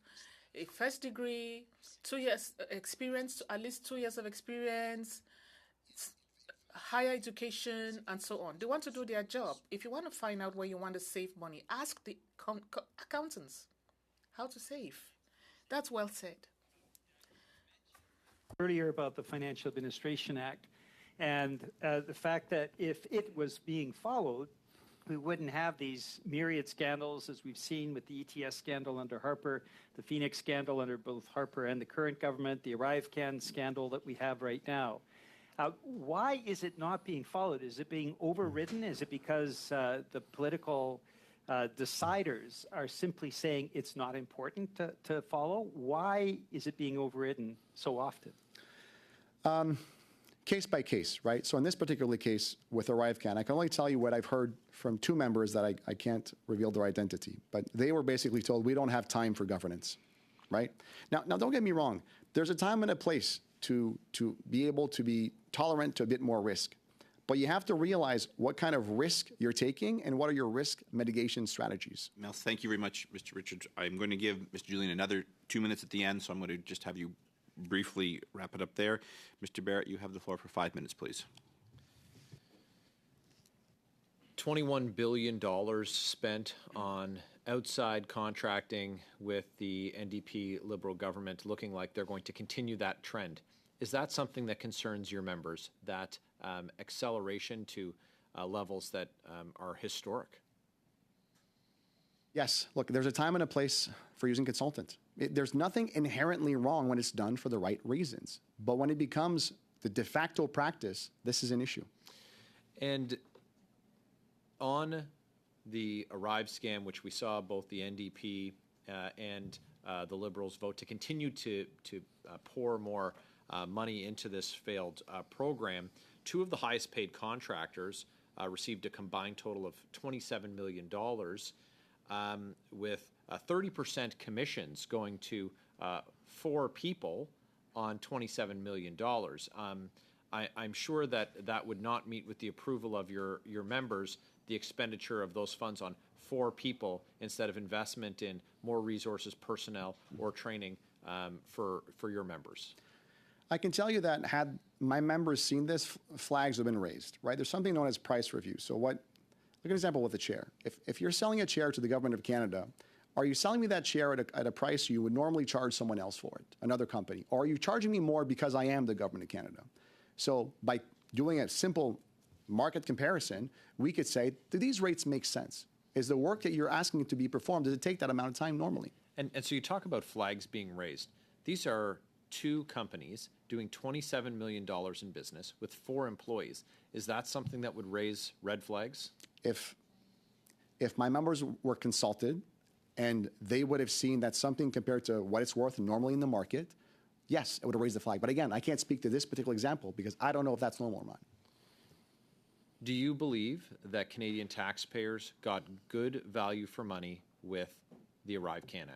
a first degree, 2 years experience, at least 2 years of experience, higher education, and so on. They want to do their job. If you want to find out where you want to save money, ask the accountants how to save. That's well said. Earlier about the Financial Administration Act and the fact that if it was being followed, we wouldn't have these myriad scandals as we've seen with the ETS scandal under Harper, the Phoenix scandal under both Harper and the current government, the ArriveCan scandal that we have right now. Why is it not being followed? Is it being overridden? Is it because the political deciders are simply saying it's not important to follow? Why is it being overridden so often? Case by case, right? So in this particular case with ArriveCan, I can only tell you what I've heard from two members that I can't reveal their identity, but they were basically told we don't have time for governance, right? Now don't get me wrong. There's a time and a place to be able to be tolerant to a bit more risk, but you have to realize what kind of risk you're taking and what are your risk mitigation strategies. Mel, thank you very much, Mr. Richard. I'm going to give Mr. Julian another 2 minutes at the end, so I'm going to just have you briefly wrap it up there. Mr. Barrett, you have the floor for 5 minutes, please. $21 billion spent on outside contracting with the NDP Liberal government, looking like they're going to continue that trend. Is that something that concerns your members, that acceleration to levels that are historic? Yes. Look, there's a time and a place for using consultants. There's nothing inherently wrong when it's done for the right reasons. But when it becomes the de facto practice, this is an issue. And on the Arrive scam, which we saw both the NDP and the Liberals vote to continue to pour more money into this failed program, two of the highest paid contractors received a combined total of $27 million. With 30% commissions going to 4 people on $27 million. I'm sure that would not meet with the approval of your members, the expenditure of those funds on 4 people instead of investment in more resources, personnel, or training for your members. I can tell you that had my members seen this, flags have been raised, right? There's something known as price review. So look at an example with a chair. If you're selling a chair to the government of Canada, are you selling me that chair at a price you would normally charge someone else for it, another company? Or are you charging me more because I am the government of Canada? So by doing a simple market comparison, we could say, do these rates make sense? Is the work that you're asking to be performed, does it take that amount of time normally? And so you talk about flags being raised. These are two companies doing $27 million in business with 4 employees. Is that something that would raise red flags? If my members were consulted and they would have seen that something compared to what it's worth normally in the market, yes, it would have raised the flag. But again, I can't speak to this particular example because I don't know if that's normal or not. Do you believe that Canadian taxpayers got good value for money with the ArriveCan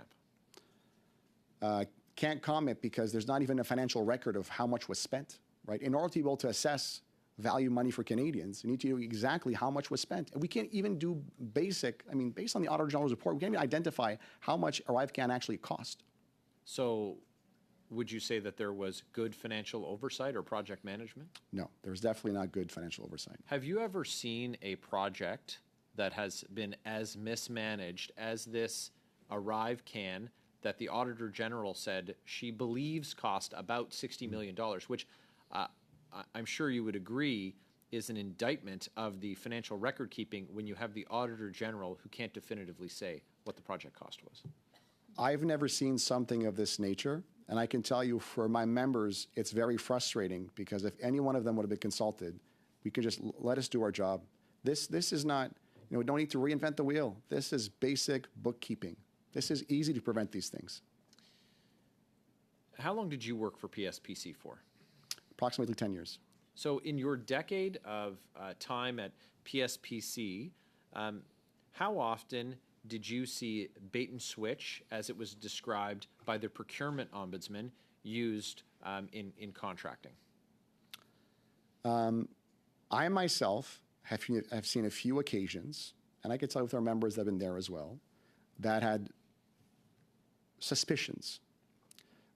app? Can't comment because there's not even a financial record of how much was spent, right? In order to be able to assess value money for Canadians, you need to know exactly how much was spent. And we can't even do based on the Auditor General's report, we can't even identify how much ArriveCan actually cost. So would you say that there was good financial oversight or project management? No, there's definitely not good financial oversight. Have you ever seen a project that has been as mismanaged as this ArriveCan that the Auditor General said she believes cost about $60 million, which I'm sure you would agree is an indictment of the financial record keeping when you have the Auditor General who can't definitively say what the project cost was? I've never seen something of this nature. And I can tell you for my members, it's very frustrating because if any one of them would have been consulted, we could just let us do our job. This is not, we don't need to reinvent the wheel. This is basic bookkeeping. This is easy to prevent these things. How long did you work for PSPC for? Approximately 10 years. So in your decade of time at PSPC, how often did you see bait and switch, as it was described by the procurement ombudsman, used in contracting? I myself have seen a few occasions, and I could tell with our members that have been there as well, that had suspicions.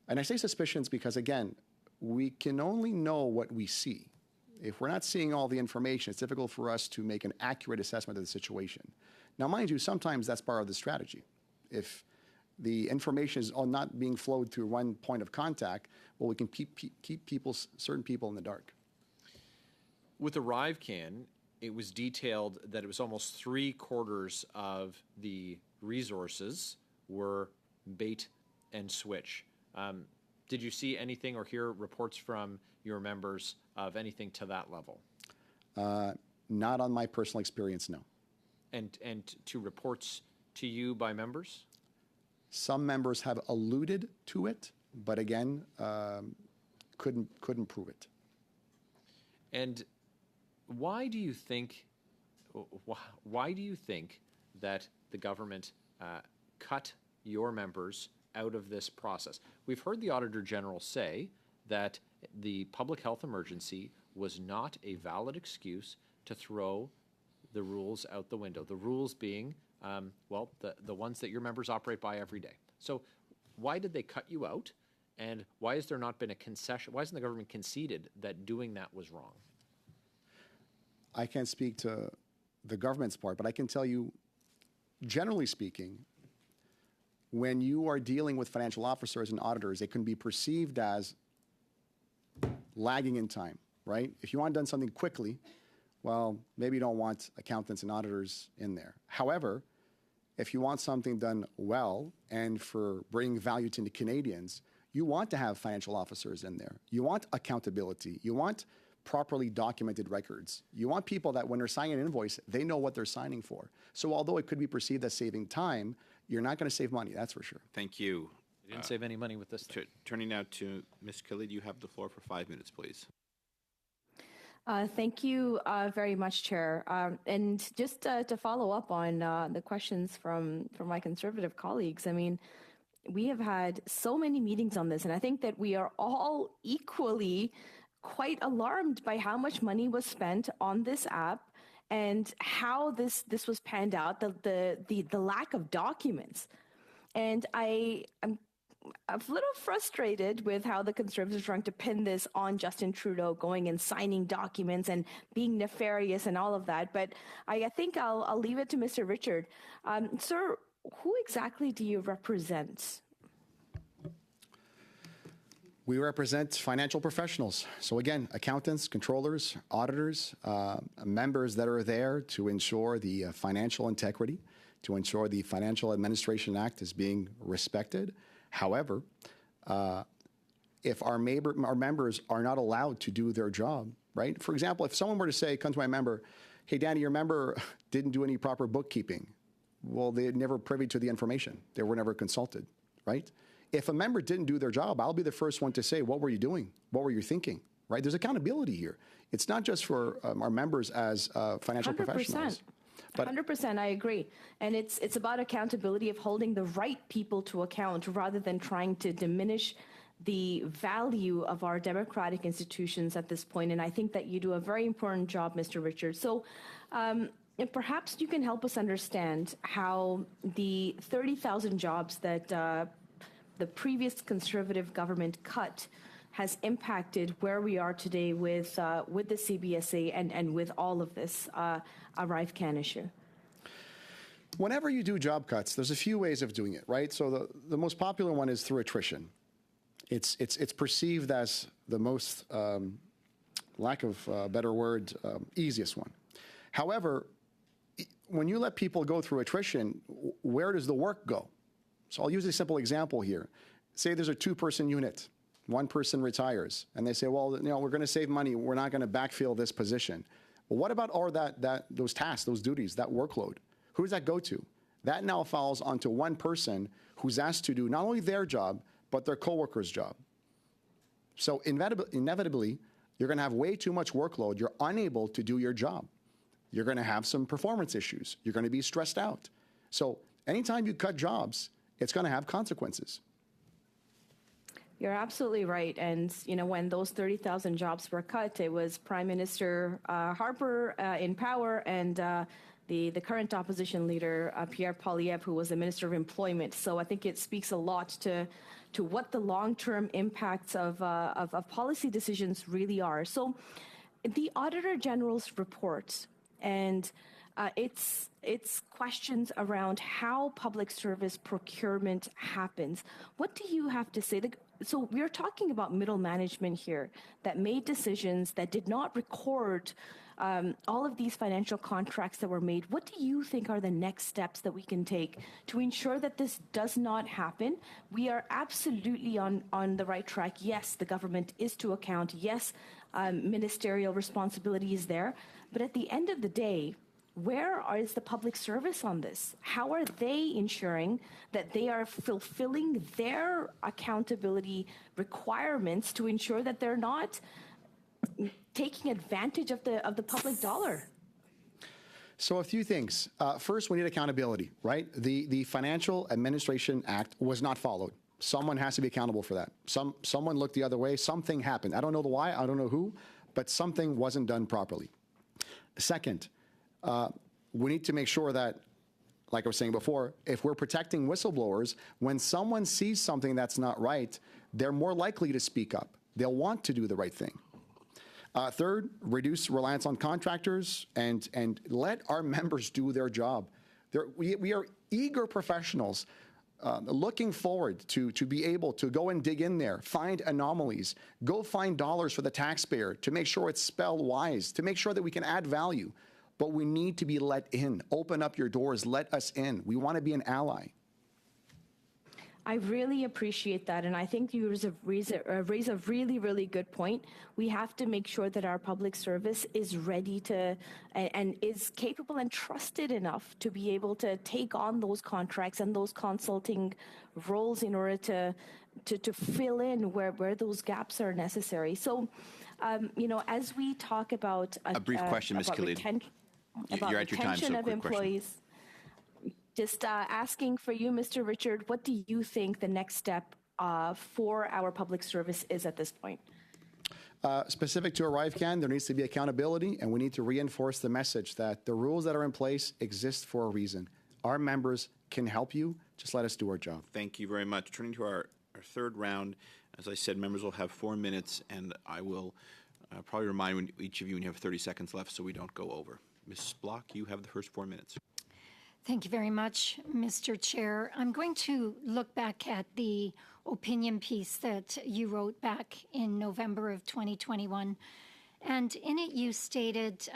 And I say suspicions because, again, we can only know what we see. If we're not seeing all the information, it's difficult for us to make an accurate assessment of the situation. Now, mind you, sometimes that's part of the strategy. If the information is not being flowed through one point of contact, well, we can keep certain people in the dark. With ArriveCan, it was detailed that it was almost 3/4 of the resources were bait and switch. Did you see anything or hear reports from your members of anything to that level? Not on my personal experience, no. And to reports to you by members? Some members have alluded to it, but again, couldn't prove it. And why do you think that the government cut your members out of this process? We've heard the Auditor General say that the public health emergency was not a valid excuse to throw the rules out the window. The rules being, the ones that your members operate by every day. So why did they cut you out? And why has there not been a concession? Why hasn't the government conceded that doing that was wrong? I can't speak to the government's part, but I can tell you, generally speaking, when you are dealing with financial officers and auditors, it can be perceived as lagging in time, right? If you want done something quickly, well, maybe you don't want accountants and auditors in there. However, if you want something done well and for bringing value to the Canadians, you want to have financial officers in there. You want accountability. You want properly documented records. You want people that when they're signing an invoice, they know what they're signing for. So although it could be perceived as saving time, you're not going to save money, that's for sure. Thank you. You didn't save any money with this thing. Turning now to Ms. Khalid, you have the floor for 5 minutes, please. Thank you very much, Chair. And just to follow up on the questions from my Conservative colleagues, I mean, we have had so many meetings on this, and I think that we are all equally quite alarmed by how much money was spent on this app and how this was panned out, the lack of documents. And I'm a little frustrated with how the Conservatives are trying to pin this on Justin Trudeau going and signing documents and being nefarious and all of that. But I think I'll leave it to Mr. Richard. Sir, who exactly do you represent? We represent financial professionals. So again, accountants, controllers, auditors, members that are there to ensure the financial integrity, to ensure the Financial Administration Act is being respected. However, if our members are not allowed to do their job, right? For example, if someone were to say, come to my member, hey, Danny, your member didn't do any proper bookkeeping. Well, they're never privy to the information. They were never consulted, right? If a member didn't do their job, I'll be the first one to say, what were you doing? What were you thinking, right? There's accountability here. It's not just for our members as financial 100%. professionals. But 100%, I agree. And it's about accountability of holding the right people to account rather than trying to diminish the value of our democratic institutions at this point. And I think that you do a very important job, Mr. Richard. So and perhaps you can help us understand how the 30,000 jobs that the previous Conservative government cut has impacted where we are today with the CBSA and with all of this ArriveCan issue. Whenever you do job cuts, there's a few ways of doing it, right? So the most popular one is through attrition. It's perceived as the most, lack of a better word, easiest one. However, when you let people go through attrition, where does the work go? So I'll use a simple example here. Say there's a 2-person unit. One person retires, and they say, well, you know, we're going to save money. We're not going to backfill this position. Well, what about all those tasks, those duties, that workload? Who does that go to? That now falls onto one person who's asked to do not only their job, but their coworker's job. So inevitably, you're going to have way too much workload. You're unable to do your job. You're going to have some performance issues. You're going to be stressed out. So anytime you cut jobs, it's going to have consequences. You're absolutely right. And, you know, when those 30,000 jobs were cut, it was Prime Minister Harper in power and the current opposition leader, Pierre Poilievre, who was the Minister of Employment. So I think it speaks a lot to what the long-term impacts of policy decisions really are. So the Auditor General's report and it's questions around how public service procurement happens. What do you have to say? So we're talking about middle management here that made decisions that did not record all of these financial contracts that were made. What do you think are the next steps that we can take to ensure that this does not happen? We are absolutely on the right track. Yes, the government is to account. Yes, ministerial responsibility is there. But at the end of the day, where is the public service on this? How are they ensuring that they are fulfilling their accountability requirements to ensure that they're not taking advantage of the public dollar? So a few things. First, we need accountability, right? The Financial Administration Act was not followed. Someone has to be accountable for that. Someone looked the other way. Something happened. I don't know the why. I don't know who, but something wasn't done properly. Second, we need to make sure that, like I was saying before, if we're protecting whistleblowers, when someone sees something that's not right, they're more likely to speak up. They'll want to do the right thing. Third, reduce reliance on contractors and let our members do their job. We are eager professionals looking forward to be able to go and dig in there, find anomalies, go find dollars for the taxpayer to make sure it's spelled wise, to make sure that we can add value. But we need to be let in. Open up your doors. Let us in. We want to be an ally. I really appreciate that. And I think you raise a really, really good point. We have to make sure that our public service is ready to and is capable and trusted enough to be able to take on those contracts and those consulting roles in order to fill in where those gaps are necessary. So, you know, as we talk about a brief question, Ms. Khalid. About You're at your time, retention so of quick employees. Question. Just asking for you, Mr. Richard, what do you think the next step for our public service is at this point? Specific to ArriveCan, there needs to be accountability, and we need to reinforce the message that the rules that are in place exist for a reason. Our members can help you. Just let us do our job. Thank you very much. Turning to our third round. As I said, members will have 4 minutes, and I will probably remind each of you when you have 30 seconds left so we don't go over. Ms. Block, you have the first 4 minutes. Thank you very much, Mr. Chair. I'm going to look back at the opinion piece that you wrote back in November of 2021. And in it, you stated,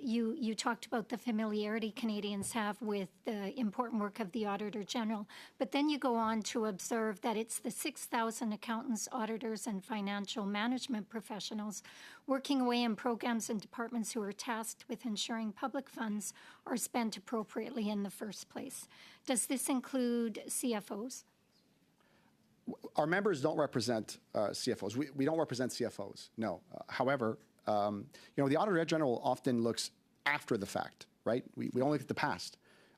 you talked about the familiarity Canadians have with the important work of the Auditor General, but then you go on to observe that it's the 6,000 accountants, auditors, and financial management professionals working away in programs and departments who are tasked with ensuring public funds are spent appropriately in the first place. Does this include CFOs? Our members don't represent CFOs. We don't represent CFOs, no. However, the Auditor General often looks after the fact, right? We only look at the past.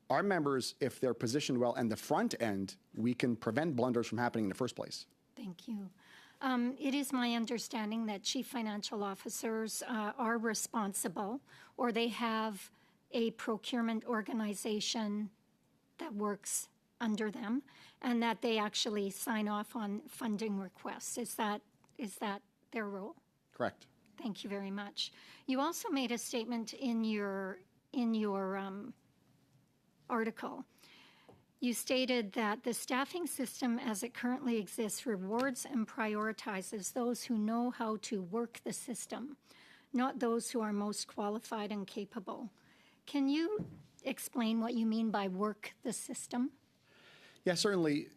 Our members, if they're positioned well and the front end, we can prevent blunders from happening in the first place. Thank you. It is my understanding that chief financial officers are responsible, or they have a procurement organization that works under them, and that they actually sign off on funding requests. Is that their role? Correct. Thank you very much. You also made a statement in your article. You stated that the staffing system as it currently exists rewards and prioritizes those who know how to work the system, not those who are most qualified and capable. Can you explain what you mean by work the system? Yeah, certainly.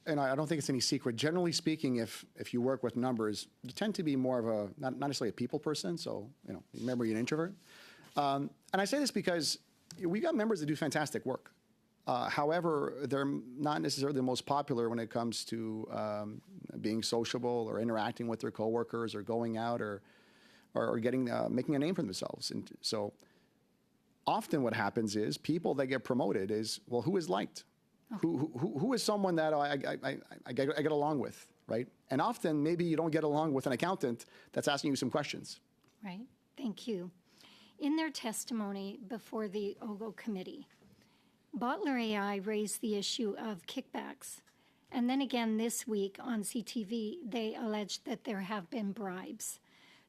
And I don't think it's any secret. Generally speaking, if you work with numbers, you tend to be more of a, not necessarily a people person. So, remember, you're an introvert. And I say this because we got members that do fantastic work. However, they're not necessarily the most popular when it comes to being sociable or interacting with their coworkers or going out or getting making a name for themselves. And so often what happens is people that get promoted is, well, who is liked? Who is someone that I get along with, right? And often maybe you don't get along with an accountant that's asking you some questions. Right. Thank you. In their testimony before the OGO committee, Bottler AI raised the issue of kickbacks. And then again this week on CTV, they alleged that there have been bribes.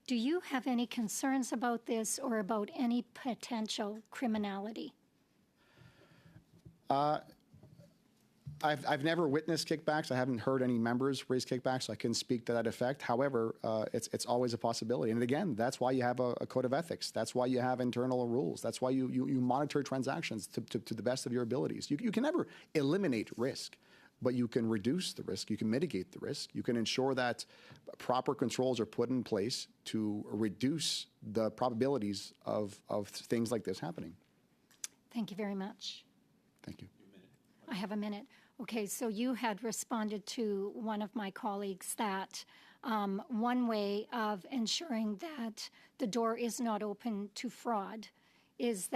Do you have any concerns about this or about any potential criminality? I've never witnessed kickbacks. I haven't heard any members raise kickbacks, so I can speak to that effect. However, it's always a possibility. And again, that's why you have a code of ethics. That's why you have internal rules. That's why you monitor transactions to the best of your abilities. You can never eliminate risk, but you can reduce the risk. You can mitigate the risk. You can ensure that proper controls are put in place to reduce the probabilities of things like this happening. Thank you very much. Thank you. I have a minute. Okay, so you had responded to one of my colleagues that one way of ensuring that the door is not open to fraud is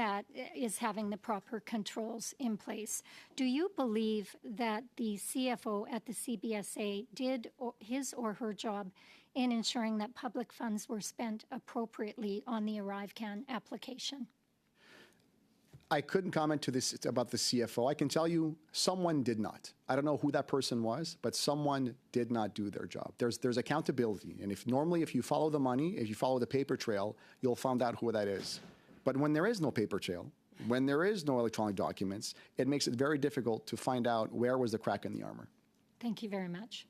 having the proper controls in place. Do you believe that the CFO at the CBSA did his or her job in ensuring that public funds were spent appropriately on the ArriveCan application? I couldn't comment to this about the CFO. I can tell you someone did not. I don't know who that person was, but someone did not do their job. There's accountability. And if you follow the money, if you follow the paper trail, you'll find out who that is. But when there is no paper trail, when there is no electronic documents, it makes it very difficult to find out where was the crack in the armor. Thank you very much.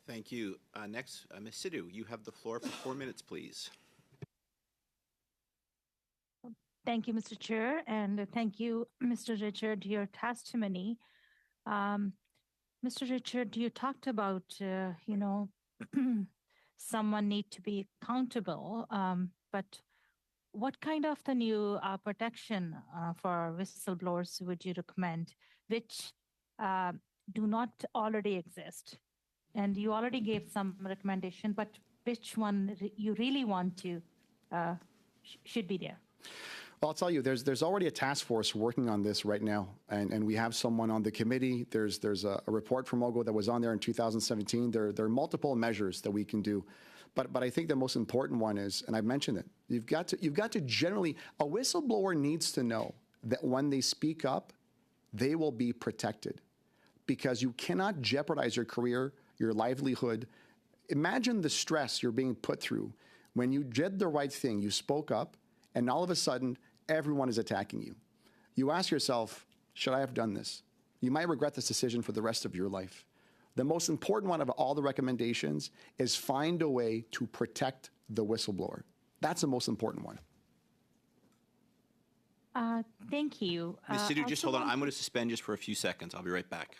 Thank you. Next, Ms. Sidhu, you have the floor for 4 minutes, please. Thank you, Mr. Chair, and thank you, Mr. Richard, your testimony. Mr. Richard, you talked about, someone need to be accountable, but what kind of the new protection for whistleblowers would you recommend, which do not already exist? And you already gave some recommendation, but which one you really want to should be there? Well, I'll tell you, there's already a task force working on this right now, and we have someone on the committee. There's a report from OGO that was on there in 2017. There are multiple measures that we can do, but I think the most important one is, and I've mentioned it, you've got to generally, a whistleblower needs to know that when they speak up, they will be protected, because you cannot jeopardize your career your livelihood. Imagine the stress you're being put through when you did the right thing, you spoke up, and all of a sudden, everyone is attacking you. You ask yourself, should I have done this? You might regret this decision for the rest of your life. The most important one of all the recommendations is find a way to protect the whistleblower. That's the most important one. Thank you. Ms. Sidhu, just hold on. I'm going to suspend just for a few seconds. I'll be right back.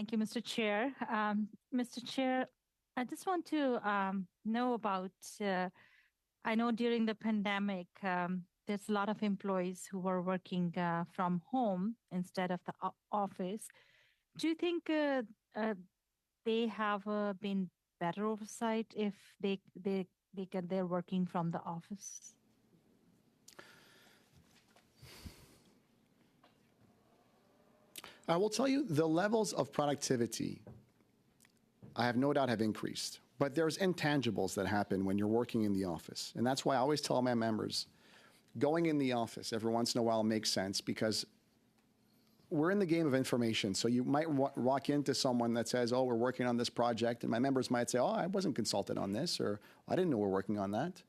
Thank you, Mr. Chair. Mr. Chair, I just want to know about, I know during the pandemic, there's a lot of employees who were working from home instead of the office. Do you think they have been better oversight if they're working from the office? I will tell you the levels of productivity, I have no doubt, have increased. But there's intangibles that happen when you're working in the office. And that's why I always tell my members, going in the office every once in a while makes sense because we're in the game of information. So you might walk into someone that says, oh, we're working on this project. And my members might say, oh, I wasn't consulted on this, or I didn't know we're working on that.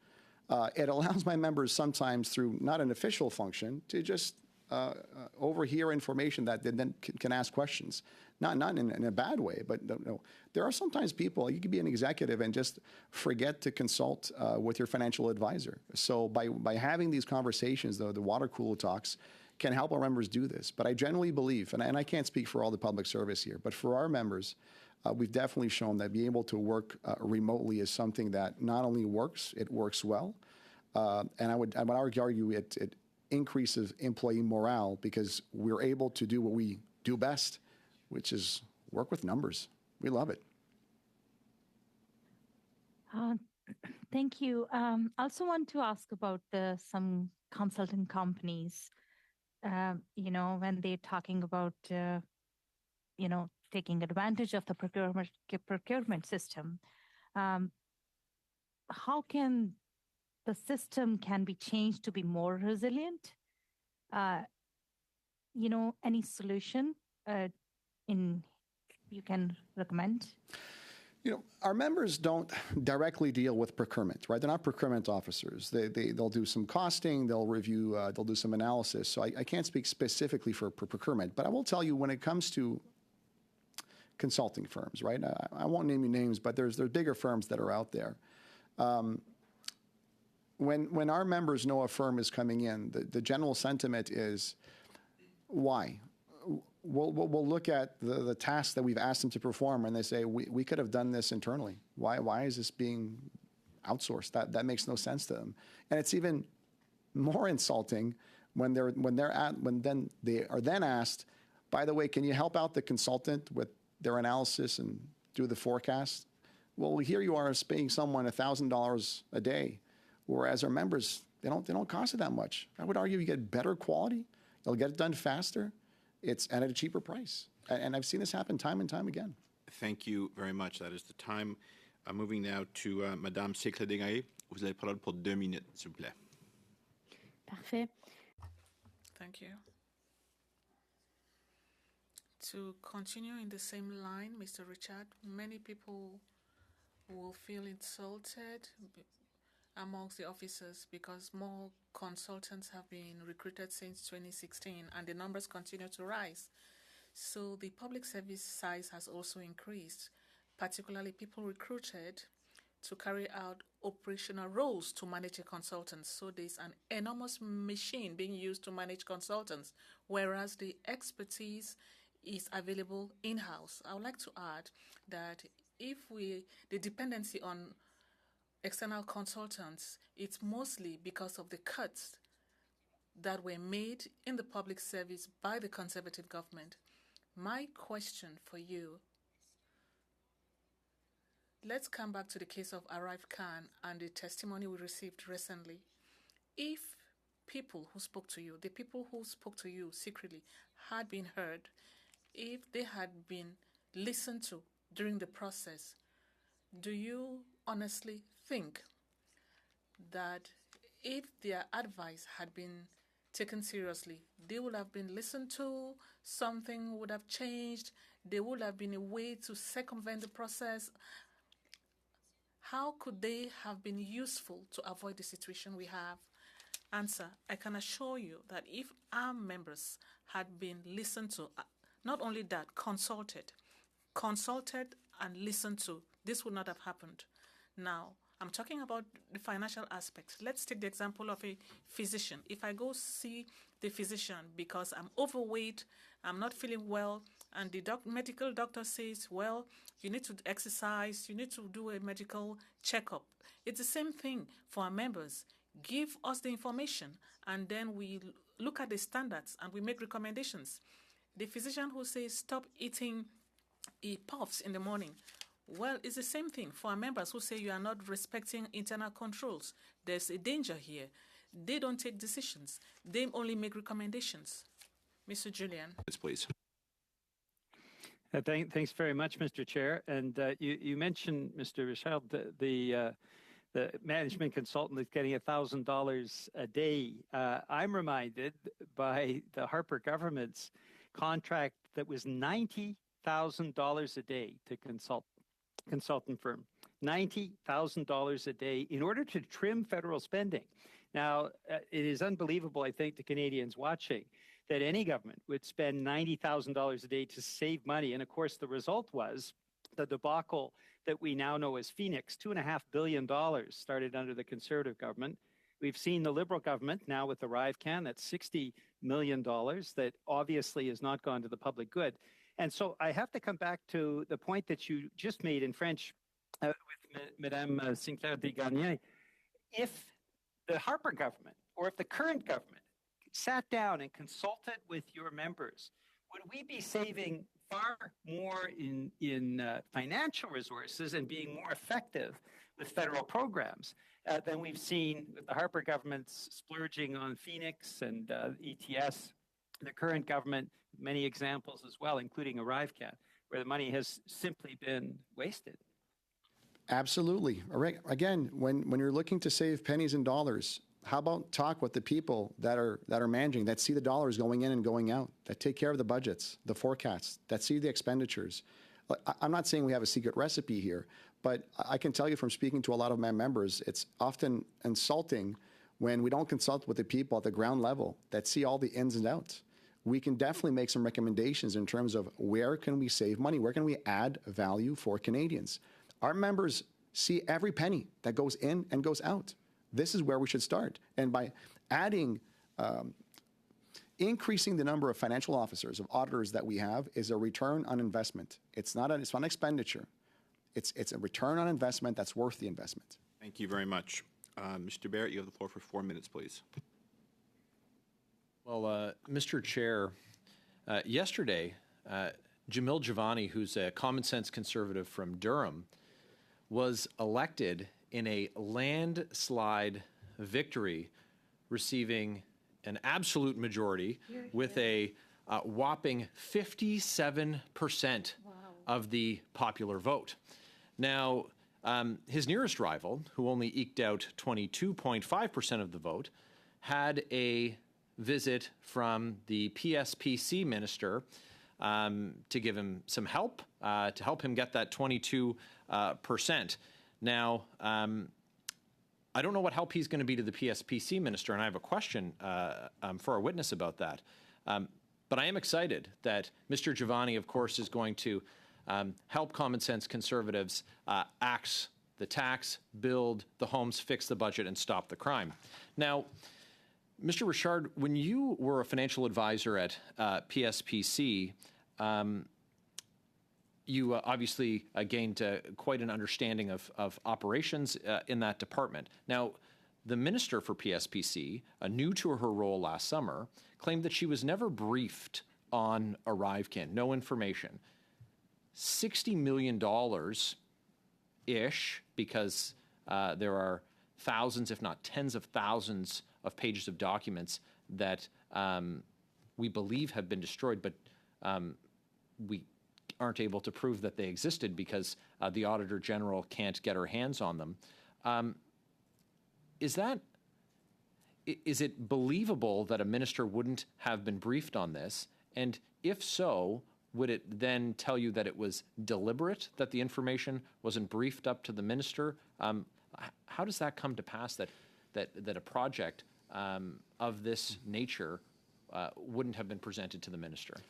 It allows my members sometimes through not an official function to just overhear information that they then can ask questions. Not in a bad way, but no. There are sometimes people, you could be an executive and just forget to consult with your financial advisor. So by having these conversations, though, the water cooler talks can help our members do this. But I generally believe, and I can't speak for all the public service here, but for our members, we've definitely shown that being able to work remotely is something that not only works, it works well. And I would argue it increases employee morale because we're able to do what we do best, which is work with numbers. We love it. Thank you. I also want to ask about some consulting companies. when they're talking about, taking advantage of the procurement system, um, how can the system can be changed to be more resilient? Any solution in you can recommend? Our members don't directly deal with procurement, right? They're not procurement officers. They'll do some costing, they'll review, they'll do some analysis. So I can't speak specifically for procurement, but I will tell you when it comes to consulting firms, right? I won't name you names, but there's bigger firms that are out there. When our members know a firm is coming in, the general sentiment is, why? We'll look at the tasks that we've asked them to perform, and they say, we could have done this internally. Why is this being outsourced? That makes no sense to them. And it's even more insulting when they are then asked, by the way, can you help out the consultant with their analysis and do the forecast? Well, here you are paying someone $1,000 a day, whereas our members, they don't cost it that much. I would argue you get better quality, you'll get it done faster, and at a cheaper price. And I've seen this happen time and time again. Thank you very much. That is the time. Moving now to Madame Séclé-Desgaret. Vous avez la parole pour 2 minutes, s'il vous plaît. Parfait. Thank you. To continue in the same line, Mr. Richard, many people will feel insulted amongst the officers because more consultants have been recruited since 2016 and the numbers continue to rise. So the public service size has also increased, particularly people recruited to carry out operational roles to manage a consultant. So there's an enormous machine being used to manage consultants, whereas the expertise is available in-house. I would like to add that the dependency on external consultants, it's mostly because of the cuts that were made in the public service by the Conservative government. My question for you, let's come back to the case of Arrive Khan and the testimony we received recently. If people who spoke to you, the people who spoke to you secretly, had been heard, if they had been listened to during the process, do you honestly think that if their advice had been taken seriously, they would have been listened to, something would have changed, there would have been a way to circumvent the process? How could they have been useful to avoid the situation we have? Answer, I can assure you that if our members had been listened to, not only that, consulted and listened to, this would not have happened. Now, I'm talking about the financial aspects. Let's take the example of a physician. If I go see the physician because I'm overweight, I'm not feeling well, and the medical doctor says, well, you need to exercise, you need to do a medical checkup. It's the same thing for our members. Give us the information, and then we look at the standards and we make recommendations. The physician who says, stop eating puffs in the morning, well, it's the same thing for our members who say you are not respecting internal controls. There's a danger here. They don't take decisions. They only make recommendations. Mr. Julian. Yes, please. Thanks very much, Mr. Chair. And you mentioned, Mr. Richard, the management consultant that's getting $1,000 a day. I'm reminded by the Harper government's contract that was $90,000 a day to consultant firm, $90,000 a day in order to trim federal spending. Now, it is unbelievable, I think, to Canadians watching that any government would spend $90,000 a day to save money. And of course, the result was the debacle that we now know as Phoenix, $2.5 billion started under the Conservative government. We've seen the Liberal government now with Arrive Can, that's $60 million that obviously has not gone to the public good. And so I have to come back to the point that you just made in French with Madame Sinclair-Desgagnés. If the Harper government or if the current government sat down and consulted with your members, would we be saving far more in financial resources and being more effective with federal programs than we've seen with the Harper government's splurging on Phoenix and ETS the current government, many examples as well, including ArriveCAN, where the money has simply been wasted. Absolutely. All right. Again, when you're looking to save pennies and dollars, how about talk with the people that are managing, that see the dollars going in and going out, that take care of the budgets, the forecasts, that see the expenditures. I'm not saying we have a secret recipe here, but I can tell you from speaking to a lot of my members, it's often insulting when we don't consult with the people at the ground level that see all the ins and outs. We can definitely make some recommendations in terms of where can we save money, where can we add value for Canadians. Our members see every penny that goes in and goes out. This is where we should start. And by adding, increasing the number of financial officers, of auditors that we have is a return on investment. It's not an expenditure. It's a return on investment that's worth the investment. Thank you very much. Mr. Barrett, you have the floor for 4 minutes, please. Well, Mr. Chair, yesterday, Jamil Javani, who's a common sense conservative from Durham, was elected in a landslide victory, receiving an absolute majority with a whopping 57% of the popular vote. Now, his nearest rival, who only eked out 22.5% of the vote, had a visit from the PSPC minister to give him some help, to help him get that 22%. Now, I don't know what help he's going to be to the PSPC minister, and I have a question for our witness about that. But I am excited that Mr. Giovanni, of course, is going to help common sense conservatives axe the tax, build the homes, fix the budget, and stop the crime. Now, Mr. Richard, when you were a financial advisor at PSPC, you obviously gained quite an understanding of operations in that department. Now, the minister for PSPC, new to her role last summer, claimed that she was never briefed on ArriveCAN, no information. $60 million-ish, because there are thousands, if not tens of thousands, of pages of documents that we believe have been destroyed, but we aren't able to prove that they existed because the Auditor General can't get her hands on them. Is it believable that a minister wouldn't have been briefed on this? And if so, would it then tell you that it was deliberate that the information wasn't briefed up to the minister? How does that come to pass that a project of this nature wouldn't have been presented to the minister?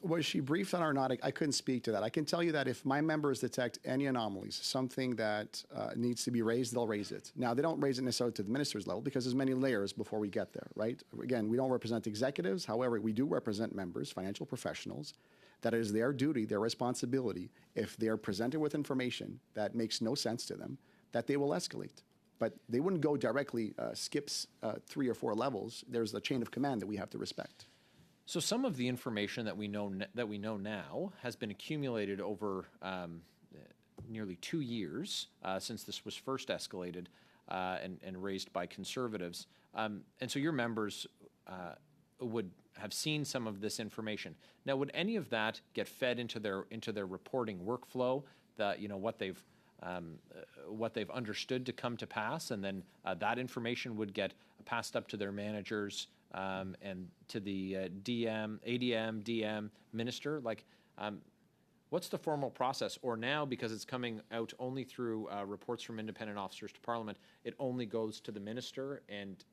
Was she briefed on or not? I couldn't speak to that. I can tell you that if my members detect any anomalies, something that needs to be raised, they'll raise it. Now, they don't raise it necessarily to the minister's level because there's many layers before we get there, right? Again, we don't represent executives. However, we do represent members, financial professionals. That is their duty, their responsibility, if they are presented with information that makes no sense to them, that they will escalate. But they wouldn't go directly, skips 3 or 4 levels. There's a chain of command that we have to respect. So some of the information that we know now has been accumulated over nearly 2 years since this was first escalated and raised by conservatives. And so your members would have seen some of this information. Now, would any of that get fed into their reporting workflow? What they've understood to come to pass, and then that information would get passed up to their managers and to the ADM, DM minister? What's the formal process? Or now, because it's coming out only through reports from independent officers to Parliament, it only goes to the minister, and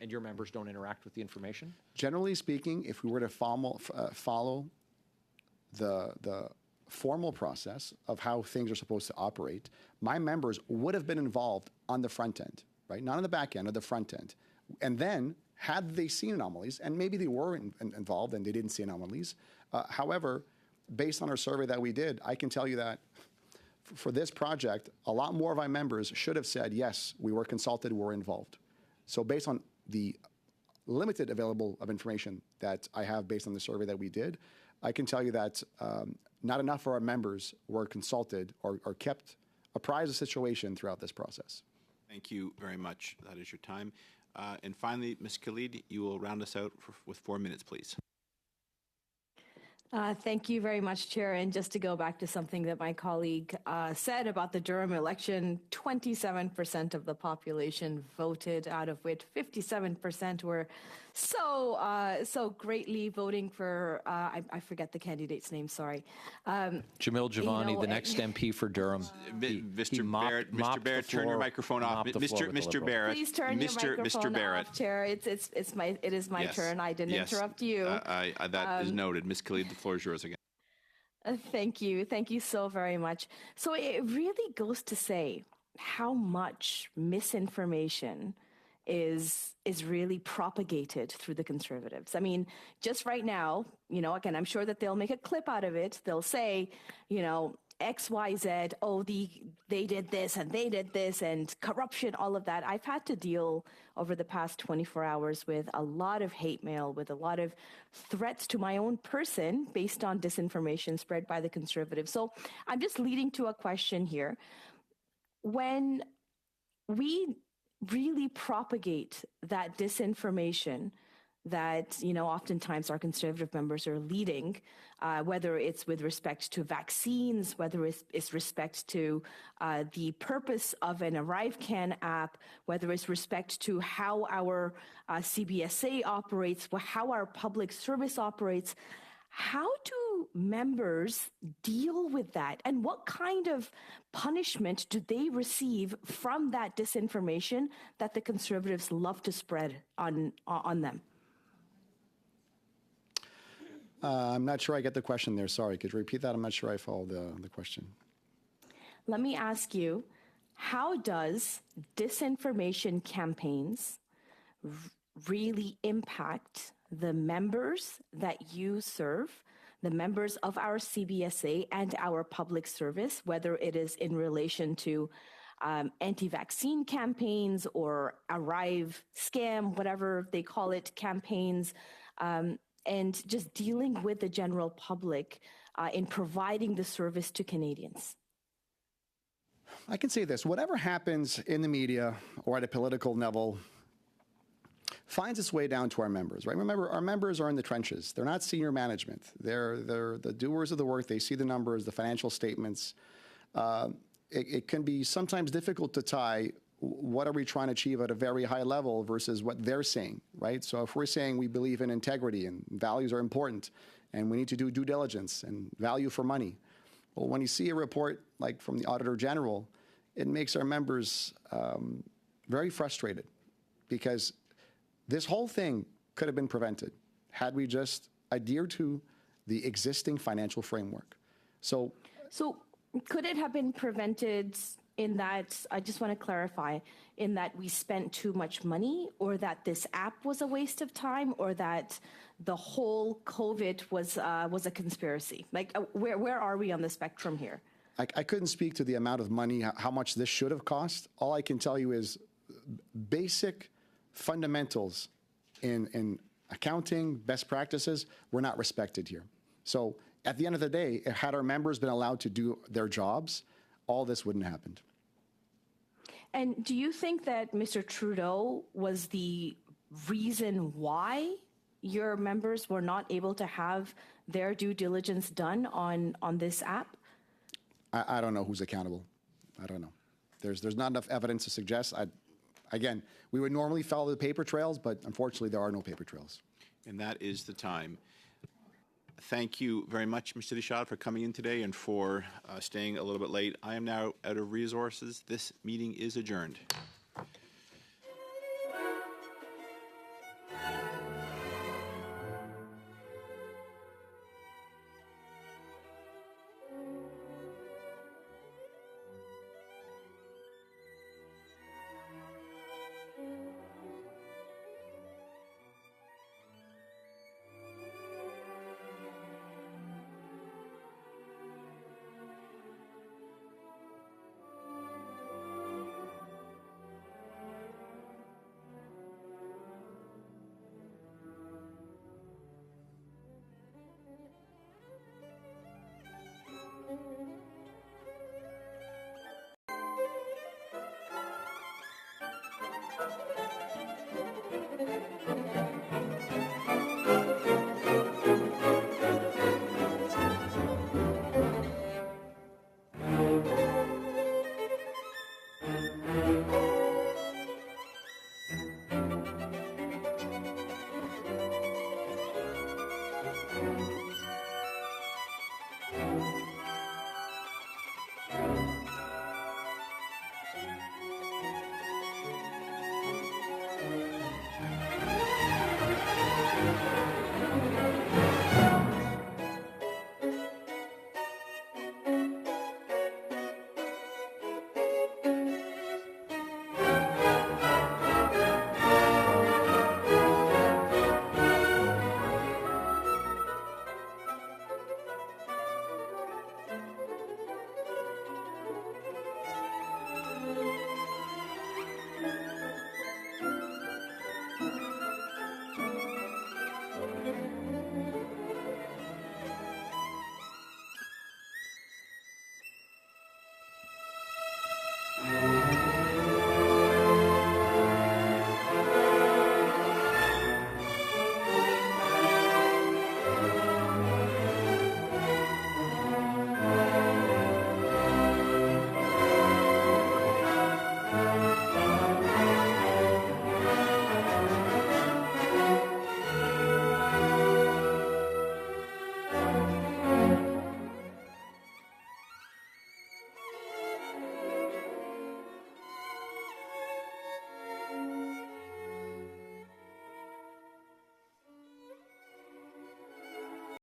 your members don't interact with the information? Generally speaking, if we were to follow the formal process of how things are supposed to operate, my members would have been involved on the front end, right? Not on the back end, or the front end. And then, had they seen anomalies, and maybe they were involved and they didn't see anomalies. However, based on our survey that we did, I can tell you that for this project, a lot more of our members should have said, yes, we were consulted, we were involved. So based on the limited available of information that I have based on the survey that we did, I can tell you that not enough of our members were consulted or kept apprised of the situation throughout this process. Thank you very much. That is your time. And finally, Ms. Khalid, you will round us out with 4 minutes, please. Thank you very much, Chair. And just to go back to something that my colleague said about the Durham election, 27% of the population voted, out of which 57% were so greatly voting for, I forget the candidate's name, sorry. Jamil Javani, the next MP for Durham. Mr. Barrett, turn your microphone off. Mr. Barrett. Please turn your microphone off, Chair. It is my turn. I didn't interrupt you. That is noted. Ms. Khalid, the floor is yours again. Thank you. Thank you so very much. So it really goes to say how much misinformation is really propagated through the Conservatives. I mean, just right now, again, I'm sure that they'll make a clip out of it. They'll say, X, Y, Z, oh, they did this and they did this and corruption, all of that. I've had to deal over the past 24 hours with a lot of hate mail, with a lot of threats to my own person based on disinformation spread by the Conservatives. So I'm just leading to a question here. When we really propagate that disinformation that, oftentimes our Conservative members are leading, whether it's with respect to vaccines, whether it's respect to the purpose of an ArriveCan app, whether it's respect to how our CBSA operates, how our public service operates. How do members deal with that? And what kind of punishment do they receive from that disinformation that the Conservatives love to spread on them? I'm not sure I get the question there. Sorry, could you repeat that? I'm not sure I followed the question. Let me ask you, how does disinformation campaigns really impact the members that you serve, the members of our CBSA and our public service, whether it is in relation to anti-vaccine campaigns or Arrive scam, whatever they call it, campaigns, and just dealing with the general public in providing the service to Canadians? I can say this, whatever happens in the media or at a political level finds its way down to our members, right? Remember, our members are in the trenches. They're not senior management. They're the doers of the work. They see the numbers, the financial statements. It can be sometimes difficult to tie what are we trying to achieve at a very high level versus what they're saying, right? So if we're saying we believe in integrity and values are important and we need to do due diligence and value for money, well, when you see a report like from the Auditor General, it makes our members very frustrated because this whole thing could have been prevented had we just adhered to the existing financial framework. So could it have been prevented in that, I just want to clarify, in that we spent too much money, or that this app was a waste of time, or that the whole COVID was a conspiracy? Like, where are we on the spectrum here? I couldn't speak to the amount of money, how much this should have cost. All I can tell you is basic fundamentals in accounting, best practices, were not respected here. So at the end of the day, had our members been allowed to do their jobs, all this wouldn't have happened. And do you think that Mr. Trudeau was the reason why your members were not able to have their due diligence done on this app? I don't know who's accountable. I don't know. There's not enough evidence to suggest. Again, we would normally follow the paper trails, but unfortunately there are no paper trails. And that is the time. Thank you very much, Mr. Deschamps, for coming in today and for staying a little bit late. I am now out of resources. This meeting is adjourned.